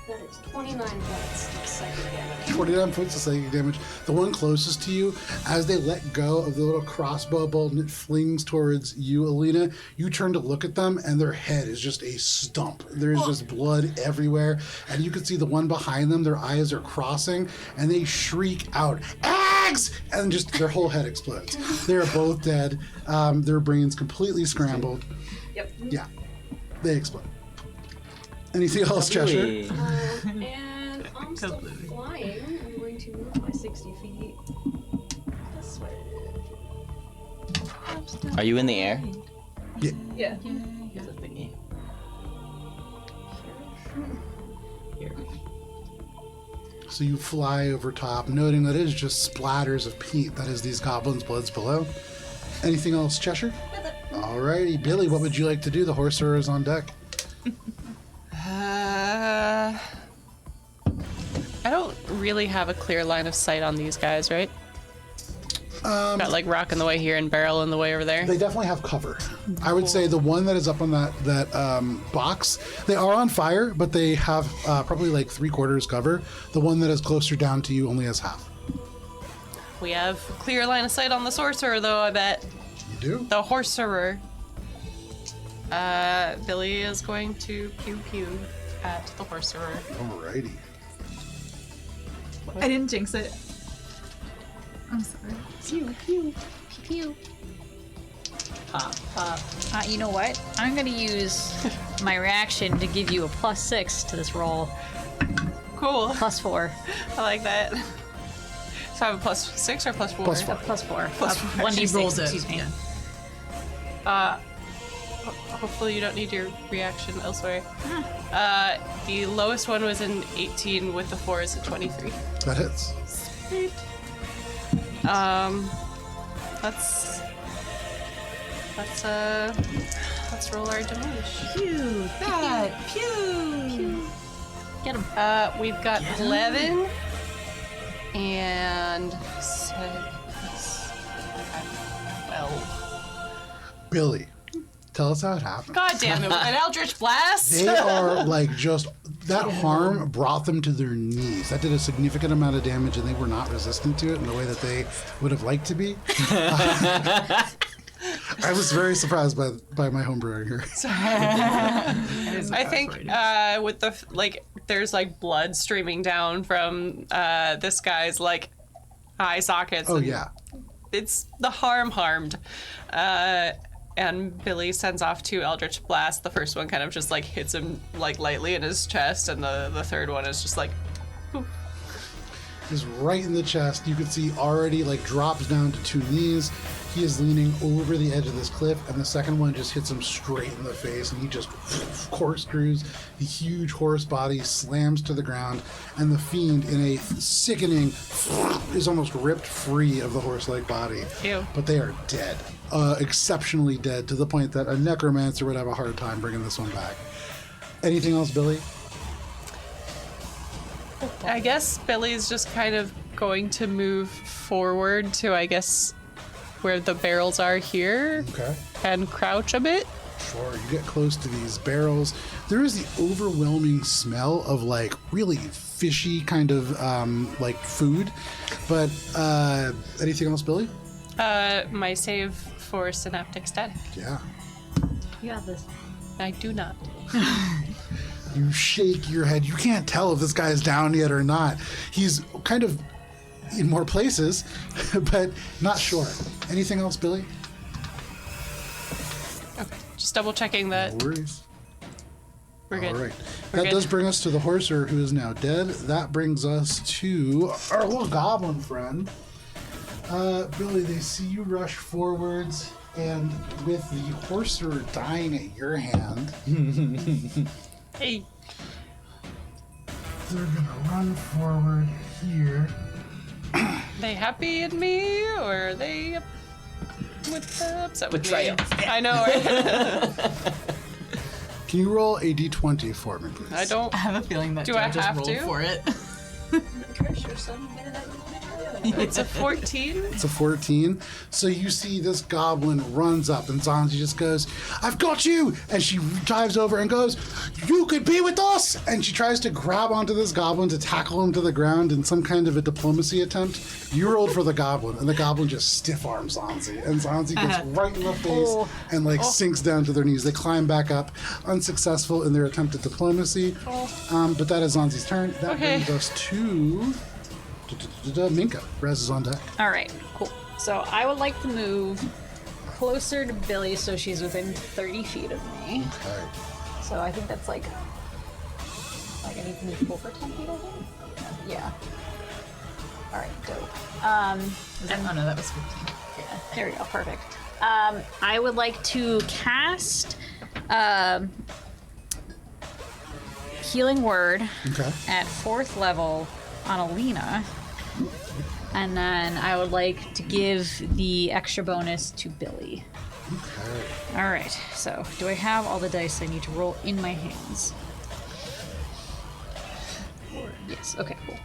That is 29 points of psychic damage. 29 points of psychic damage. The one closest to you, as they let go of the little crossbow bolt and it flings towards you, Alina, you turn to look at them and their head is just a stump. There's just blood everywhere. And you can see the one behind them, their eyes are crossing and they shriek out, "Axe!" And just their whole head explodes. They're both dead. Their brains completely scrambled. Yep. Yeah, they explode. Anything else, Cheshire? And I'm still flying. I'm going to move my 60 feet this way. Are you in the air? Yeah. Here's a thingy. Here. So you fly over top, noting that it is just splatters of paint. That is these goblins' bloods below. Anything else, Cheshire? Alrighty, Billy, what would you like to do? The horser is on deck. I don't really have a clear line of sight on these guys, right? Got like rock in the way here and barrel in the way over there. They definitely have cover. I would say the one that is up on that box, they are on fire, but they have probably like 3/4 cover. The one that is closer down to you only has half. We have clear line of sight on the sorcerer, though, I bet. You do? The horserer. Billy is going to pew pew at the horserer. Alrighty. I didn't jinx it. I'm sorry. Pew. Pop, pop. You know what? I'm gonna use my reaction to give you a +6 to this roll. Cool. +4. I like that. So I have a +6 or +4? +4. +4. Plus four. 1d6, She rolls it. excuse me. Hopefully you don't need your reaction elsewhere. The lowest one was an 18 with the 4 is a 23. That hits. Sweet. Let's roll our damage. Pew! That! Pew! Get him. We've got 11 and 6, 12. Billy, tell us how it happened. God damn it! An Eldritch Blast. They are like just that harm brought them to their knees. That did a significant amount of damage, and they were not resistant to it in the way that they would have liked to be. I was very surprised by my homebrewing here. I think with the there's like blood streaming down from this guy's like eye sockets. Oh and yeah, it's the harmed. And Billy sends off 2 Eldritch Blasts. The first one kind of just like hits him like lightly in his chest, and the third one is just like is right in the chest. You can see already like drops down to 2 knees. He is leaning over the edge of this cliff, and the second one just hits him straight in the face, and he just corkscrews. The huge horse body slams to the ground, and the fiend, in a sickening, is almost ripped free of the horse-like body. Ew. But they are dead, exceptionally dead, to the point that a necromancer would have a hard time bringing this one back. Anything else, Billy? I guess Billy's just kind of going to move forward to, I guess, where the barrels are here. Okay. And crouch a bit. Sure, you get close to these barrels. There is the overwhelming smell of like really fishy kind of like food. But anything else, Billy? My save for synaptic static. Yeah. You got this. I do not. You shake your head. You can't tell if this guy is down yet or not. He's kind of in more places, but not sure. Anything else, Billy? Okay. Just double checking that No worries. we're good. All right. We're That good. does bring us to the horser, who is now dead. That brings us to our little goblin friend. Billy, they see you rush forwards, and with the horser dying at your hand, Hey. they're gonna run forward here. They happy at me, or are they upset with Betrayal. me? I know, right? Can you roll a d20 for me, please? I don't. I have a feeling that Do Joe I just have rolled to? for it. It's a 14. It's a 14. So you see this goblin runs up, and Zanzi just goes, "I've got you!" And she dives over and goes, "You could be with us!" And she tries to grab onto this goblin to tackle him to the ground in some kind of a diplomacy attempt. You rolled for the goblin, and the goblin just stiff arms Zanzi. And Zanzi gets right in the face and like sinks down to their knees. They climb back up, unsuccessful in their attempt at diplomacy. But that is Zanzi's turn. That Okay. brings us to Minka. Rez is on deck. All right, cool. So I would like to move closer to Billy so she's within 30 feet of me. Okay. So I think that's like I need to move over 10 feet, I think? Yeah. All right, dope. Oh no, that was 15. Yeah, there we go, perfect. I would like to cast Healing Word Okay. at 4th level on Alina. And then I would like to give the extra bonus to Billy. Okay. All right, so do I have all the dice I need to roll in my hands? Yes, okay, cool.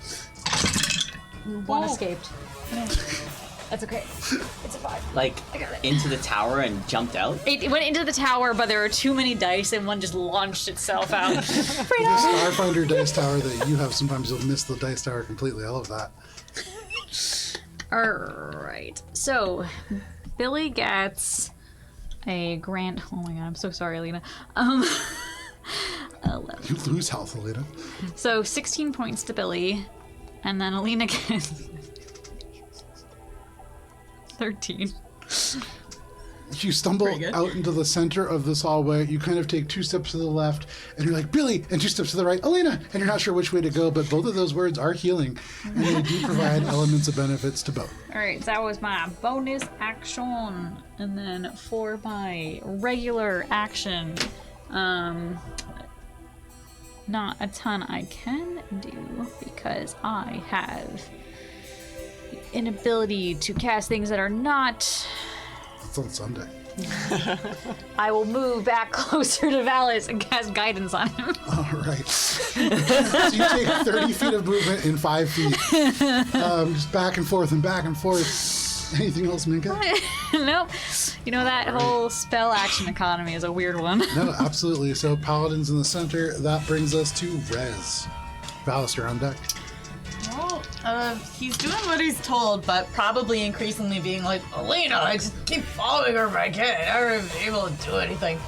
One Whoa. escaped. No, that's okay. It's a 5. Like, I got it. into the tower and jumped out? It went into the tower, but there were too many dice, and one just launched itself out. The Starfinder dice tower that you have, sometimes you'll miss the dice tower completely. I love that. Alright, so Billy gets a grand. Oh my god, I'm so sorry, Alina. 11. You lose health, Alina. So 16 points to Billy, and then Alina gets 13. You stumble out into the center of this hallway. You kind of take 2 steps to the left, and you're like, Billy, and 2 steps to the right, Alina, and you're not sure which way to go, but both of those words are healing, and they do provide elements of benefits to both. Alright, so that was my bonus action. And then for my regular action, not a ton I can do because I have the inability to cast things that are not. It's on Sunday. I will move back closer to Valis and cast guidance on him. All right. So you take 30 feet of movement in 5 feet. Just back and forth and back and forth. Anything else, Minka? Nope. You know, that whole spell action economy is a weird one. No, absolutely. So Paladin's in the center. That brings us to Rez. Ballister on deck. Well, he's doing what he's told, but probably increasingly being like, Alina, I just keep following her if I can. I haven't been able to do anything.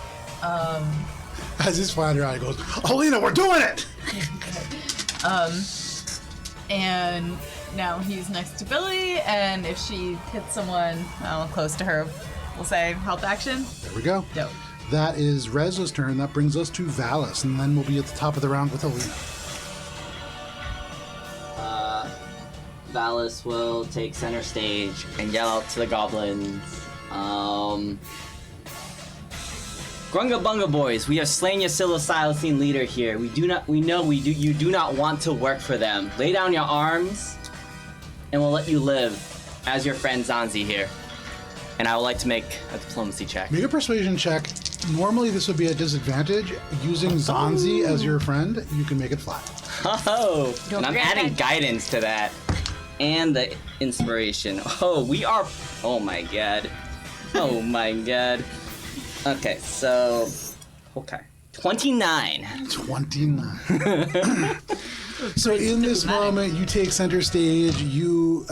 As he's flying around, he goes, Alina, we're doing it! And now he's next to Billy, and if she hits someone close to her, we'll say help action. There we go. Dope. That is Rez's turn. That brings us to Valis, and then we'll be at the top of the round with Alina. Valis will take center stage and yell out to the goblins. Grunga Bunga boys, we have slain your psilocybin leader here. You do not want to work for them. Lay down your arms, and we'll let you live as your friend Zanzi here. And I would like to make a diplomacy check. Make a persuasion check. Normally this would be a disadvantage. Using Zanzi as your friend, you can make it flat. Oh, and I'm forget adding that. guidance to that. And the inspiration. Oh, we are... Oh my god. Oh my god. Okay, so... Okay. 29. 29. So in this moment, you take center stage. You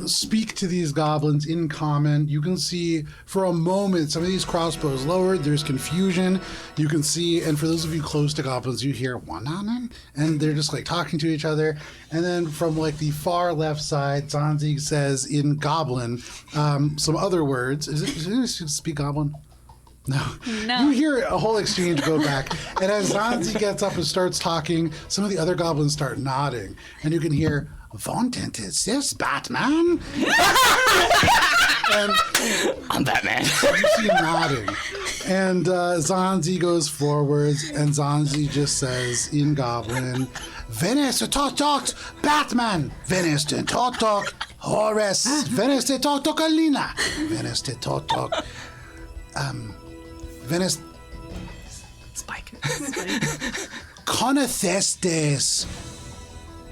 speak to these goblins in common. You can see for a moment some of these crossbows lowered. There's confusion. You can see, and for those of you close to goblins, you hear "Wananan," and they're just like talking to each other. And then from like the far left side, Zanzi says in Goblin some other words. Is it speak Goblin? No. You hear a whole exchange go back, and as Zanzi gets up and starts talking, some of the other goblins start nodding, and you can hear, "Vontent is this, Batman?" And I'm Batman. you see nodding. And Zanzi goes forwards, and Zanzi just says in Goblin, "Venice, talk, Batman! Venice, talk, Horace! Venice, talk, Alina! Venice, talk, Venice, Spike. Conethestes,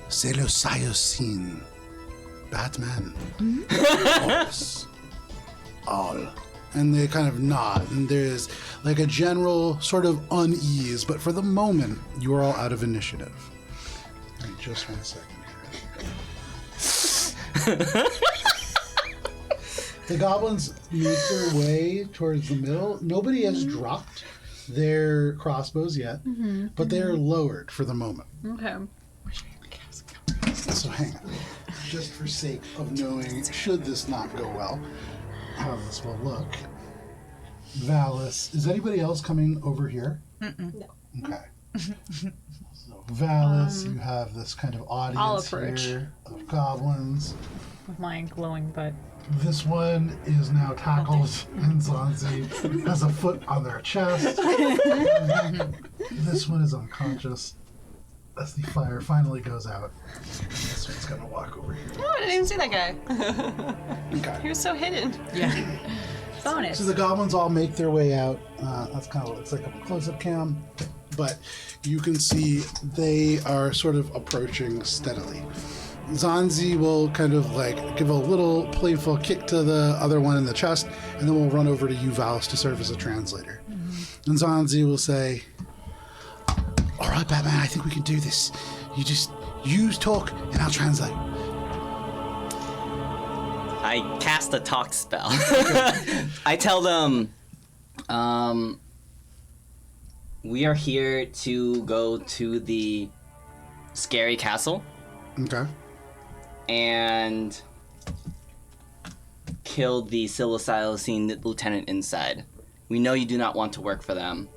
psilocybin, Batman, Horace, all." And they kind of nod, and there's like a general sort of unease, but for the moment, you are all out of initiative. All right, just 1 second here. The goblins make their way towards the middle. Nobody has dropped their crossbows yet, but they're lowered for the moment. Okay. So hang on. Just for sake of knowing, should this not go well, how this will look. Valis, is anybody else coming over here? No. Okay. So Valis, you have this kind of I'll audience approach. here of goblins. With my glowing butt. This one is now tackled, and Zanzi has a foot on their chest. This one is unconscious as the fire finally goes out. This one's gonna walk over here. Oh, I didn't even see that guy. He Okay. was so hidden. Bonus. So the goblins all make their way out. That's kind of what it looks like a close-up cam. But you can see they are sort of approaching steadily. Zanzi will kind of like give a little playful kick to the other one in the chest, and then we'll run over to you, Valis, to serve as a translator. And Zanzi will say, "All right, Batman, I think we can do this. You talk, and I'll translate." I cast a talk spell. I tell them, we are here to go to the scary castle Okay. and kill the psilocybin lieutenant inside. We know you do not want to work for them,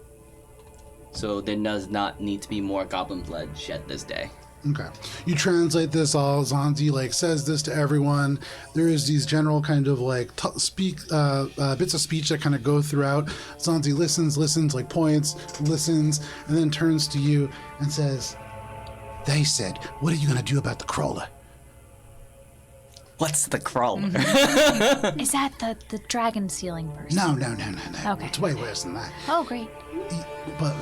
so there does not need to be more goblin blood shed this day. Okay. You translate this all. Zanzi like says this to everyone. There is these general kind of like bits of speech that kind of go throughout. Zanzi listens, like points, listens, and then turns to you and says, "They said, what are you gonna do about the crawler?" What's the crawler? Is that the dragon sealing person? No. Okay. It's way worse than that. Oh, great. But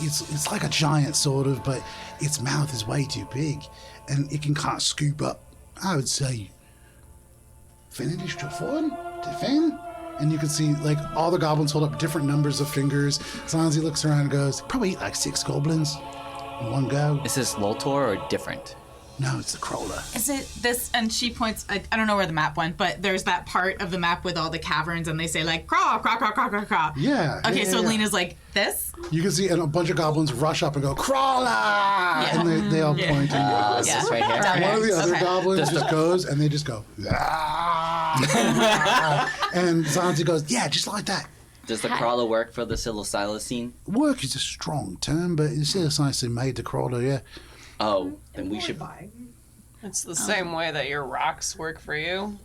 it's like a giant sort of, but its mouth is way too big, and it can kind of scoop up. I would say, finish to fun, defend. And you can see like all the goblins hold up different numbers of fingers. Zanzi looks around and goes, "Probably eat like 6 goblins in one go." Is this Lotor or different? No, it's the crawler. Is it this? And she points. I don't know where the map went, but there's that part of the map with all the caverns, and they say like craw, craw, craw, craw, craw, craw. Yeah. Okay, yeah, so yeah. Lena's like this. You can see, and a bunch of goblins rush up and go, "Crawler!" And they all point at you. This is right here. One of the other Okay. goblins just goes, and they just go, "Ah!" And Zanzi goes, "Yeah, just like that." Does the crawler work for the psilocybin? Work is a strong term, but it's just nicely made the crawler, yeah. Oh, then we should. It's the same way that your rocks work for you.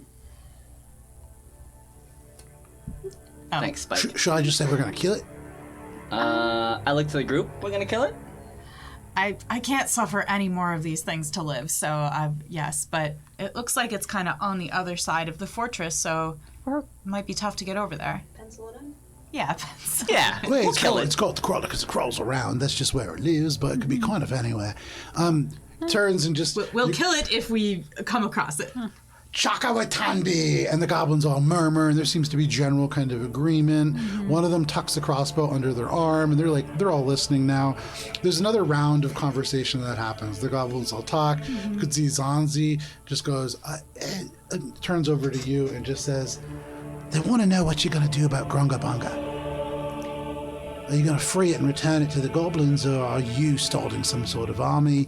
Thanks, Spike. Should I just say we're gonna kill it? I look to the group. We're gonna kill it. I can't suffer any more of these things to live, so yes, but it looks like it's kind of on the other side of the fortress, so it might be tough to get over there. Pencil it in. Yeah. Yeah, Well, we'll kill it. It's called the crawler because it crawls around. That's just where it lives, but it could be kind of anywhere. Turns and just We'll kill it if we come across it. Chakawatambi! And the goblins all murmur, and there seems to be general kind of agreement. One of them tucks the crossbow under their arm, and they're all listening now. There's another round of conversation that happens. The goblins all talk. You could see Zanzi just goes, turns over to you and just says, they want to know what you're going to do about Grungabunga. Are you going to free it and return it to the goblins, or are you starting some sort of army?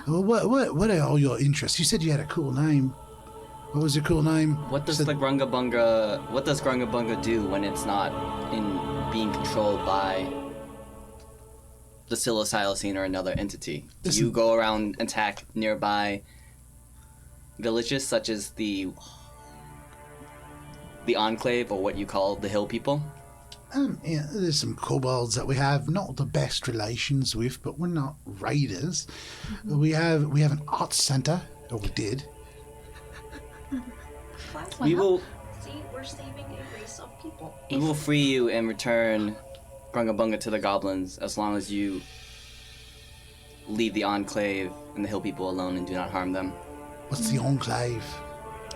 What are all your interests? You said you had a cool name. What was your cool name? What does Grungabunga do when it's not in being controlled by the psilocybin or another entity? Do you go around and attack nearby villages such as the Enclave, or what you call the Hill People? Yeah, there's some kobolds that we have not the best relations with, but we're not raiders. We have an arts center, or we did. We will See, we're saving a race of people. free you and return Grungabunga to the goblins as long as you leave the Enclave and the Hill People alone and do not harm them. What's the Enclave?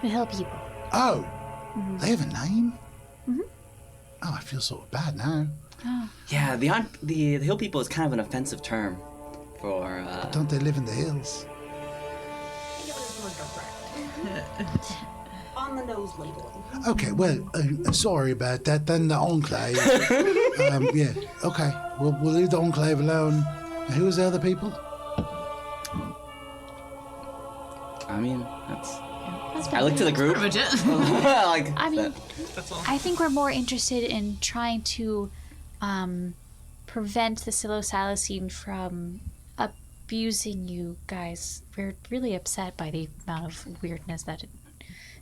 The hill people. Oh, they have a name? Oh, I feel sort of bad now. Yeah, the Hill People is kind of an offensive term for. Don't they live in the hills? Think of it as more direct. On the nose labeling. Okay, well, sorry about that. Then the Enclave. Yeah, okay. We'll leave the Enclave alone. And who is the other people? I mean, I look to the group. Legit. Like, I mean, That's all. I think we're more interested in trying to prevent the psilocybin from abusing you guys. We're really upset by the amount of weirdness that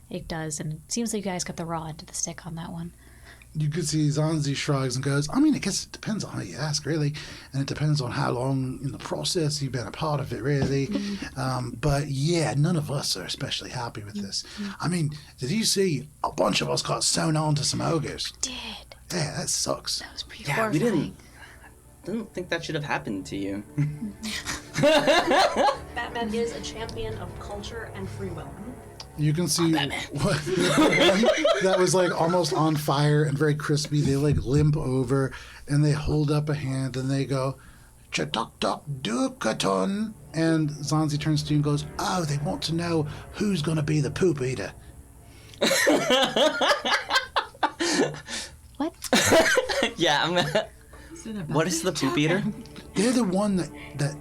it does, and it seems like you guys got the raw end of the stick on that one. You could see Zanzi shrugs and goes, I mean, I guess it depends on how you ask, really. And it depends on how long in the process you've been a part of it, really. But yeah, none of us are especially happy with this. I mean, did you see a bunch of us got sewn on to some ogres? Did. Yeah, that sucks. That was pretty yeah, horrifying. didn't think that should have happened to you. Batman is a champion of culture and free will. You can see one that was like almost on fire and very crispy. They like limp over and they hold up a hand and they go, Chatok Dukaton. And Zanzi turns to you and goes, oh, they want to know who's going to be the poop eater. What? Yeah, what is the poop eater? They're the one that.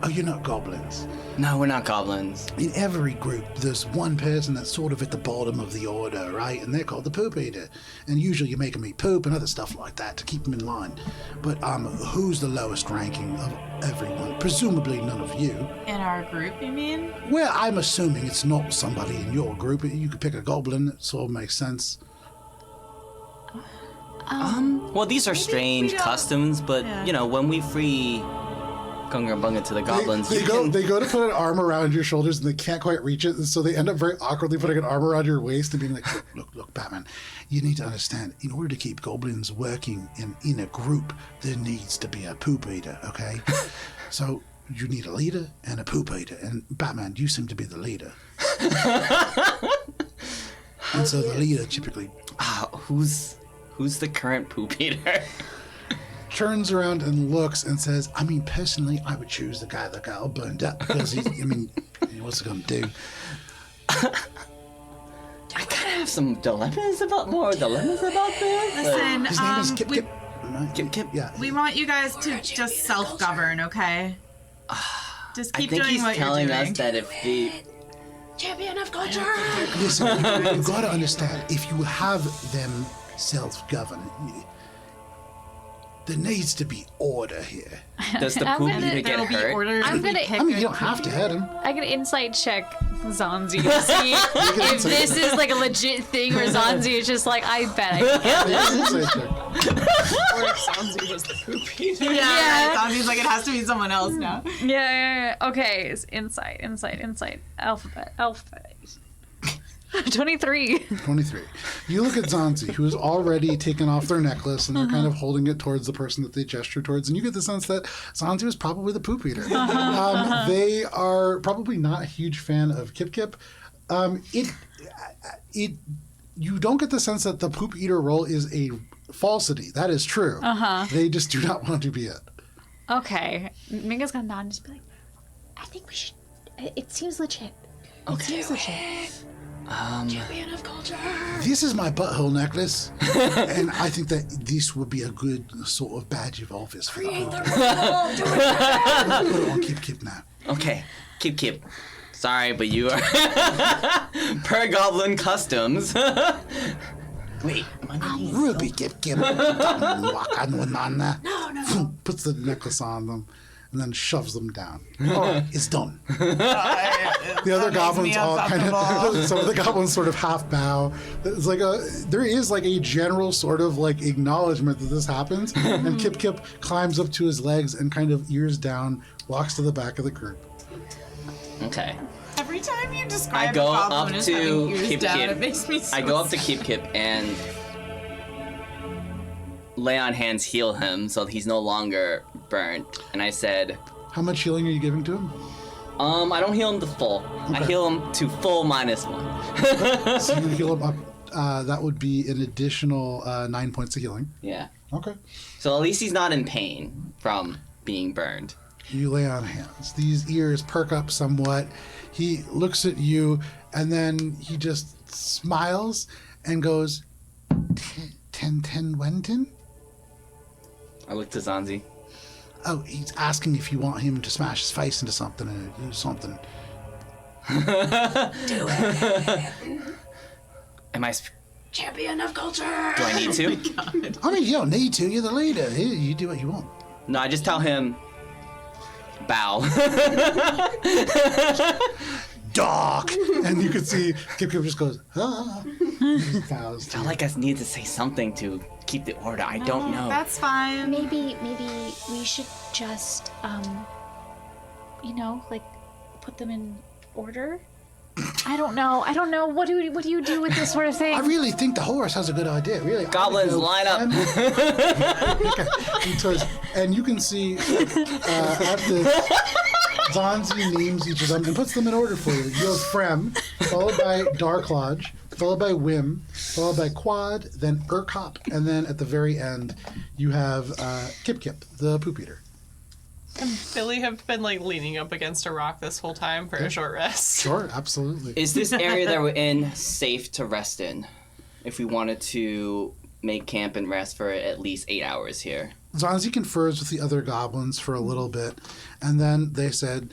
Oh, you're not goblins. No, we're not goblins. In every group, there's one person that's sort of at the bottom of the order, right? And they're called the poop eater. And usually you make them eat poop and other stuff like that to keep them in line. But who's the lowest ranking of everyone? Presumably none of you. In our group, you mean? Well, I'm assuming it's not somebody in your group. You could pick a goblin. It sort of makes sense. Well, these are strange customs, but you know, when we free Gunga to the goblins, They go to put an arm around your shoulders and they can't quite reach it, and so they end up very awkwardly putting an arm around your waist and being like, look, Batman, you need to understand, in order to keep goblins working in a group, there needs to be a poop eater, okay? So you need a leader and a poop eater, and Batman, you seem to be the leader. And so the leader typically who's the current poop eater? turns around and looks and says, I mean, personally, I would choose the guy that got all burned up because what's he going to do? I kind of have some dilemmas about this. Listen, His name is Kip we, Kip. Right? Kip. Yeah. we want you guys to just self-govern, okay? Just I keep think doing he's what you're telling doing. us that if the Champion of culture! Listen, you've got to understand, if you have them self-govern, There needs to be order here. Does the I'm poop gonna- eater get There'll be hurt? orders. I'm if we gonna- pick I mean, a you don't have to hit him. I can insight check Zanzi to see if this is like a legit thing, or Zanzi is just like, I bet I can get Yeah, insight check. Or if Sanzi was the poop eater. Yeah, Zombie's like, it has to be someone else now. Yeah. Okay, it's insight. Alphabet. 23. 23. You look at Zanzi, who has already taken off their necklace, and they're kind of holding it towards the person that they gesture towards, and you get the sense that Zanzi was probably the poop eater. They are probably not a huge fan of Kip Kip. You don't get the sense that the poop eater role is a falsity. That is true. They just do not want to be it. Okay. Minga's gonna nod and just be like, I think we should. It seems legit. It seems legit. Champion of culture. This is my butthole necklace, and I think that this would be a good sort of badge of office for the whole. Put it on Kip Kip now. Okay, Kip. Sorry, but you are per goblin customs. Wait, am I not being Ruby Kip Kip. Puts the necklace on them and then shoves them down. All right, it's done. The other goblins all kind of, some of the goblins sort of half bow. It's like there is like a general sort of like acknowledgement that this happens, and Kip Kip climbs up to his legs and kind of ears down, walks to the back of the group. Okay. Every time you describe I go a goblin up as to having ears Kip down, Kip. it makes me so I go up to sad. Kip Kip and lay on hands, heal him so he's no longer burnt. And I said, How much healing are you giving to him? I don't heal him to full. I Okay. heal him to full -1. So you heal him up. That would be an additional 9 points of healing. Yeah. Okay. So at least he's not in pain from being burned. You lay on hands. These ears perk up somewhat. He looks at you, and then he just smiles and goes, 10 Wenton? I look to Zanzi. Oh, he's asking if you want him to smash his face into something and do something. Am I... Champion of culture. Do I need to? I mean, you don't need to. You're the leader. Here, you do what you want. No, I just tell him... Bow. Dark! And you can see Kip Kip just goes, ah. He bows to I you. like us need to say something to keep the order. I don't know. That's fine. Maybe we should just, like, put them in order. I don't know. What do you do with this sort of thing? I really think the horse has a good idea. Really, Goblins, line up. And you can see at the Zanzi names each of them and puts them in order for you. You have Frem, followed by Dark Lodge, followed by Wim, followed by Quad, then Urkop, and then at the very end you have Kip Kip, the poop eater. Billy have been like leaning up against a rock this whole time for a short rest. Sure, absolutely. Is this area that we're in safe to rest in? If we wanted to make camp and rest for at least 8 hours here. Zanzi confers with the other goblins for a little bit, and then they said,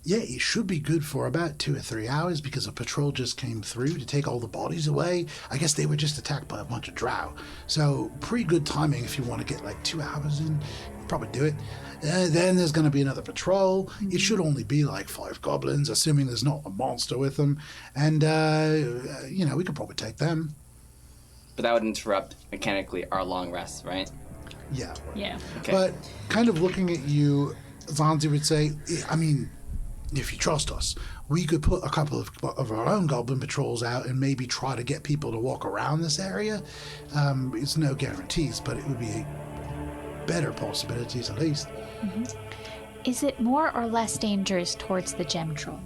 yeah, it should be good for about 2 or 3 hours because a patrol just came through to take all the bodies away. I guess they were just attacked by a bunch of drow. So pretty good timing if you want to get like 2 hours in. Probably do it. Then there's going to be another patrol. It should only be like 5 goblins, assuming there's not a monster with them. And, we could probably take them. But that would interrupt mechanically our long rest, right? Yeah. Yeah. Okay. But kind of looking at you, Zanzi would say, I mean, if you trust us, we could put a couple of our own goblin patrols out and maybe try to get people to walk around this area. It's no guarantees, but it would be better possibilities at least. Is it more or less dangerous towards the gem troll?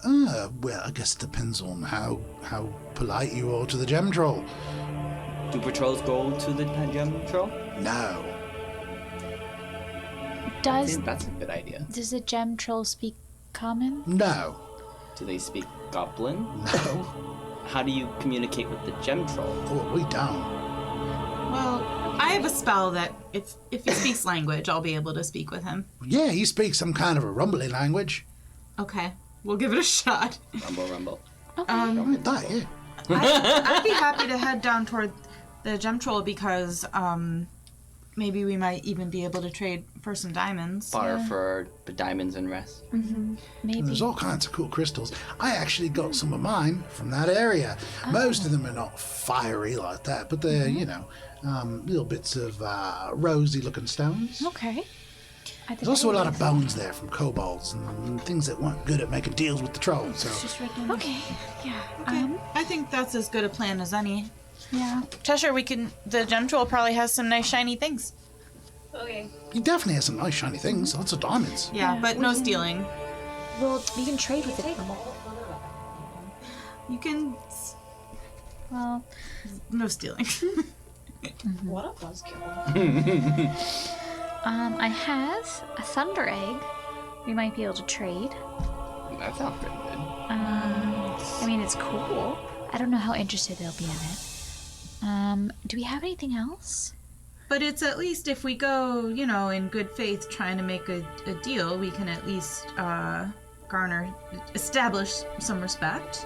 Well, I guess it depends on how polite you are to the gem troll. Do patrols go to the gem troll? No. I Does think that's a good idea. the gem troll speak common? No. Do they speak goblin? No. How do you communicate with the gem troll? Oh, we don't. Well, I have a spell that if he speaks language, I'll be able to speak with him. Yeah, he speaks some kind of a rumbly language. Okay, we'll give it a shot. Rumble, rumble. Like that, yeah. I'd be happy to head down toward the gem troll because maybe we might even be able to trade for some diamonds. Bar for the diamonds and rest. Maybe. There's all kinds of cool crystals. I actually got some of mine from that area. Most of them are not fiery like that, but they're, little bits of rosy-looking stones. Okay. There's also a lot of bones there from kobolds and things that weren't good at making deals with the trolls. So Okay. Yeah. I think that's as good a plan as any. Yeah. Cheshire, the gem troll probably has some nice shiny things. Okay. he definitely has some nice shiny things. Lots of diamonds. Yeah, but no stealing. Well, we can trade with it. You can... Well, No stealing. What a buzzkill. I have a thunder egg. We might be able to trade. That sounds pretty good. I mean, it's cool. I don't know how interested they'll be in it. Do we have anything else? But it's at least if we go, in good faith trying to make a deal, we can at least establish some respect.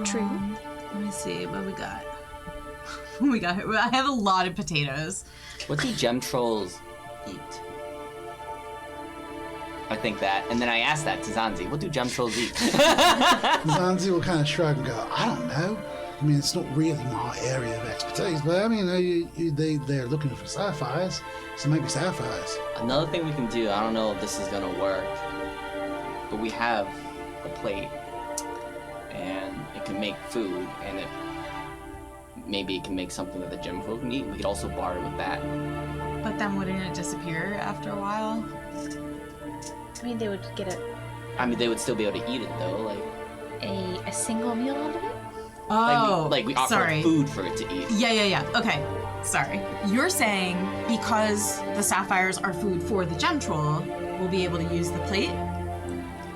True. Let me see, what we got? I have a lot of potatoes. What do gem trolls eat? I think that. And then I asked that to Zanzi. What do gem trolls eat? Zanzi will kind of shrug and go, I don't know. I mean, it's not really my area of expertise, but I mean, they're looking for sapphires, so maybe sapphires. Another thing we can do, I don't know if this is going to work, but we have a plate, and it can make food, and maybe it can make something that the gem folk can eat. We could also barter with that. But then wouldn't it disappear after a while? I mean, they would get They would still be able to eat it, though, like... a single meal out of it? Oh, Like we offer sorry. food for it to eat. Yeah. Okay, sorry. You're saying because the sapphires are food for the gem troll, we'll be able to use the plate?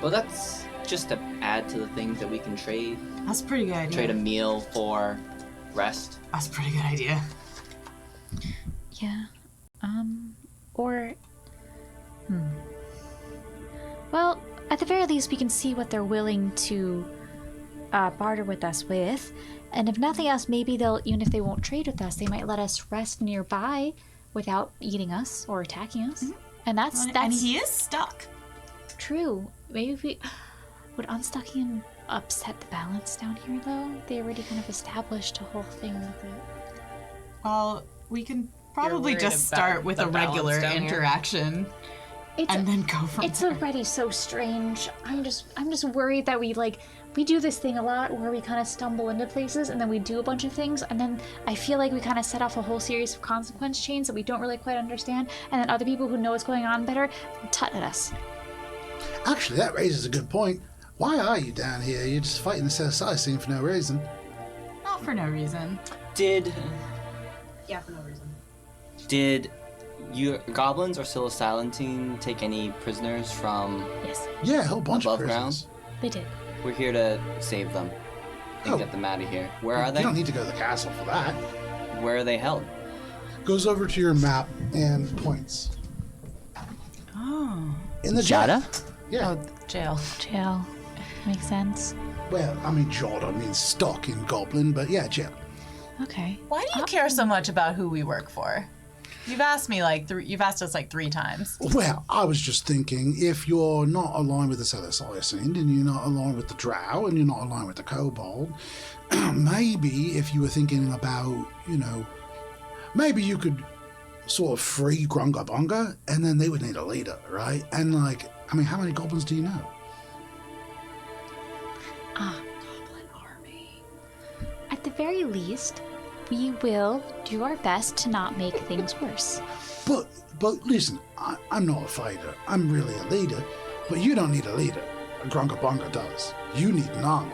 Well, that's just to add to the things that we can trade. That's a pretty good idea. Trade a meal for rest. That's a pretty good idea. Yeah. Or... Well, at the very least, we can see what they're willing to barter with us with. And if nothing else, maybe even if they won't trade with us, they might let us rest nearby without eating us or attacking us. Mm-hmm. And that's And he is stuck. true. Maybe if we... Would unstucking him upset the balance down here, though? They already kind of established a whole thing with it. Well, we can probably worried just about start with the a regular balance down here? interaction and then go from It's there. already so strange. I'm just worried that we do this thing a lot where we kind of stumble into places and then we do a bunch of things and then I feel like we kind of set off a whole series of consequence chains that we don't really quite understand, and then other people who know what's going on better tut at us. Actually, that raises a good point. Why are you down here? You're just fighting the SSI scene for no reason. Not for no reason. Did Yeah, for no reason. your goblins or Silentine take any prisoners from Yes, Yeah, a whole bunch above of ground? prisoners. they did. We're here to save them and Oh. get them out of here. Where are they? You don't need to go to the castle for that. Where are they held? Goes over to your map and points. Oh. In the jail. Yeah. Oh, jail. Jail. Makes sense. Well, I mean, Jordan means stock in Goblin, but yeah, jail. Okay. Why do you care so much about who we work for? You've asked me you've asked us 3 times. Well, I was just thinking, if you're not aligned with the SSI scene, and you're not aligned with the Drow, and you're not aligned with the Kobold, maybe if you were thinking about, maybe you could sort of free Grunga Bunga, and then they would need a leader, right? And how many goblins do you know? Goblin army. At the very least, we will do our best to not make things worse. But listen, I'm not a fighter. I'm really a leader, but you don't need a leader. Grunga Bunga does. You need an army.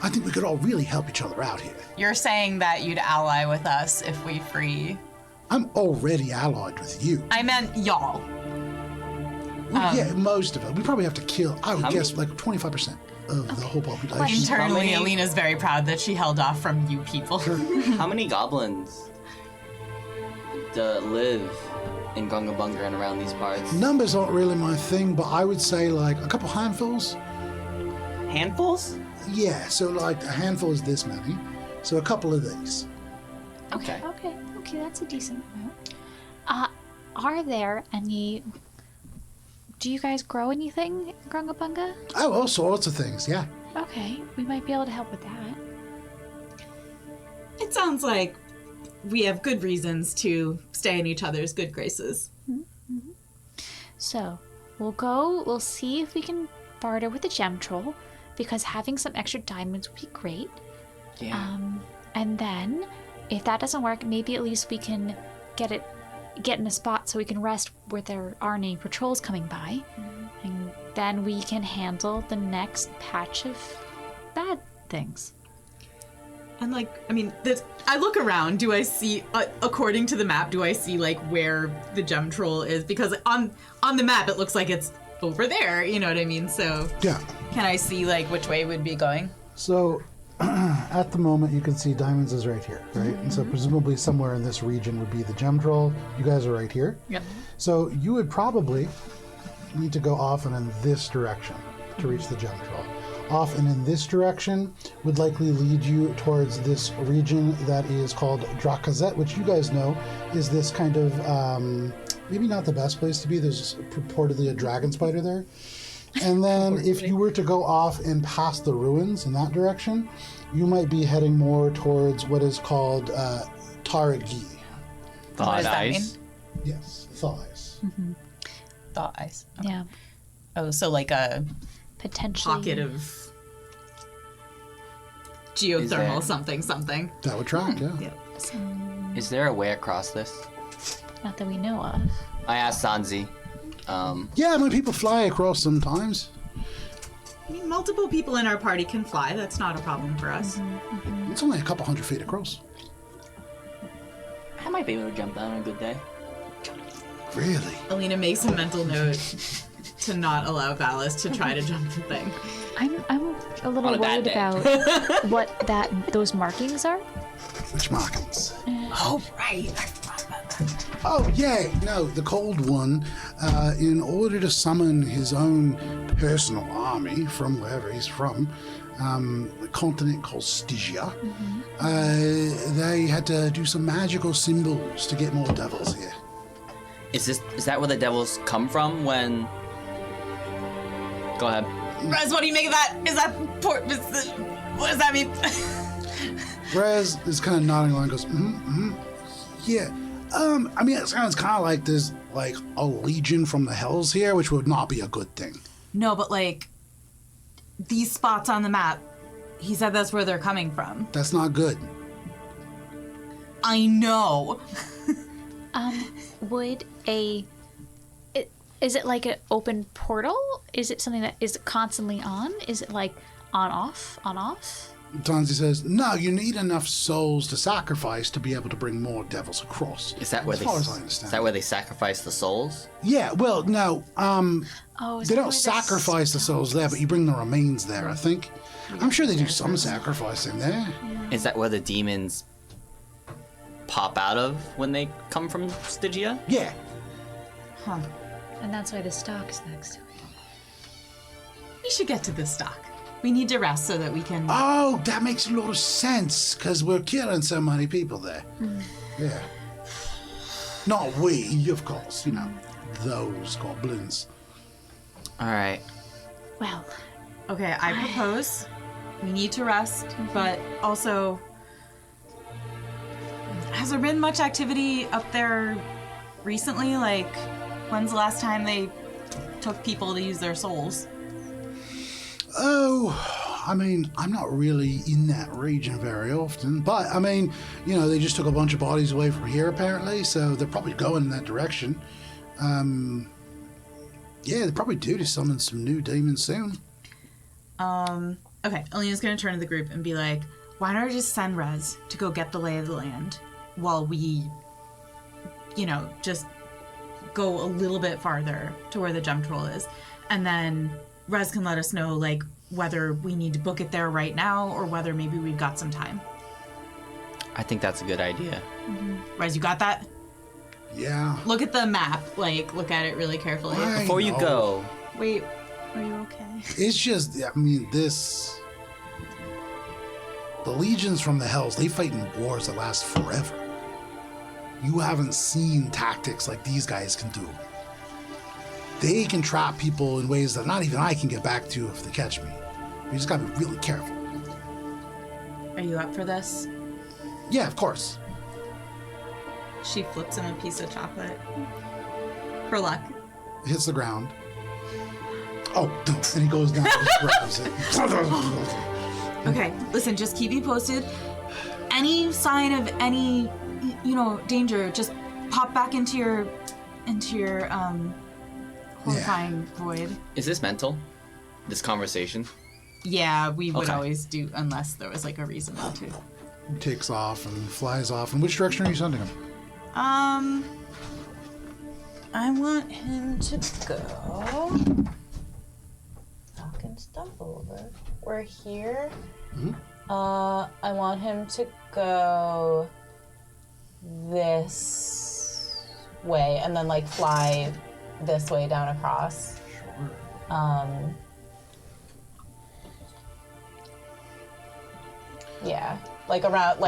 I think we could all really help each other out here. You're saying that you'd ally with us if we free... I'm already allied with you. I meant y'all. Yeah, most of it. We probably have to kill, I would How guess, like 25% of the whole population. Internally, many- Alina's very proud that she held off from you people. How many goblins live in Gungabunga and around these parts? Numbers aren't really my thing, but I would say like a couple handfuls. Handfuls? Yeah, so like a handful is this many. So a couple of these. Okay. Okay, that's a decent amount. Are there any... Do you guys grow anything in Grungapunga? Oh, all sorts of things, yeah. Okay, we might be able to help with that. It sounds like we have good reasons to stay in each other's good graces. So, we'll see if we can barter with the gem troll, because having some extra diamonds would be great. Yeah. And then, if that doesn't work, maybe at least we can get in a spot so we can rest where there aren't any patrols coming by. And then we can handle the next patch of bad things. And like, I mean, I look around. Do I see, according to the map, do I see like where the gem troll is? Because on the map, it looks like it's over there. You know what I mean? So Yeah. can I see like which way we'd be going? So, at the moment, you can see Diamonds is right here, right? And so presumably somewhere in this region would be the gem troll. You guys are right here. Yep. So you would probably need to go off and in this direction to reach the gem troll. Off and in this direction would likely lead you towards this region that is called Drakazet, which you guys know is this kind of, maybe not the best place to be. There's purportedly a dragon spider there. And then if you were to go off and past the ruins in that direction, you might be heading more towards what is called Taragi. Thawed does that ice. Yes, thighs. Thaw ice. Yeah, Oh, so like a potentially. pocket of Is there- geothermal something. That would track, yeah. Yep. Is there a way across this? Not that we know of. I asked Sanzi. Yeah, when people fly across sometimes. I mean, multiple people in our party can fly. That's not a problem for us. It's only a couple 100 feet across. I might be able to jump that on a good day. Really? Alina makes a mental note to not allow Valis to try to jump the thing. I'm a little On a bad worried day. about what those markings are. Which markings? Oh, right. I forgot about that. Oh, yeah, no, the Cold One, in order to summon his own personal army from wherever he's from, the continent called Stygia, they had to do some magical symbols to get more devils here. Is that where the devils come from when... Go ahead. Rez, what do you make of that? Is that what does that mean? Rez is kind of nodding along and goes, yeah. I mean, it sounds kind of like there's like a legion from the hells here, which would not be a good thing. No, but like these spots on the map, he said that's where they're coming from. That's not good. I know. Is it like an open portal? Is it something that is constantly on? Is it like on off? Tanzi says, no, you need enough souls to sacrifice to be able to bring more devils across. Is that where as they? far as I Is understand. that where they sacrifice the souls? Yeah, well, no, Oh, is they that don't where sacrifice the souls there, but you bring the remains there, I think. I'm sure they do some sacrificing there. Is that where the demons pop out of when they come from Stygia? Yeah. Huh. And that's why the stock is next to it. We should get to the stock. We need to rest so that we can. Oh, that makes a lot of sense, because we're killing so many people there. Yeah. Not we, of course, you know, those goblins. All right. Well, Okay, I propose we need to rest, but also, has there been much activity up there recently? Like, when's the last time they took people to use their souls? Oh, I mean, I'm not really in that region very often, but I mean, you know, they just took a bunch of bodies away from here apparently, so they're probably going in that direction. Yeah, they probably do to summon some new demons soon. Okay, Alina's gonna turn to the group and be like, why don't I just send Rez to go get the lay of the land while we, you know, just go a little bit farther to where the gem troll is. And then Rez can let us know, like, whether we need to book it there right now or whether maybe we've got some time. I think that's a good idea. Rez, you got that? Yeah. Look at the map. Like, look at it really carefully. I Before you know. go, Wait, are you okay? It's just, I mean, the legions from the hells, they fight in wars that last forever. You haven't seen tactics like these guys can do. They can trap people in ways that not even I can get back to if they catch me. You just gotta be really careful. Are you up for this? Yeah, of course. She flips him a piece of chocolate. For luck. It hits the ground. Oh, and he goes down and just grabs it. Okay, listen, just keep me posted. Any sign of any, danger, just pop back into your horrifying void. Is this mental? This conversation? Yeah, we would Okay. always do, unless there was like a reason not to. He takes off and flies off. In which direction are you sending him? I want him to go. Fucking stump over. We're here. I want him to go this way and then like fly this way down across. Yeah, like around,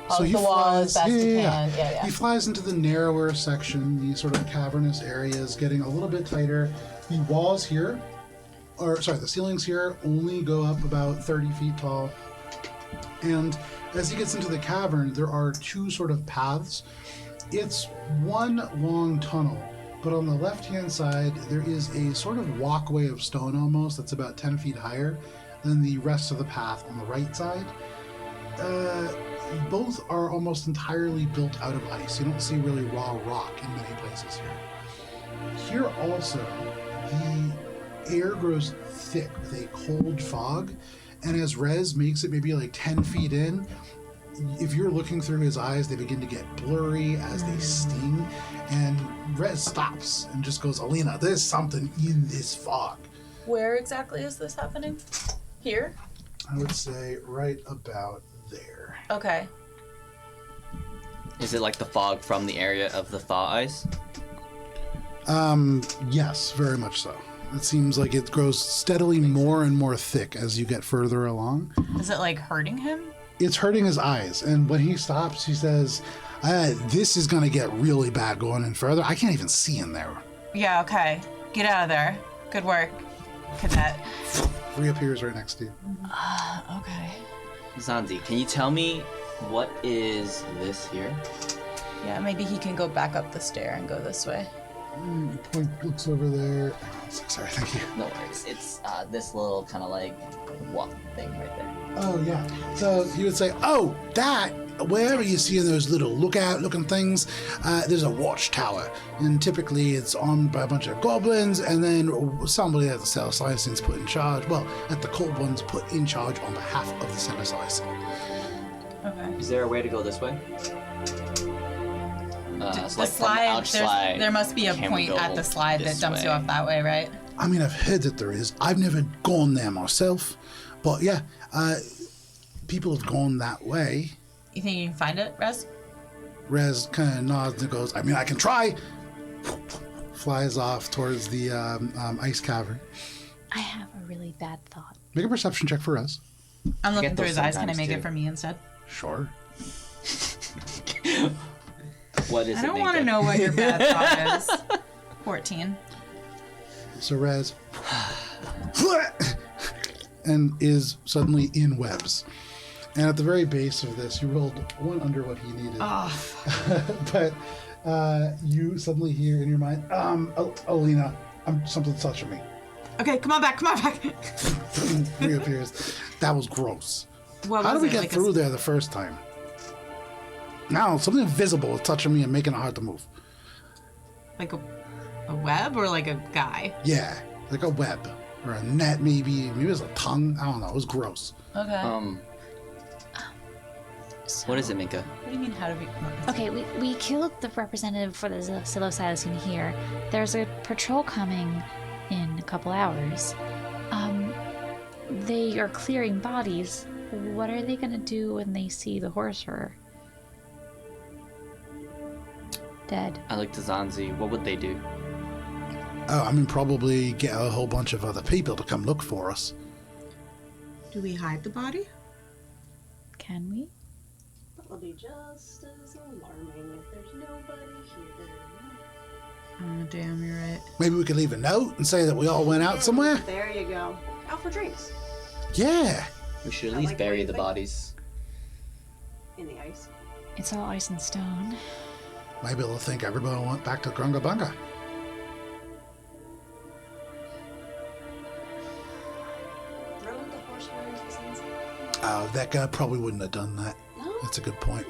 hug the wall as best you can. Yeah. He flies into the narrower section, the sort of cavernous areas, getting a little bit tighter. The walls here, the ceilings here only go up about 30 feet tall. And as he gets into the cavern, there are two sort of paths. It's one long tunnel, but on the left-hand side, there is a sort of walkway of stone almost that's about 10 feet higher than the rest of the path on the right side. Both are almost entirely built out of ice. You don't see really raw rock in many places here. Here also, the air grows thick with a cold fog, and as Rez makes it maybe like 10 feet in, if you're looking through his eyes, they begin to get blurry as they sting, and Rez stops and just goes, Alina, there's something in this fog. Where exactly is this happening? Here? I would say right about there. Okay. Is it like the fog from the area of the thaw ice? Yes, very much so. It seems like it grows steadily more and more thick as you get further along. Is it like hurting him? It's hurting his eyes, and when he stops, he says, this is gonna get really bad going in further. I can't even see in there. Yeah, okay. Get out of there. Good work, cadet. Reappears right next to you. Okay. Zanzi, can you tell me what is this here? Yeah, maybe he can go back up the stair and go this way. Point looks over there. Sorry, thank you. No worries. It's this little kind of like walk thing right there. Oh, yeah. So he would say, oh, that, wherever you see those little lookout looking things, there's a watchtower. And typically it's armed by a bunch of goblins, and then somebody at the Celestines put in charge. Well, at the cold ones put in charge on behalf of the Celestines. Okay. Is there a way to go this way? It's The like from the slide, outside. there must be a Can we point go at the slide that this dumps you way? off that way, right? I mean, I've heard that there is. I've never gone there myself. But yeah, people have gone that way. You think you can find it, Rez? Rez kind of nods and goes, I mean, I can try. Flies off towards the ice cavern. I have a really bad thought. Make a perception check for Rez. I'm looking get through those his eyes. Can I sometimes, make too. it for me instead? Sure. What is I it? don't want to Minka? know what your bad thought is. 14. So Rez and is suddenly in webs. And at the very base of this, you rolled one under what he needed. But you suddenly hear in your mind, Alina, something's touching me. Okay, come on back. Reappears. That was gross. What How was did we it? get Like a through there the first time? Now, something visible is touching me and making it hard to move. Like a web or like a guy? Yeah, like a web or a net, maybe. Maybe it was a tongue. I don't know. It was gross. Okay. What is it, Minka? What do you mean, how do we... Okay, we killed the representative for the psilocybin here. There's a patrol coming in a couple hours. They are clearing bodies. What are they gonna do when they see the horserer dead? I like to Zanzi. What would they do? Oh, I mean, probably get a whole bunch of other people to come look for us. Do we hide the body? Can we? It'll be just as alarming if there's nobody here. Oh, damn, you're right. Maybe we could leave a note and say that we all went out somewhere? There you go. Out for drinks. Yeah. We should at I least like bury what you the think. bodies. In the ice. It's all ice and stone. Maybe they'll think everybody went back to Grunga Bunga. Throw the horse water into the sunset. Oh, that guy probably wouldn't have done that. No. That's a good point.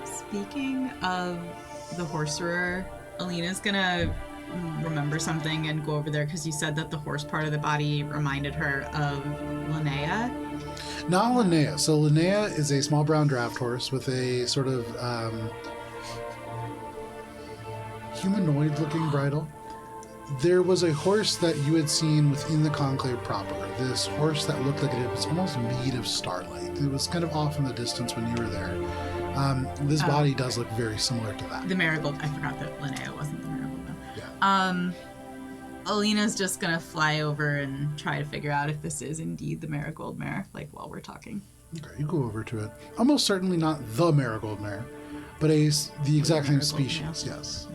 Speaking of the horserer, Alina's gonna remember something and go over there because you said that the horse part of the body reminded her of Linnea. Not Linnea. So Linnea is a small brown draft horse with a sort of humanoid-looking bridle. There was a horse that you had seen within the conclave proper. This horse that looked like it was almost made of starlight. It was kind of off in the distance when you were there. This body does look very similar to that. The marigold. I forgot that Linnea wasn't the marigold though. Yeah. Alina's just gonna fly over and try to figure out if this is indeed the marigold mare, like while we're talking. Okay, you go over to it. Almost certainly not the marigold mare, but the exact same Marigold species. mare. Yes.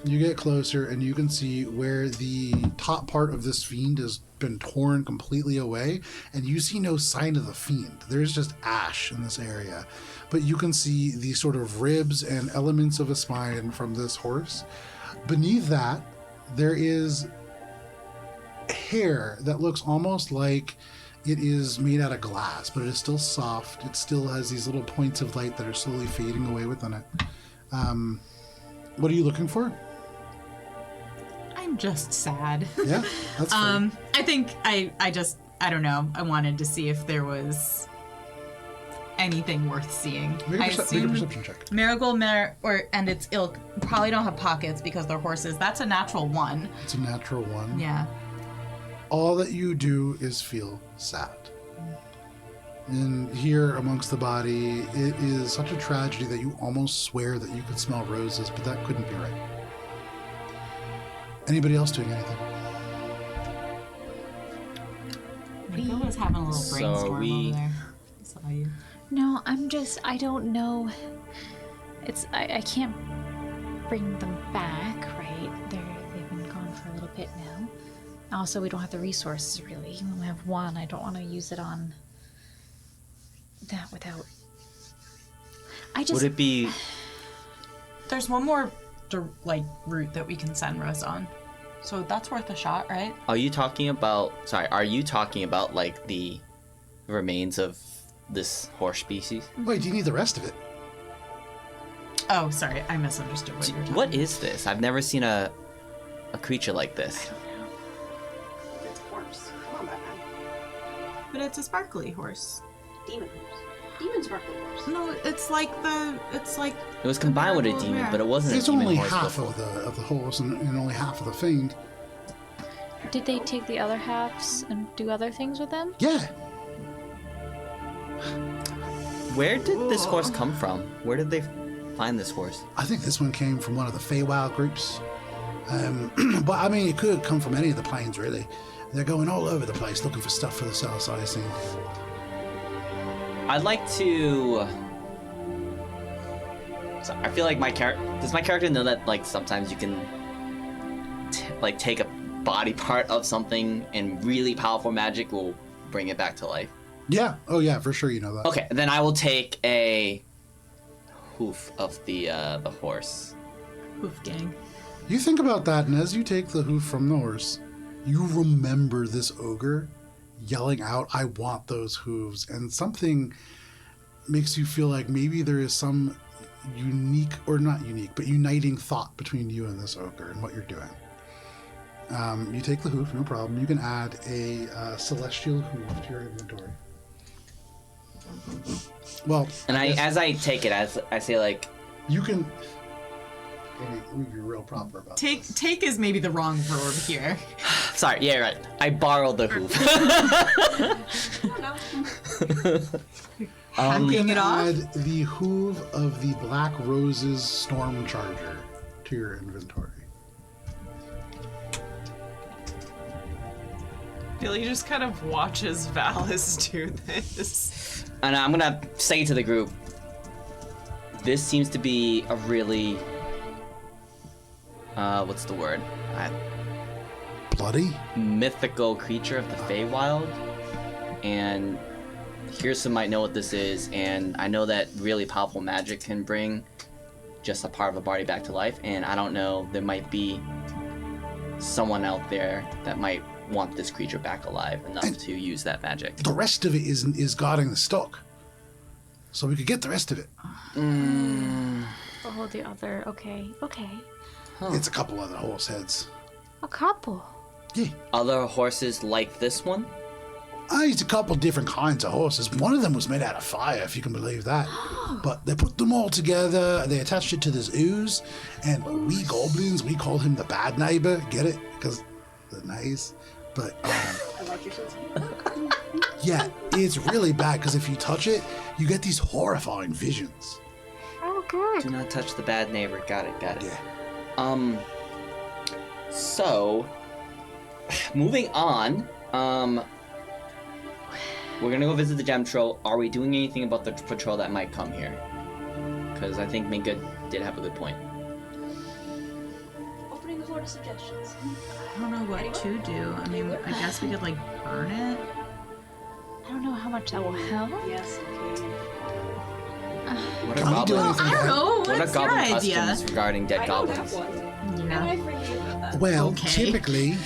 You get closer and you can see where the top part of this fiend has been torn completely away, and you see no sign of the fiend. There's just ash in this area. But you can see the sort of ribs and elements of a spine from this horse. Beneath that, there is hair that looks almost like it is made out of glass, but it is still soft. It still has these little points of light that are slowly fading away within it. What are you looking for? I'm just sad. Yeah, that's fair. I think I don't know. I wanted to see if there was anything worth seeing. Make I a assume perception check. marigold mare and its ilk probably don't have pockets because they're horses. That's a natural one. It's a natural one. Yeah. All that you do is feel sad. And here amongst the body, it is such a tragedy that you almost swear that you could smell roses, but that couldn't be right. Anybody else doing anything? Nico was having a little So brainstorm we- over there. I saw you. No, I don't know. I can't bring them back, right? They've been gone for a little bit now. Also, we don't have the resources, really. We only have one. I don't want to use it on that without... Would it be? There's one more route that we can send Russ on. So that's worth a shot, right? Are you talking about? Sorry, are you talking about like the remains of this horse species? Wait, do you need the rest of it? Oh, sorry. I misunderstood what you were talking What about. is this? I've never seen a creature like this. It's a horse. Come on, Batman. But it's a sparkly horse. Demon horse. Demon sparkly horse. No, it's like It was combined with a marigold demon, mare. but it wasn't It's a demon only horse half before. of the horse and only half of the fiend. Did they take the other halves and do other things with them? Yeah. Where did this horse come from? Where did they find this horse? I think this one came from one of the Feywild groups. But I mean, it could come from any of the planes, really. They're going all over the place looking for stuff for the Celestine scene. I'd like to. So I feel like my character. Does my character know that like sometimes you can take a body part of something and really powerful magic will bring it back to life? Yeah. Oh, yeah, for sure you know that. Okay, then I will take a hoof of the horse. Hoof gang. You think about that, and as you take the hoof from the horse, you remember this ogre yelling out, "I want those hooves," and something makes you feel like maybe there is some unique, or not unique, but uniting thought between you and this ogre and what you're doing. You take the hoof, no problem. You can add a celestial hoof to your inventory. Well, And yes, as I take it, I say like, you can. Ooh, you're real proper about this. Take is maybe the wrong verb here. sorry, yeah, right. I borrowed the hoof. You Hacking can it off? add the hoof of the Black Rose's Storm Charger to your inventory. Billy just kind of watches Valis do this. And I'm gonna say to the group, this seems to be a really, what's the word? Bloody? Mythical creature of the Feywild. And Kirsten might know what this is, and I know that really powerful magic can bring just a part of a body back to life, and I don't know, there might be someone out there that might want this creature back alive enough to use that magic. The rest of it is guarding the stock. So we could get the rest of it. Oh, the other. Okay. It's a couple other horse heads. A couple. Yeah. Other horses like this one? It's a couple different kinds of horses. One of them was made out of fire, if you can believe that. But they put them all together, they attached it to this ooze, and we goblins, we call him the bad neighbor. Get it? Because they're nice. But, I like your sense of humor. yeah, it's really bad, because if you touch it, you get these horrifying visions. Oh, good. Do not touch the bad neighbor. Got it. Yeah. So, moving on, we're gonna go visit the gem troll. Are we doing anything about the patrol that might come here? Because I think Minka did have a good point. Opening the floor to suggestions. I don't know what to do. I mean, I guess we could like burn it. I don't know how much that will help. Yes, okay. What are Can we do goblin, anything I don't know. what are What's your goblin idea? customs regarding dead I don't goblins? have one. And Yeah. I forget about that. Well, Okay. typically,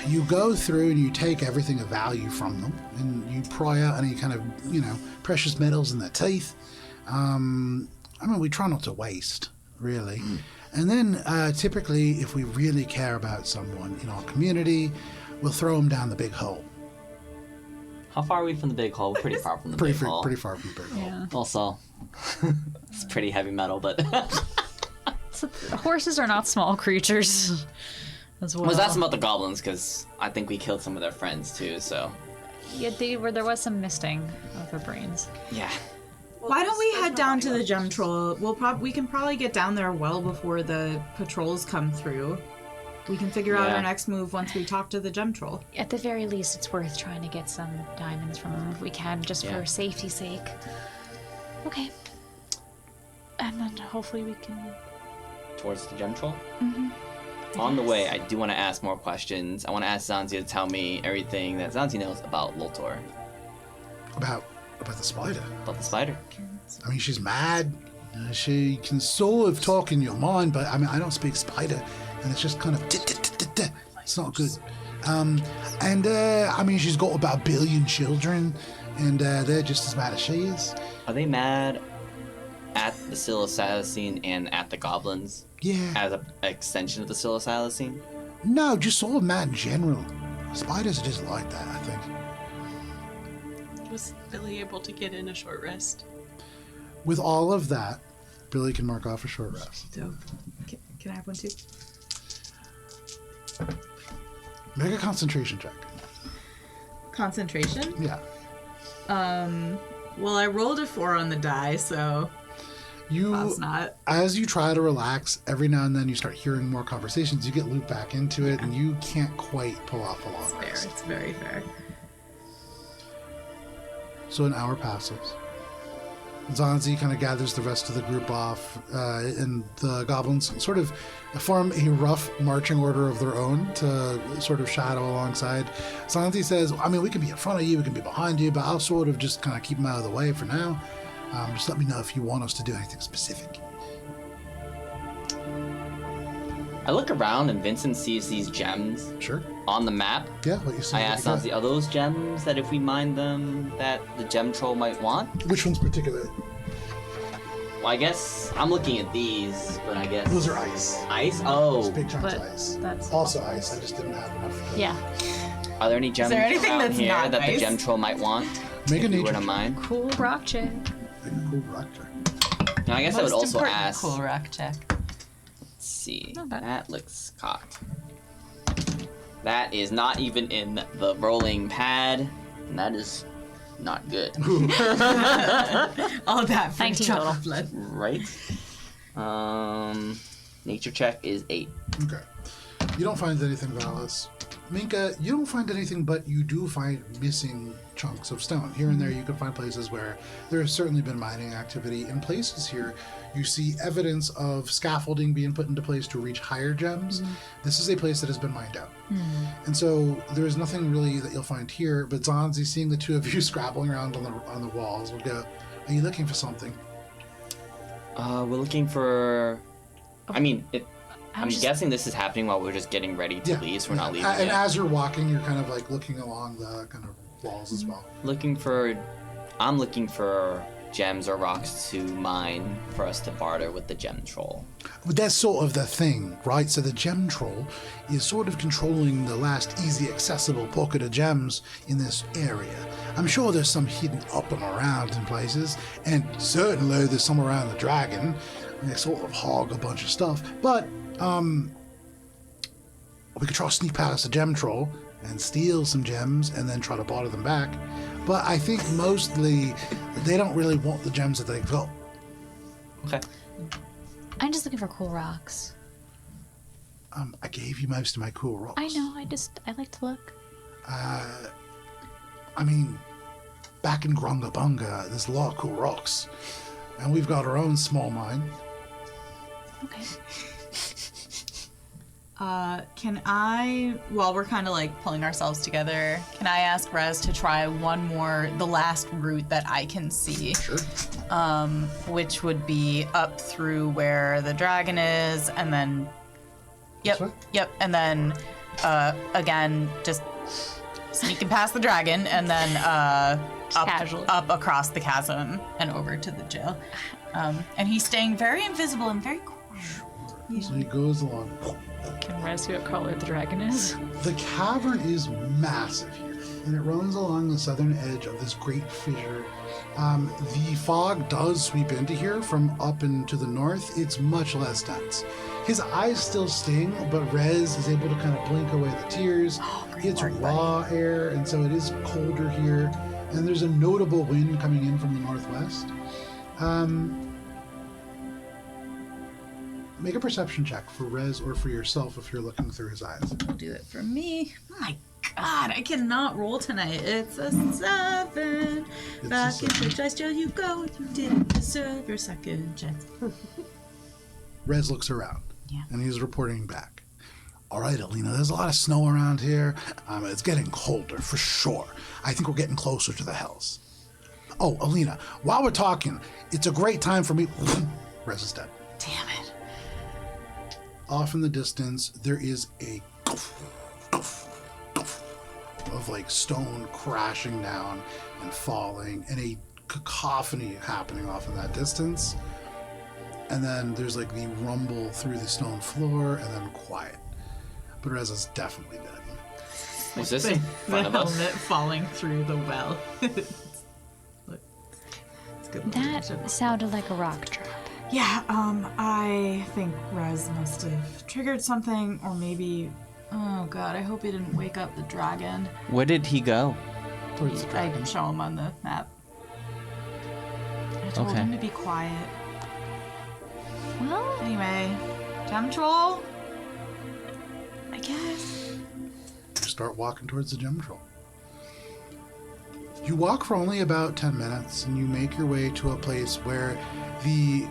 you go through and you take everything of value from them, and you pry out any kind of, precious metals in their teeth. I mean, we try not to waste, really. And then, typically, if we really care about someone in our community, we'll throw them down the big hole. How far are we from the big hole? We're pretty far from the big hole. Pretty far from the big hole. Yeah. Also, it's pretty heavy metal, but So, horses are not small creatures. As well. was that about the goblins? Because I think we killed some of their friends too. So Yeah, there was some misting of their brains. yeah. Well, Why don't we there's head no down body to the gem language. troll? We can probably get down there well before the patrols come through. We can figure out Yeah. our next move once we talk to the gem troll. At the very least, it's worth trying to get some diamonds from them if we can, just Yeah. for safety's sake. Okay. And then hopefully we can. Towards the gem troll. On the way, I do want to ask more questions. I want to ask Zanzia to tell me everything that Zanzia knows about Lotor, About the spider. about the spider. I mean, she's mad. She can sort of talk in your mind, but I mean, I don't speak spider, and it's just kind of. It's not good. I mean, she's got about 1 billion children, and they're just as mad as she is. Are they mad at the Psilocybin and at the goblins Yeah. as an extension of the Psilocybin? No, just sort of mad in general. Spiders are just like that, I think. Was Billy able to get in a short rest? With all of that, Billy can mark off a short rest. So, can I have one too? Make a concentration check. Concentration? Yeah. Well, I rolled a 4 on the die, so You, that's not. as you try to relax, every now and then you start hearing more conversations. You get looped back into it, and you can't quite pull off a long Fair. rest. It's very fair. So an hour passes. Zanzi kind of gathers the rest of the group off, and the goblins sort of form a rough marching order of their own to sort of shadow alongside. Zanzi says, I mean, we can be in front of you, we can be behind you, but I'll sort of just kind of keep them out of the way for now. Just let me know if you want us to do anything specific. I look around and Vincent sees these gems Sure. on the map. Yeah, what you see. I asked Zanzi, are those gems that if we mine them that the gem troll might want? Which ones particularly? Well, I guess I'm looking at these, but I guess Those are ice. ice. Oh, Those big chunks But of ice. that's Also ice. I just didn't have enough. To Yeah. are there any gems there anything around that's here not that the ice? gem troll might want? Make a if we nature were to check. mine? cool rock check. Make a cool rock check. Now, I guess I would also ask. Cool rock check. Let's see. Not bad. That looks cocked. That is not even in the rolling pad, and that is not good. All that for 19 total. Right? Nature check is 8. Okay. You don't find anything, Valis. Minka, you don't find anything, but you do find missing chunks of stone. Here and there, you can find places where there has certainly been mining activity. In places here, you see evidence of scaffolding being put into place to reach higher gems. This is a place that has been mined out. And so there is nothing really that you'll find here, but Zanzi, seeing the two of you scrabbling around on the walls, will go, are you looking for something? We're looking for... I mean, I'm just- guessing this is happening while we're just getting ready to leave, so we're not leaving And yet. as you're walking, you're kind of like looking along the kind of walls as well. I'm looking for gems or rocks to mine for us to barter with the gem troll. But that's sort of the thing, right? So the gem troll is sort of controlling the last easy accessible pocket of gems in this area. I'm sure there's some hidden up and around in places, and certainly there's some around the dragon. And they sort of hog a bunch of stuff. But we could try to sneak past the gem troll and steal some gems and then try to barter them back. But I think mostly they don't really want the gems that they've got. Okay. I'm just looking for cool rocks. I gave you most of my cool rocks. I know. I like to look. I mean, back in Grunga Bunga, there's a lot of cool rocks. And we've got our own small mine. Okay. Can I, while we're kind of like pulling ourselves together, can I ask Rez to try one more, the last route that I can see? Sure. Which would be up through where the dragon is, and then, This way? yep, and then, again, just sneaking past the dragon, and then, casually. up across the chasm and over to the jail. And he's staying very invisible and very quiet. So he goes along. Can Rez see what color the dragon is? The cavern is massive here, and it runs along the southern edge of this great fissure. The fog does sweep into here from up and to the north. It's much less dense. His eyes still sting, but Rez is able to kind of blink away the tears. It's raw air, and so it is colder here, and there's a notable wind coming in from the northwest. Make a perception check for Rez or for yourself if you're looking through his eyes. I'll do it for me. Oh my god, I cannot roll tonight. It's a 7. It's Back a in the dice jail you go. You didn't deserve your second chance. Rez looks around, Yeah. and he's reporting back. All right, Alina, there's a lot of snow around here. It's getting colder, for sure. I think we're getting closer to the hills. Oh, Alina, while we're talking, it's a great time for me... Rez is dead. Damn it. Off in the distance, there is a of like stone crashing down and falling, and a cacophony happening off in that distance. And then there's like the rumble through the stone floor, and then quiet. But Rez is definitely dead. Was this in front of us? falling through the well. Look, it's good. That sounded like a rock drop. Yeah, I think Rez must have triggered something, or maybe... Oh god, I hope he didn't wake up the dragon. Where did he go? Towards the I dragon. can show him on the map. I told Okay. him to be quiet. Well, Anyway, Gem Troll? I guess. You start walking towards the gem troll. You walk for only about 10 minutes, and you make your way to a place where the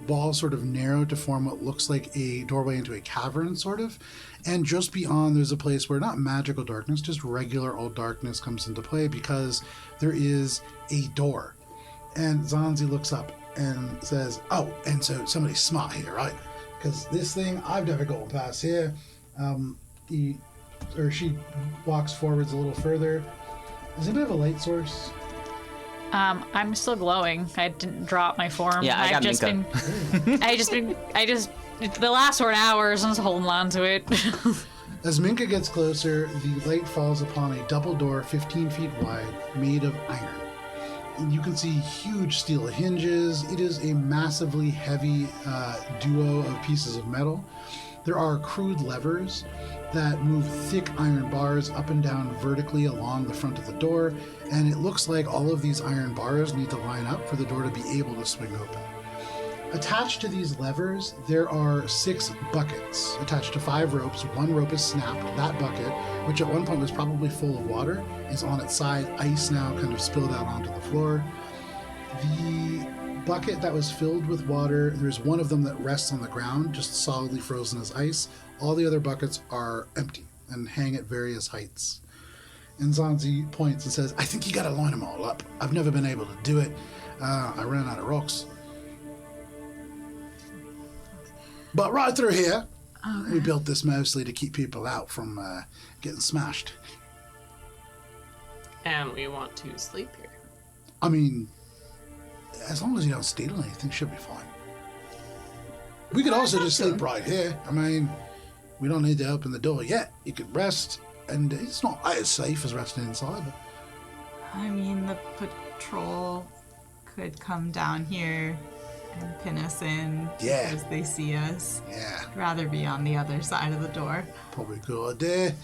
wall sort of narrowed to form what looks like a doorway into a cavern, sort of. And just beyond, there's a place where not magical darkness, just regular old darkness comes into play, because there is a door. And Zanzi looks up and says, oh, and so somebody's smart here, right? Because this thing, I've never gone past here. She walks forwards a little further. Does anybody have a light source? I'm still glowing. I didn't drop my form. Yeah, I got The last 4 hours, I was holding on to it. As Minka gets closer, the light falls upon a double door 15 feet wide, made of iron. And you can see huge steel hinges. It is a massively heavy duo of pieces of metal. There are crude levers that move thick iron bars up and down vertically along the front of the door, and it looks like all of these iron bars need to line up for the door to be able to swing open. Attached to these levers, there are 6 buckets attached to 5 ropes. 1 rope is snapped. That bucket, which at one point was probably full of water, is on its side. Ice now kind of spilled out onto the floor. The bucket that was filled with water, there's one of them that rests on the ground, just solidly frozen as ice. All the other buckets are empty and hang at various heights. And Zanzi points and says, I think you gotta line them all up. I've never been able to do it. I ran out of rocks. But right through here, we built this mostly to keep people out from getting smashed. And we want to sleep here. I mean, as long as you don't steal anything, should be fine. We could also just sleep right here. I mean, we don't need to open the door yet. You could rest, and it's not as safe as resting inside. But I mean, the patrol could come down here and pin us in Yeah. because they see us. yeah, I'd rather be on the other side of the door. probably a good idea.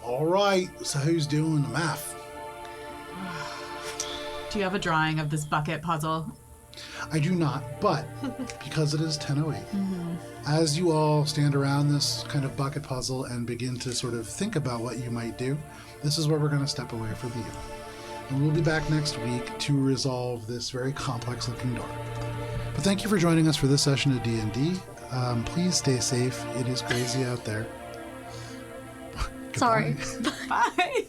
All right, so who's doing the math? Do you have a drawing of this bucket puzzle? I do not, but because it is 10:08, as you all stand around this kind of bucket puzzle and begin to sort of think about what you might do, this is where we're going to step away for the evening. And we'll be back next week to resolve this very complex looking door. But thank you for joining us for this session of D&D. Please stay safe. It is crazy out there. Sorry. Goodbye. Bye.